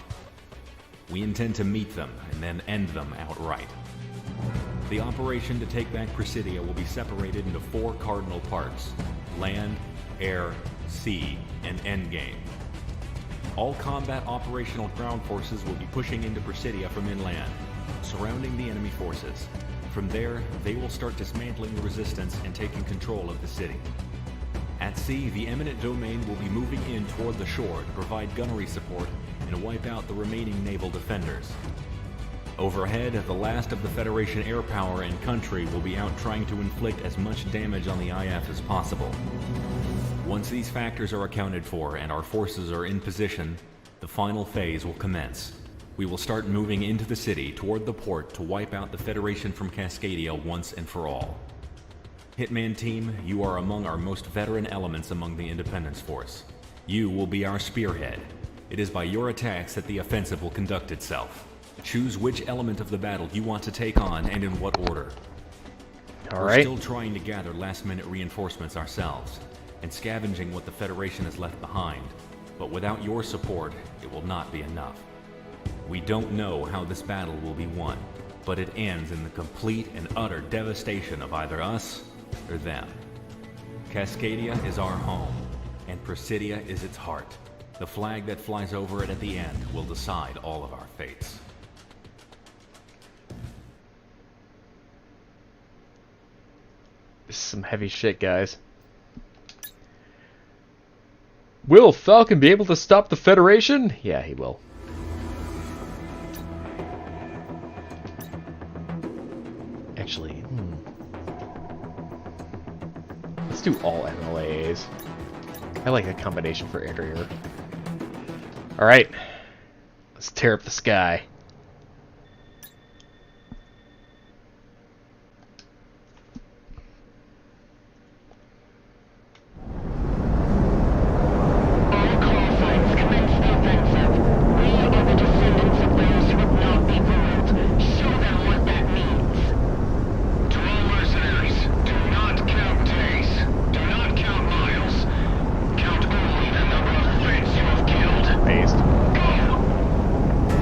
We intend to meet them and then end them outright. The operation to take back Presidia will be separated into 4 cardinal parts: land, air, sea, and endgame. All combat operational ground forces will be pushing into Presidia from inland, surrounding the enemy forces. From there, they will start dismantling the resistance and taking control of the city. At sea, the eminent domain will be moving in toward the shore to provide gunnery support and wipe out the remaining naval defenders. Overhead, the last of the Federation air power and country will be out trying to inflict as much damage on the IF as possible. Once these factors are accounted for and our forces are in position, the final phase will commence. We will start moving into the city toward the port to wipe out the Federation from Cascadia once and for all. Hitman Team, you are among our most veteran elements among the Independence Force. You will be our spearhead. It is by your attacks that the offensive will conduct itself. Choose which element of the battle you want to take on and in what order. We're still trying to gather last-minute reinforcements ourselves, and scavenging what the Federation has left behind, but without your support, it will not be enough. We don't know how this battle will be won, but it ends in the complete and utter devastation of either us or them. Cascadia is our home, and Presidia is its heart. The flag that flies over it at the end will decide all of our fates. This is some heavy shit, guys. Will Falcon be able to stop the Federation? Yeah, he will. Actually, let's do all MLAs. I like that combination for area. Alright, let's tear up the sky.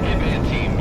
Hitman Team,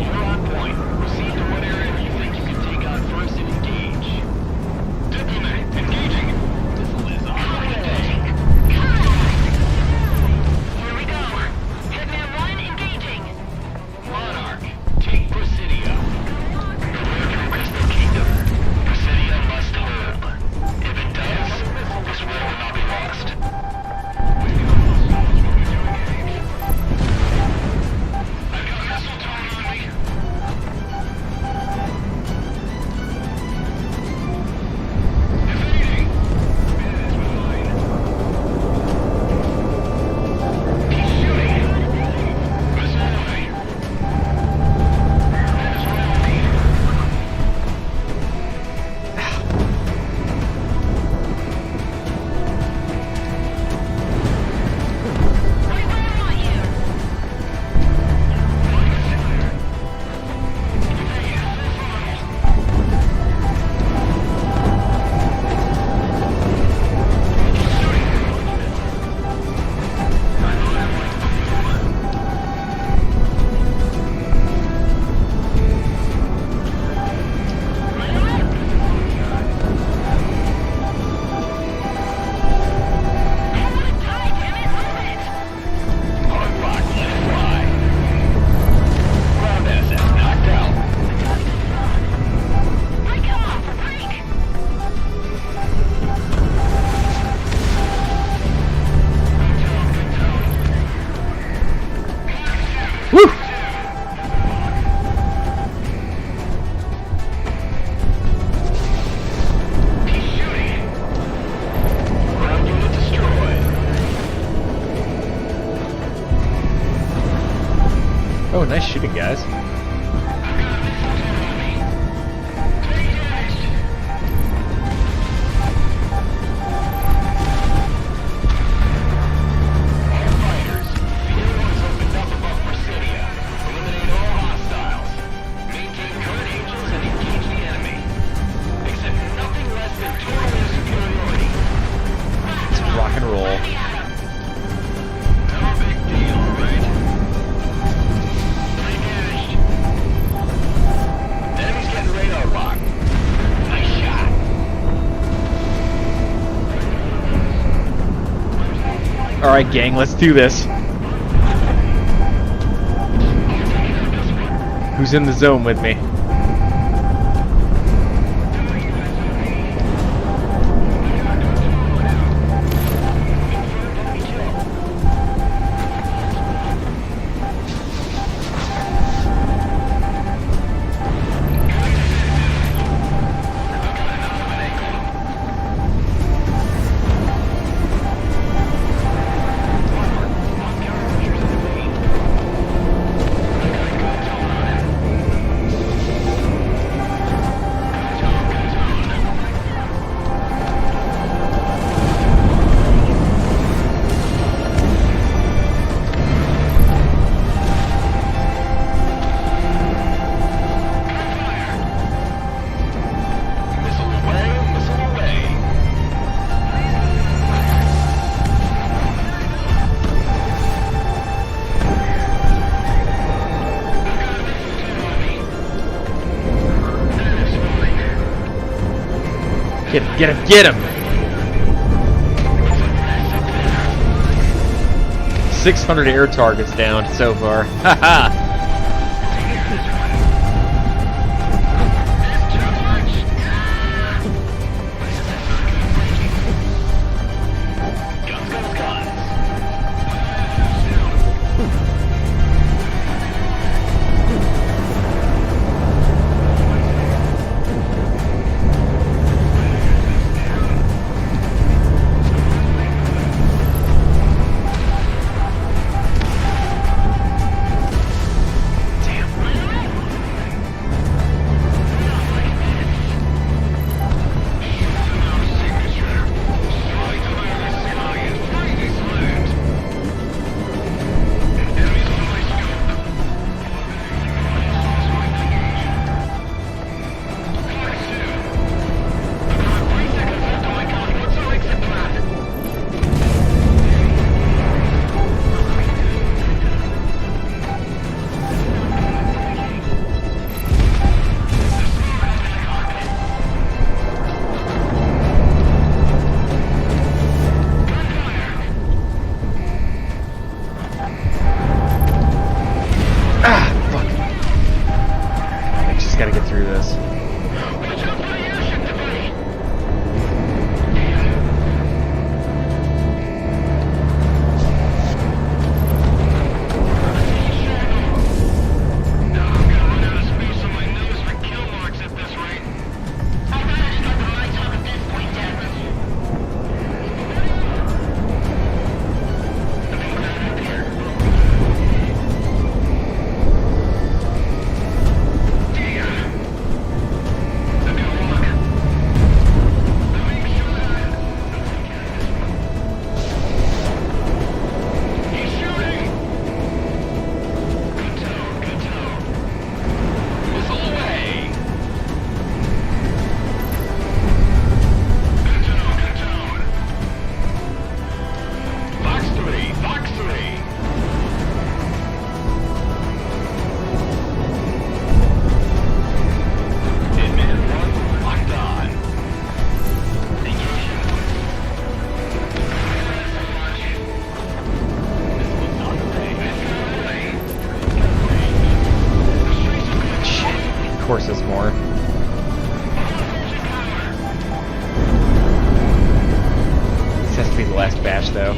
Oh, nice shooting, guys. Our fighters, the new ones opened up above Presidia. Eliminate all hostiles. Maintain current angels and engage the enemy. Accept nothing less than total air superiority. Let's rock and roll. No big deal, right? Engaged. Enemy's getting radar locked. Nice shot. Alright, gang, let's do this. Who's in the zone with me? Missile away, missile away. Get him, get him, get him! 600 air targets down so far. Haha! Guns, guns, guns. I just gotta get through this. Of course, there's more. This has to be the last batch, though.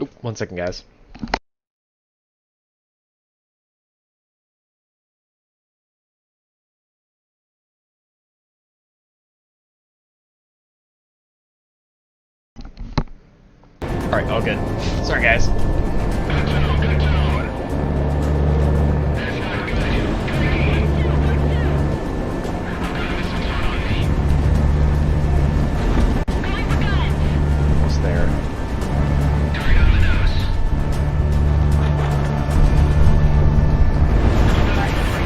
Oop, 1 second, guys. Alright, all good. Sorry, guys. Almost there.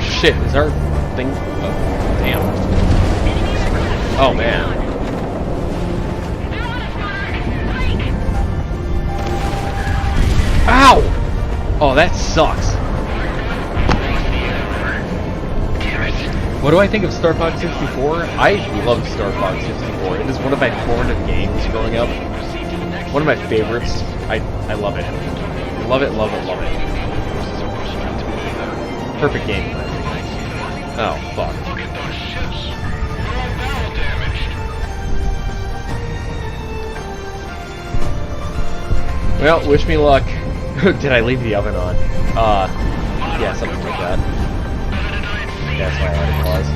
Shit, is our thing... Oh, damn. Oh, man. Ow! Oh, that sucks. What do I think of Star Fox 64? I love Star Fox 64. It is one of my formative games growing up. One of my favorites. I love it. Love it, love it, love it. Perfect game, in my opinion. Oh, fuck. Well, wish me luck. Did I leave the oven on? Yeah, something like that. That's why I had it pause.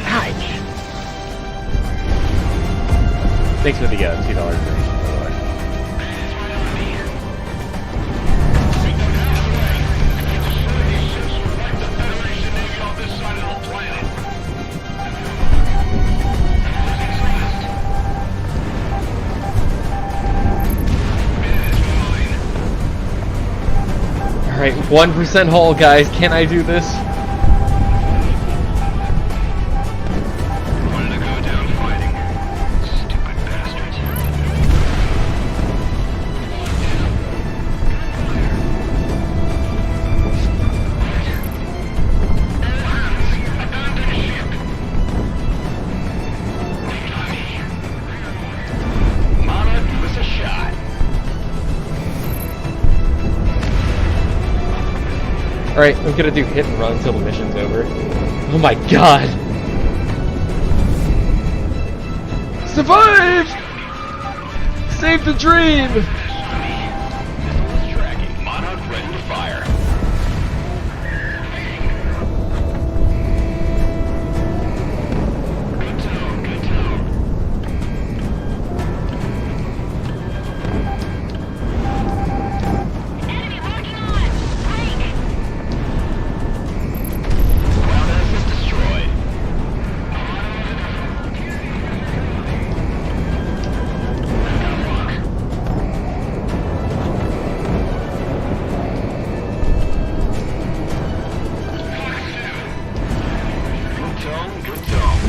Ow! Thanks for the $2 donation, by the way. Alright, 1% hull, guys. Can I do this? Wanted to go down fighting. Stupid bastards. Mama, give us a shot. Alright, I'm gonna do hit and run until the mission's over. Oh my god! Survive! Save the dream! Missile is tracking. Monarch ready to fire. Good tone, good tone. Enemy locking on! Break! Ground assets destroyed. Good tone, good tone.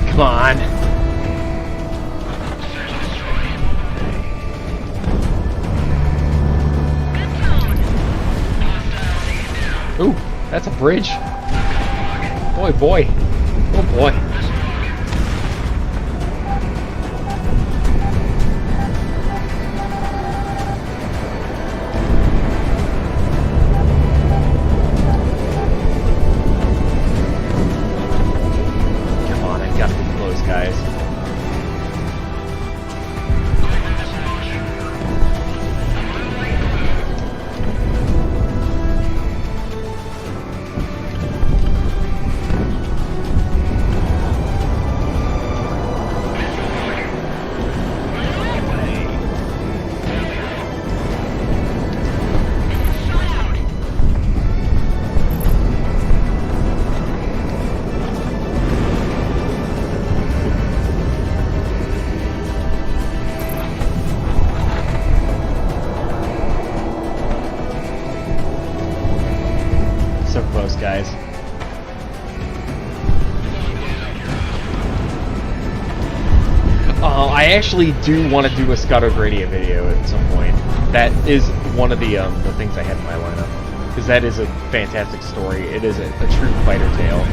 Come on! Search and destroy. Ooh, that's a bridge. Boy, boy. Oh boy. Come on, I've got to be close, guys. So close, guys. I actually do want to do a Scott O'Grady video at some point. That is one of the things I had in my lineup, because that is a fantastic story. It is a true fighter tale.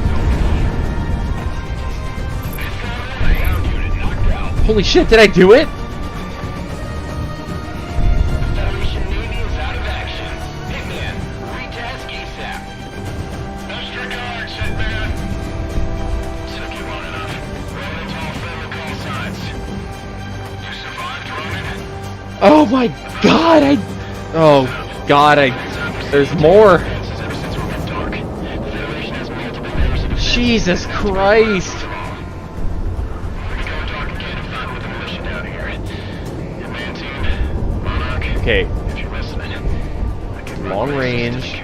Holy shit! Did I do it? Federation Navy is out of action. Hitman, retask ASAP. Extra guard, Hitman. Took you long enough. Roll tall federal call signs. Oh my god, oh god, there's more. Jesus Christ. Okay. Long range.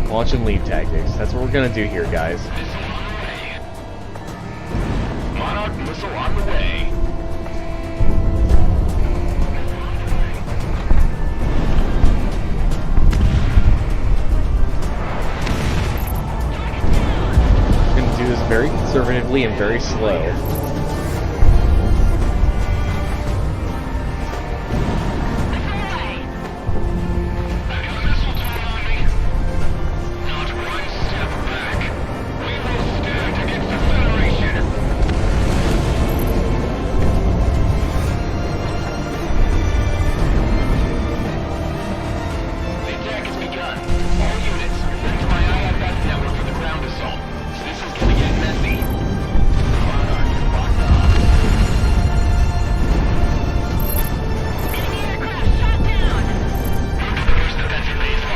Launch and lead tactics. That's what we're gonna do here, guys. Monarch missile on the way. We're gonna do this very conservatively and very slow.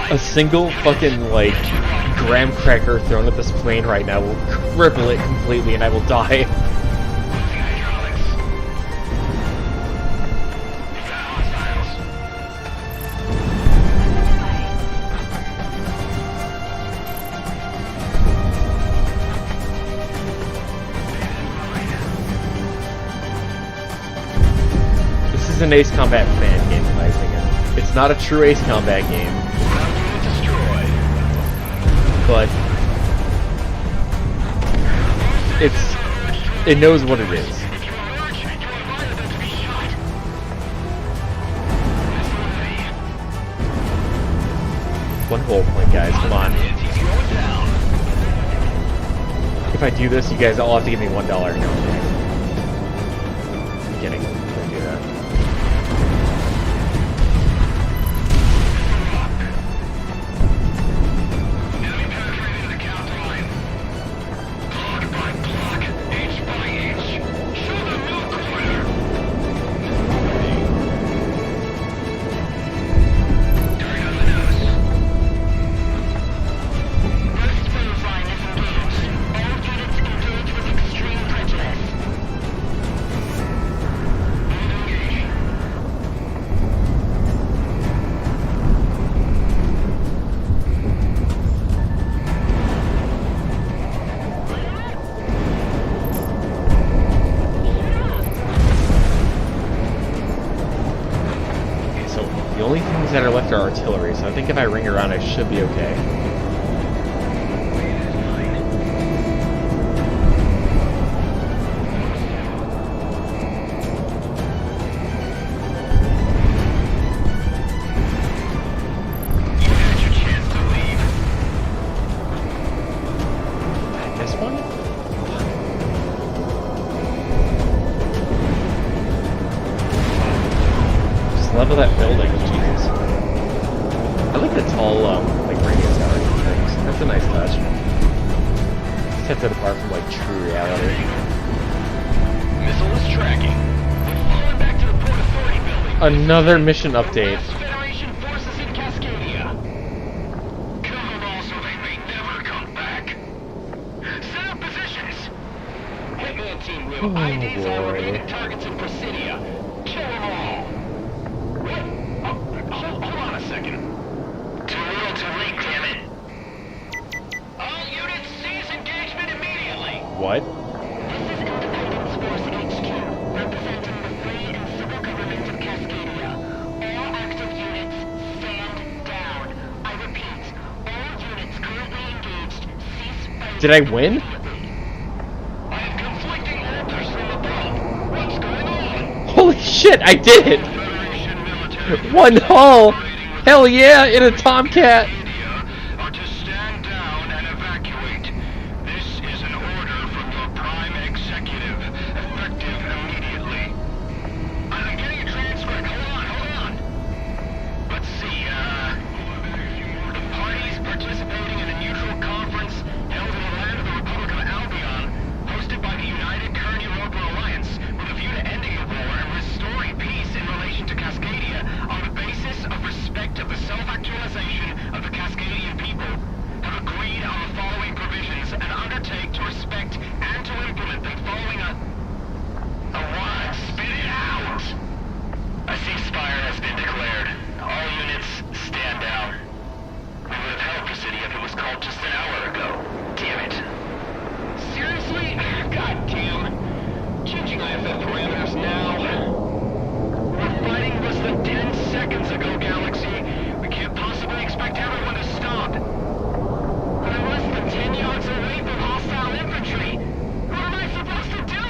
A single fucking, like, graham cracker thrown at this plane right now will cripple it completely and I will die. This is an Ace Combat fan game, in my opinion. It's not a true Ace Combat game. But it knows what it is. One goal point, guys, come on. If I do this, you guys all have to give me $1. No, I'm kidding. Don't do that. The only things that are left are artillery, so I think if I ring around I should be okay. This one? Just level that building. I like the tall, like, radio tower things. That's a nice touch. Sets it apart from, like, true reality. Missile is tracking. We've fallen back to the Port Authority building. Another mission update. Federation forces in Cascadia. Kill them all so they may never come back. Set up positions. Hitman team, we have IDs on remaining targets in Presidia. Kill them all. What? Oh, hold on a second. Too little, too late, damn it. All units cease engagement immediately. What? This is Independence Force HQ, representing the free and civil government of Cascadia. All active units, stand down. I repeat, all units currently engaged, cease fighting. Did I win? I have conflicting orders from above. What's going on? Holy shit, I did it! Federation military One hull! Hell yeah, in a Tomcat! are to stand down and evacuate. This is an order from your prime executive, effective immediately. I'm getting a transcript. Hold on. Let's see, the parties participating in a neutral conference held in the land of the Republic of Albion, hosted by the United Kearney Local Alliance, with a view to ending the war and restoring peace in relation to Cascadia. seconds ago, Galaxy. We can't possibly expect everyone to stop. I'm less than 10 yards away from hostile infantry. What am I supposed to do?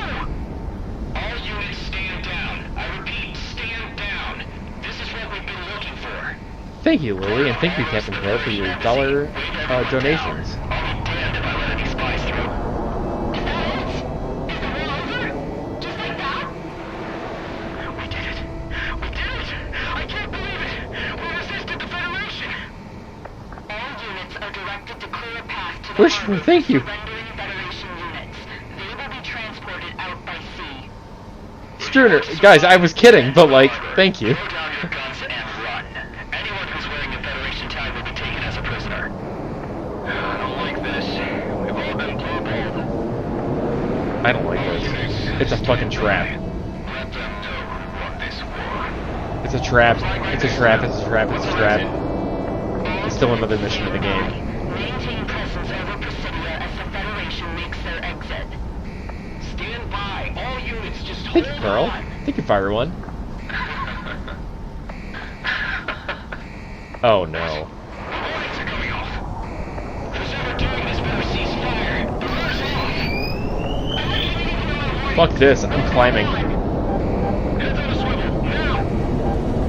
All units stand down. I repeat, stand down. This is what we've been looking for. Thank you, Lily, and thank you, Captain Claire, for your dollar donations. I'll be damned if I let any spies through. Is that it? Is the war over? Just like that? We did it. We did it! I can't believe it! We resisted the Federation! All units are directed to clear a path to the Wish- harbor thank for you. surrendering Federation units. They will be transported out by sea. Sterner, guys, I was kidding, but like, thank you. Throw down your guns and run. Anyone who's wearing a Federation tag will be taken as a prisoner. I don't like this. We've all been blue-balled. I don't like this. It's a fucking trap. Let them know who won this war. It's a trap. It's a trap. It's a trap. It's a trap. It's still another mission of the game. Maintain presence over Presidia as the Federation makes their exit. Stand by. All units just Thank hold you, Carl. on. Thank you, Fire One. Oh no. Lights are going off. Whoever doing this better cease fire. The rudder's off. Fuck this. I'm climbing. Heads on a swivel. Now.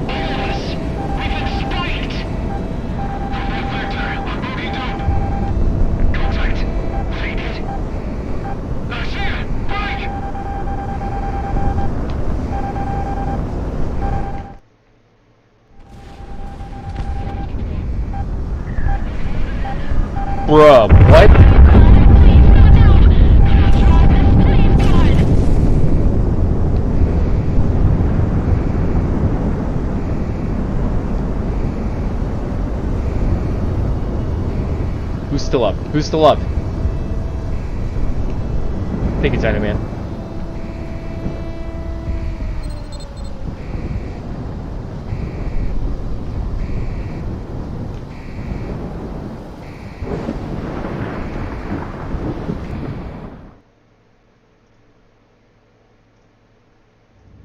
All of us. We've been spiked. Contact Vector. On bogey dope. Contact. Faded. See ya. Break. Bruh, what? Who's still up? Who's still up? Thank you, Tiny Man.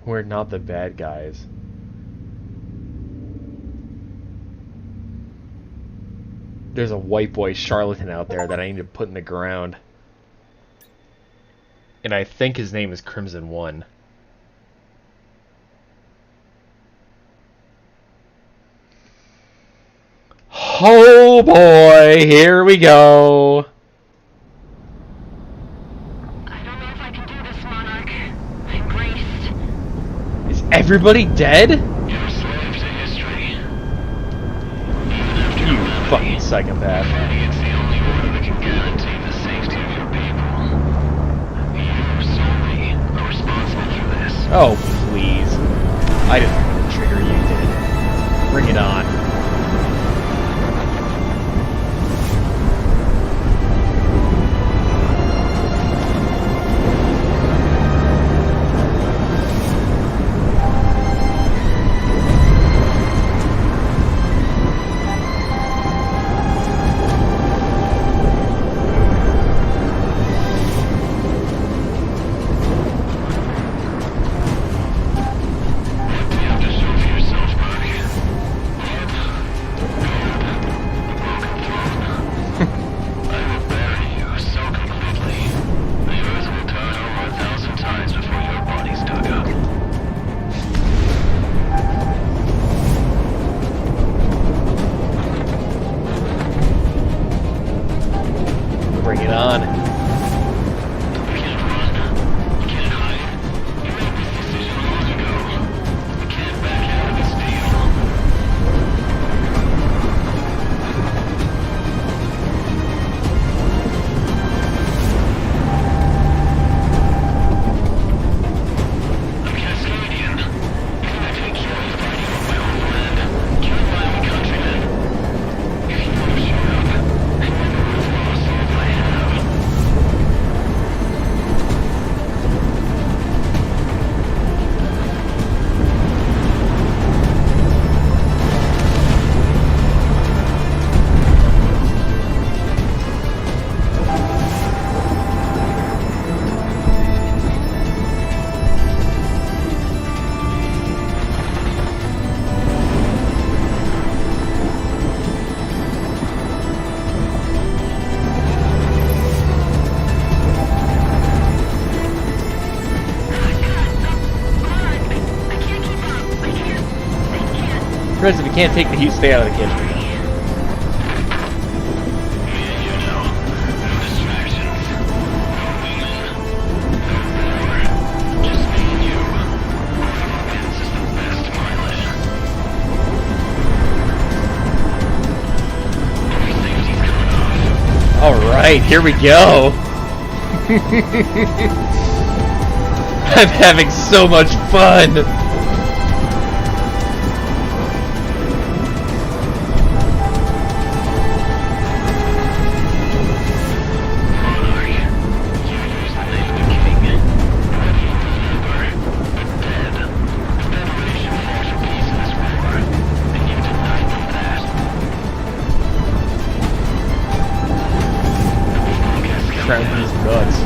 We're not the bad guys. There's a white boy charlatan out there that I need to put in the ground. And I think his name is Crimson One. Oh boy, here we go. I don't know if I can do this, Monarch. I'm braced. Is everybody dead? You're slaves to history. You fucking psychopath. It's the only one that can guarantee the safety of your people. You solely are responsible for this. Oh, please. I didn't pull the trigger, you did. Bring it on. You have to show for yourself, buddy. Our Chris, if you can't take the heat, stay out of the kitchen. Alright, here we go! I'm having so much fun! Trying these nuts.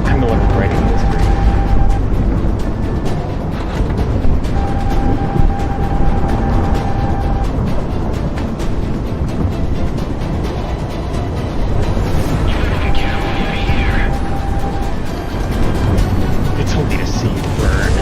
I'm the one writing this history. It's only to see you burn.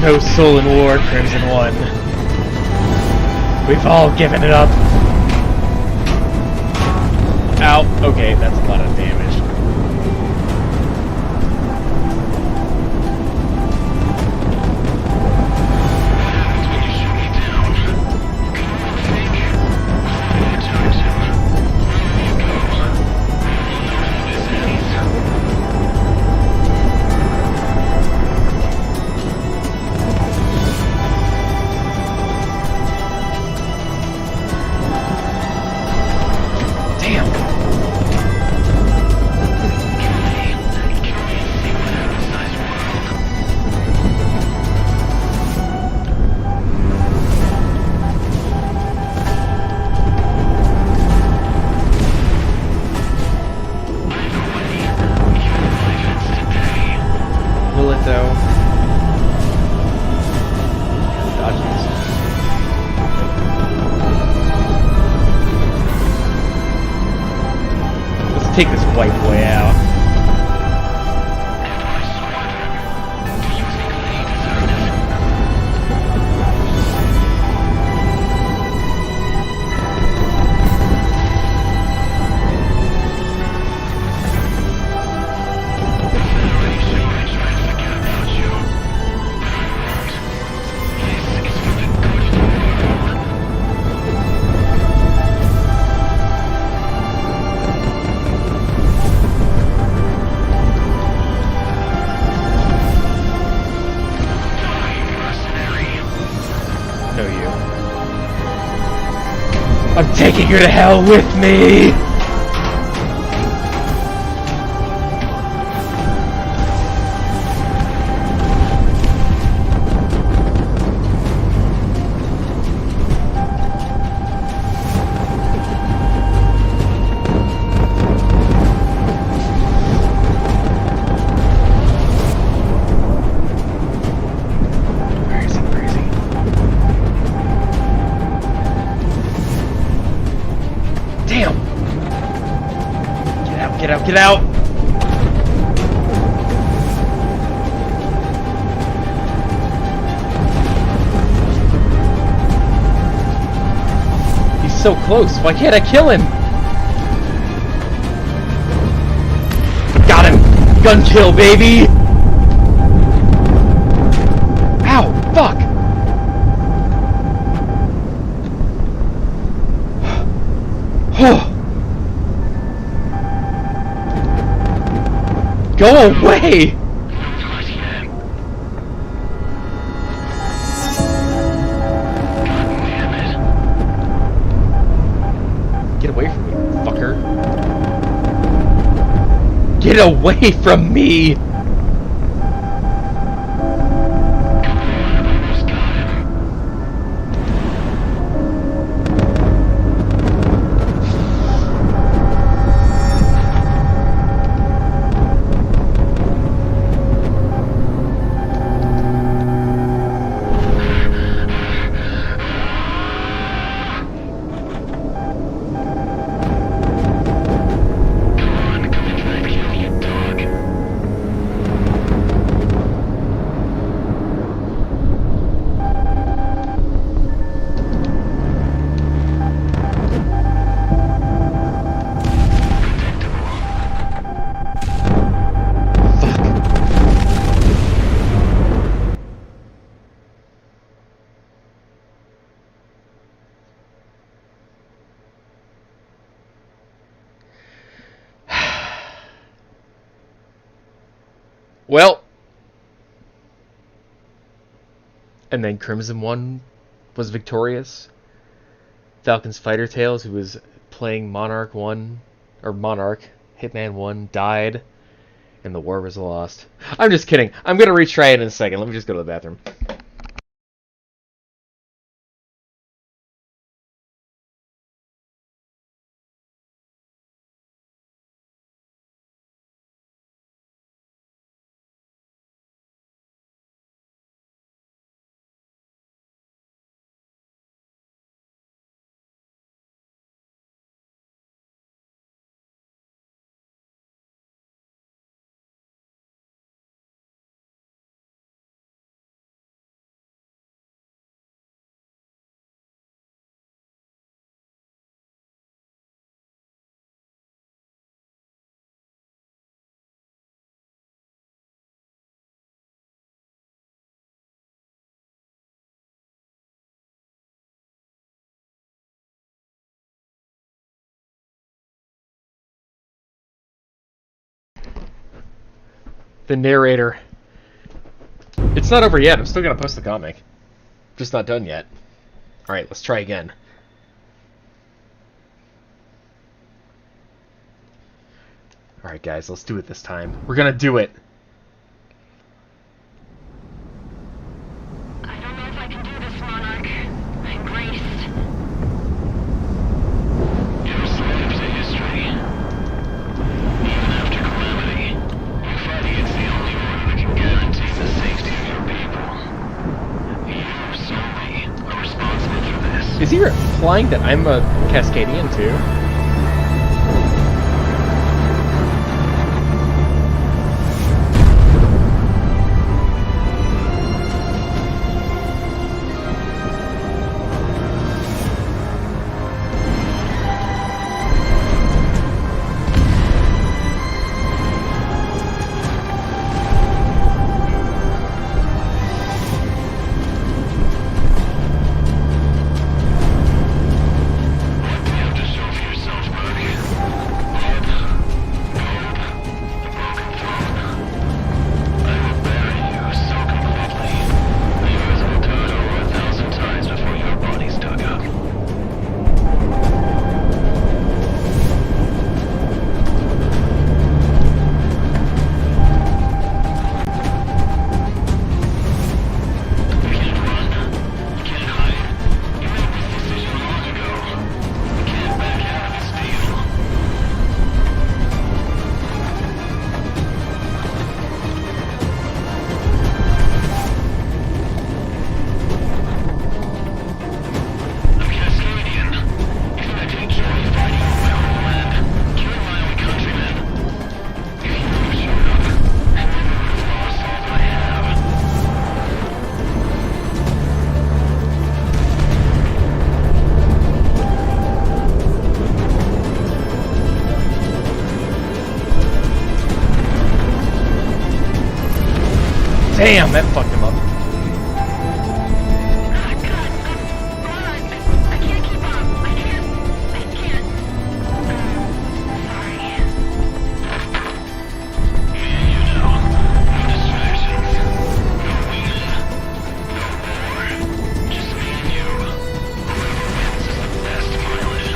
No soul in war, Crimson One. We've all given it up. Ow. Okay, that's a lot of damage. Take this white boy out. I'm taking her to hell with me! Get out! He's so close. Why can't I kill him? Got him! Gun kill, baby! Ow! Fuck! Go away! Get away from me, fucker. Get away from me! Well, and then Crimson One was victorious. Falcon's Fighter Tales, who was playing Monarch 1, or Monarch, Hitman 1, died, and the war was lost. I'm just kidding. I'm going to retry it in a second. Let me just go to the bathroom. The narrator. It's not over yet. I'm still going to post the comic. Just not done yet. Alright, let's try again. Alright guys, let's do it this time. We're going to do it. I don't know if I can do this, Monarch. I'm braced. You're a slave to history. Even after calamity, you fight against the only order that can guarantee the safety of your people. You, solely, are responsible for this. Is he implying that I'm a Cascadian too? You have to show for yourself. Damn, that fucked him up. I can't keep up. I can't. Sorry. You know, no distractions, no wingman, no war, just me and you. Whoever wins is the best pilot.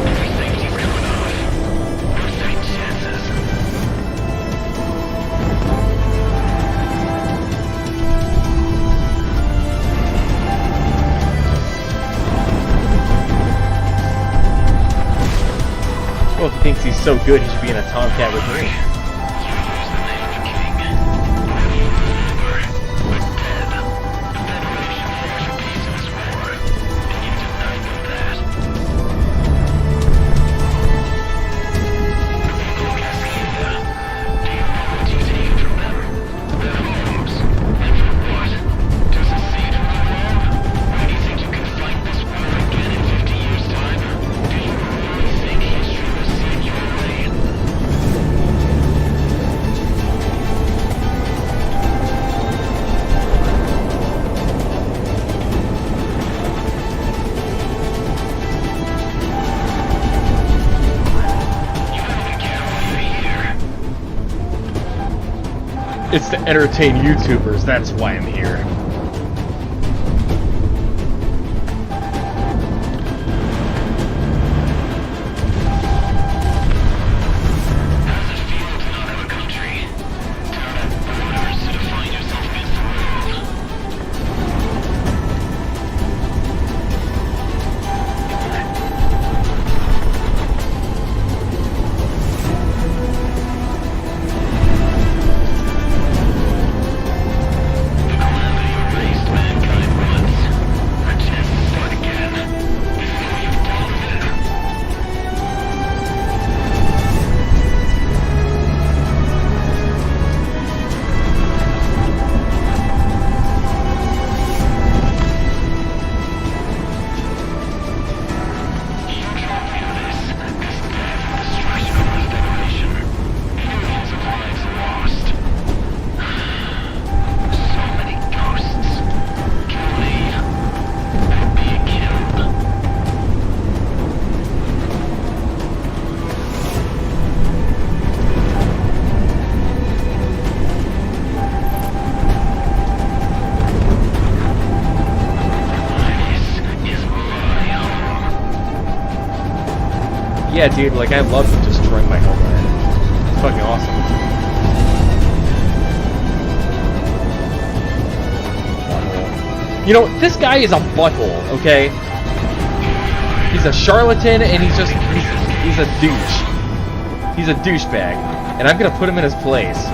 Every safety's coming off. No second chances. Well, if he thinks he's so good, he should be in a Tomcat with me. It's to entertain YouTubers, that's why I'm here. Yeah, dude, like, I love destroying my homeland. It's fucking awesome. You know, this guy is a butthole, okay? He's a charlatan, and he's just, he's a douche. He's a douchebag. And I'm gonna put him in his place.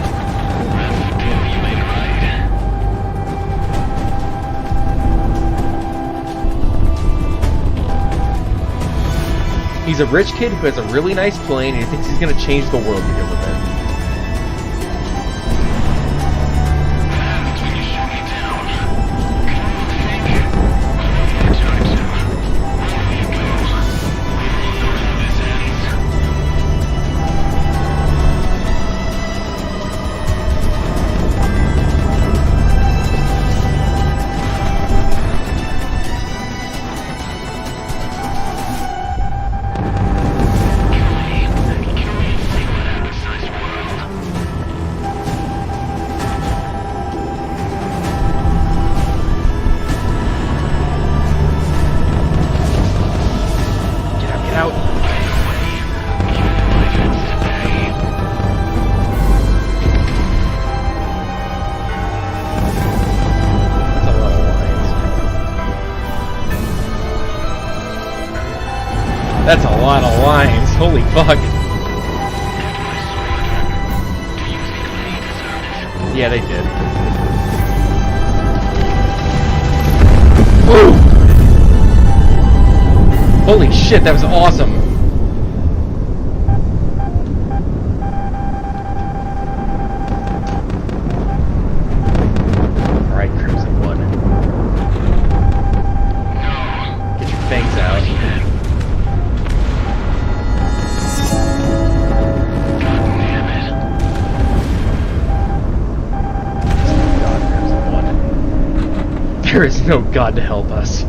He's a rich kid who has a really nice plane, and he thinks he's gonna change the world because of it. That's a lot of lines. Holy fuck. Yeah, they did. Woo! Holy shit, that was awesome. Alright, Crimson One. Get your fangs out. There is no God to help us.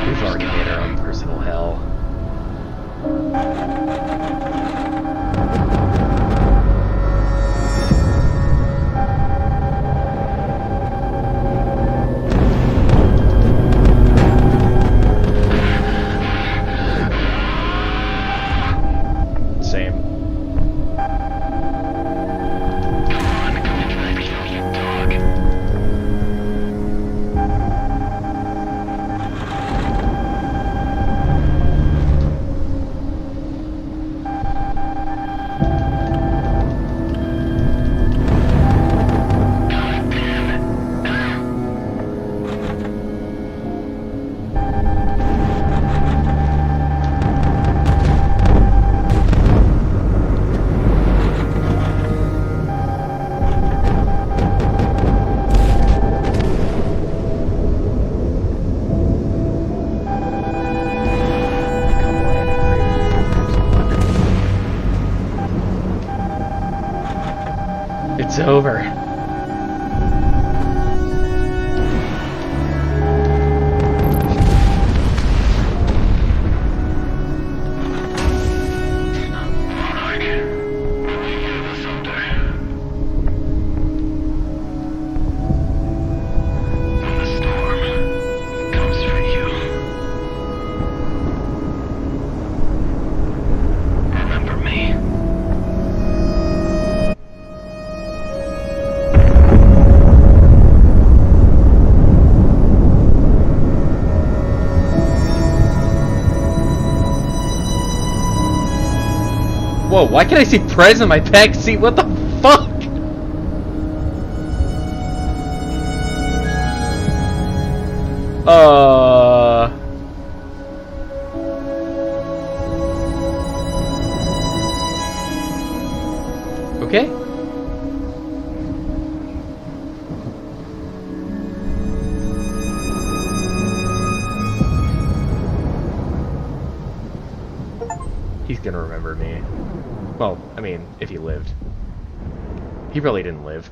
We've already made our own personal hell. Same. It's over. Whoa, why can't I see Prez in my back seat? What the fuck? Okay. He's gonna remember me. Well, I mean, if he lived. He probably didn't live.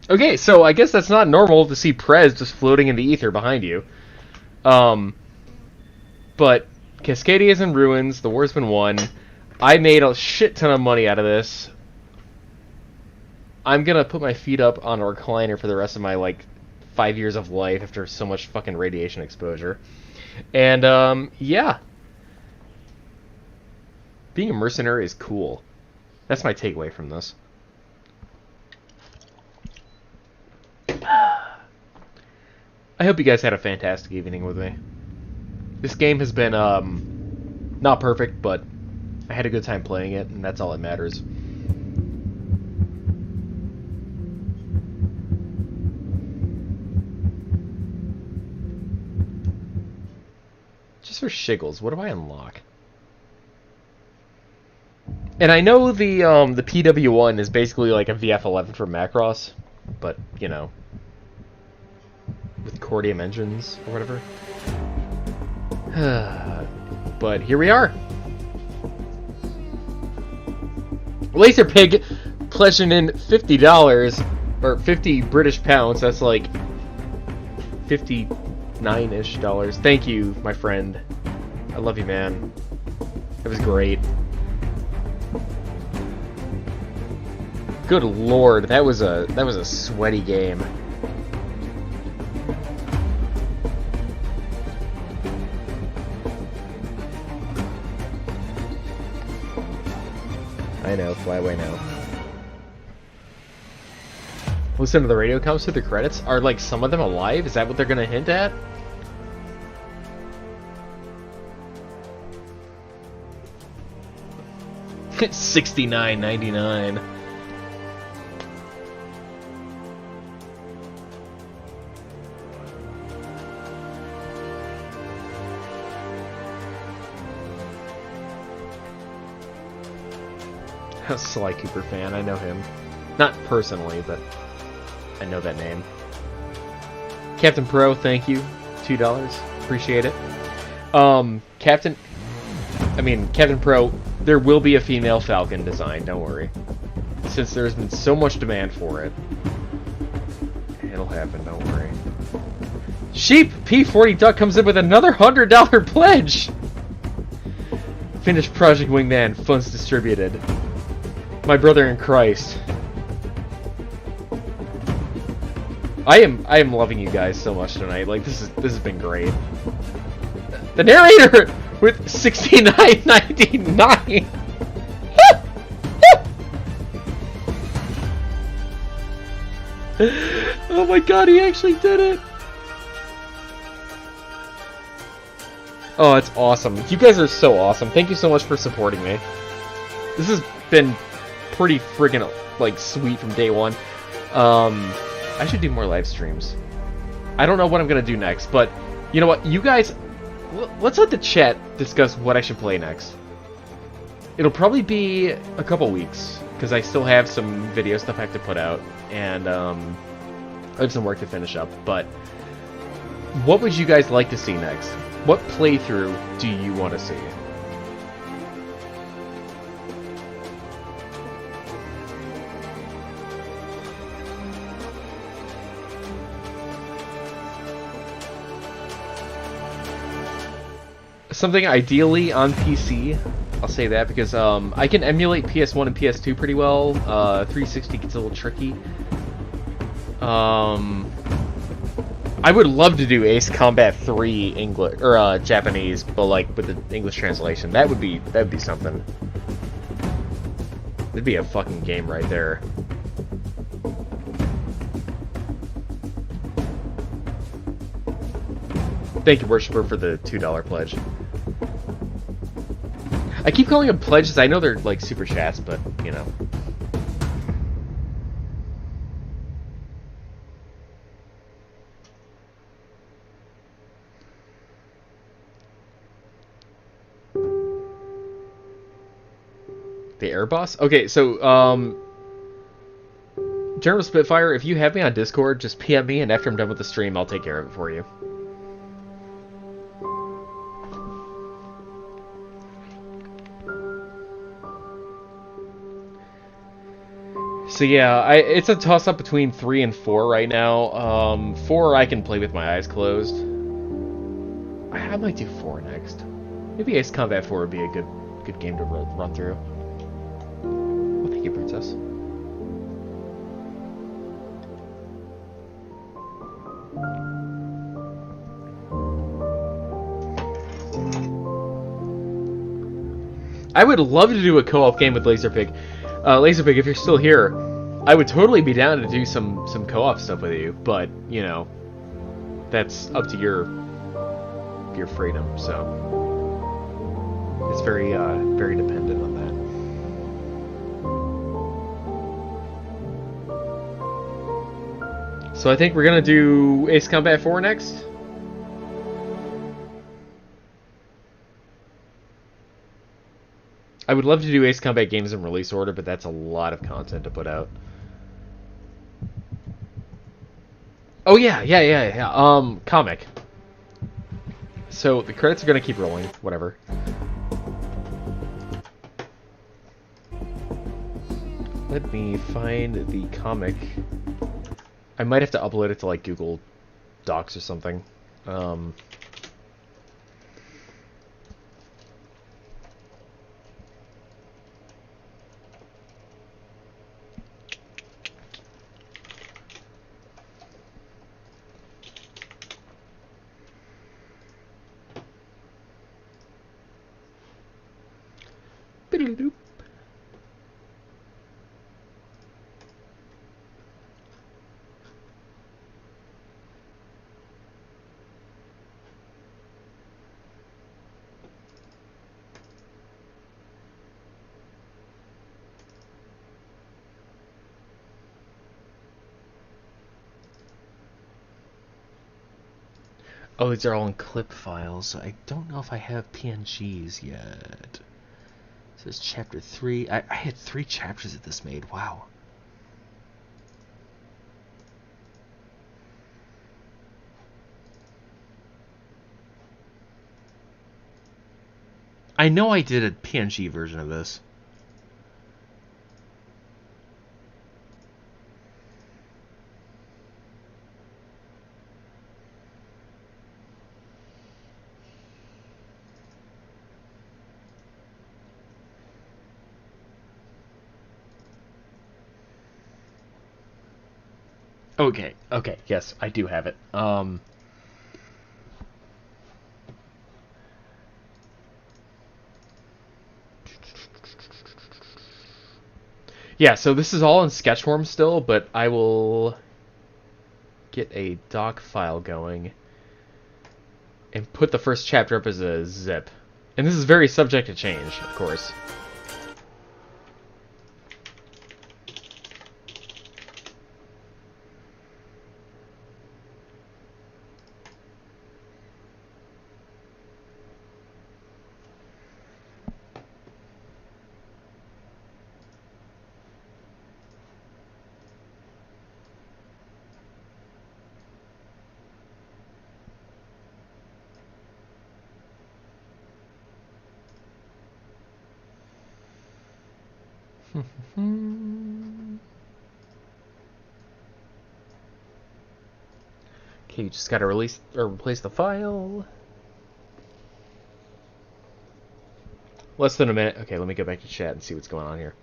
Okay, so I guess that's not normal to see Prez just floating in the ether behind you. But Cascadia is in ruins, the war's been won. I made a shit ton of money out of this. I'm gonna put my feet up on a recliner for the rest of my, like, 5 years of life after so much fucking radiation exposure. And, yeah. Being a mercenary is cool. That's my takeaway from this. I hope you guys had a fantastic evening with me. This game has been, not perfect, but I had a good time playing it, and that's all that matters. Just for shiggles, what do I unlock? And I know the PW1 is basically like a VF11 for Macross, but, you know, with Cordium engines or whatever. But here we are. Laserpig pledging in $50 or 50 British pounds. That's like 59-ish dollars. Thank you, my friend. I love you, man. It was great. Good lord, that was a sweaty game. I know, fly away now. Listen to the radio comes through the credits. Are, like, some of them alive? Is that what they're gonna hint at? $69.99. A Sly Cooper fan, I know him. Not personally, but I know that name. Captain Pro, thank you. $2. Appreciate it. Captain... I mean, Kevin Pro, there will be a female Falcon design, don't worry. Since there's been so much demand for it. It'll happen, don't worry. Sheep P40 Duck comes in with another $100 pledge! Finished Project Wingman, funds distributed. My brother in Christ. I am loving you guys so much tonight. Like, this has been great. The narrator with $69.99. Oh my god, he actually did it. Oh, it's awesome. You guys are so awesome. Thank you so much for supporting me. This has been pretty friggin' like sweet from day one. I should do more live streams. I don't know what I'm gonna do next, but you know what? You guys, let's let the chat discuss what I should play next. It'll probably be a couple weeks, because I still have some video stuff I have to put out, and I have some work to finish up, but what would you guys like to see next? What playthrough do you want to see? Something ideally on PC, I'll say that, because I can emulate PS1 and PS2 pretty well. 360 gets a little tricky. I would love to do Ace Combat 3 English or Japanese, but like with the English translation. That would be something. That'd be a fucking game right there. Thank you, Worshipper, for the $2 pledge. I keep calling them pledges. I know they're like super chats, but you know. The air boss? Okay, so General Spitfire, if you have me on Discord, just PM me, and after I'm done with the stream, I'll take care of it for you. So yeah, it's a toss-up between 3 and 4 right now. 4 I can play with my eyes closed. I might do 4 next. Maybe Ace Combat 4 would be a good game to run through. Well, thank you, Princess. I would love to do a co-op game with Laserpig. Laserpig, if you're still here, I would totally be down to do some co-op stuff with you, but, you know, that's up to your freedom, so it's very very dependent on that. So I think we're gonna do Ace Combat 4 next. I would love to do Ace Combat games in release order, but that's a lot of content to put out. Oh yeah. Comic. So the credits are gonna keep rolling. Whatever. Let me find the comic. I might have to upload it to like Google Docs or something. Oh, these are all in clip files. I don't know if I have PNGs yet. This is chapter 3. I had 3 chapters of this made. Wow. I know I did a PNG version of this. Okay, okay, yes, I do have it. Yeah, so this is all in sketch form still, but I will get a doc file going and put the first chapter up as a zip. And this is very subject to change, of course. Okay, you just gotta release or replace the file. Less than a minute. Okay, let me go back to chat and see what's going on here.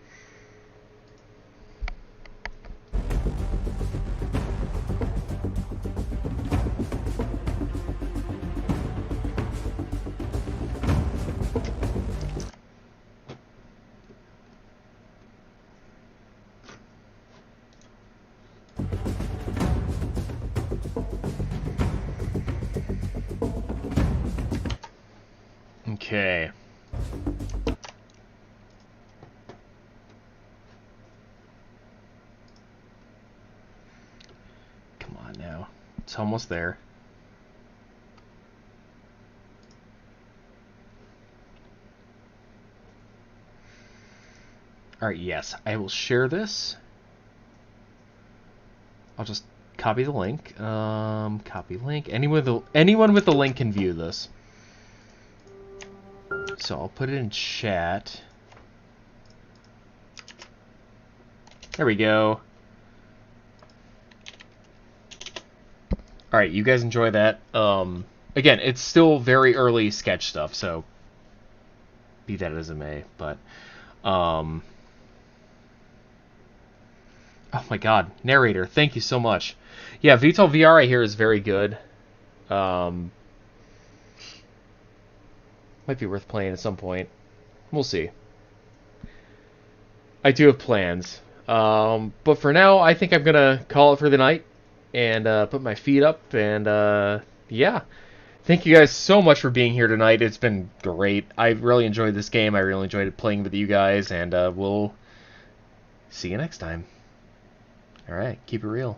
Okay. Come on now. It's almost there. Alright, yes. I will share this. I'll just copy the link. Copy link. Anyone with the link can view this. So I'll put it in chat. There we go. Alright, you guys enjoy that. Again, it's still very early sketch stuff, so be that as it may, but oh my god, narrator, thank you so much. Yeah, VTOL VR I hear is very good. Might be worth playing at some point. We'll see. I do have plans. But for now, I think I'm gonna call it for the night and put my feet up, and yeah. Thank you guys so much for being here tonight. It's been great. I really enjoyed this game. I really enjoyed playing with you guys, and we'll see you next time. Alright, keep it real.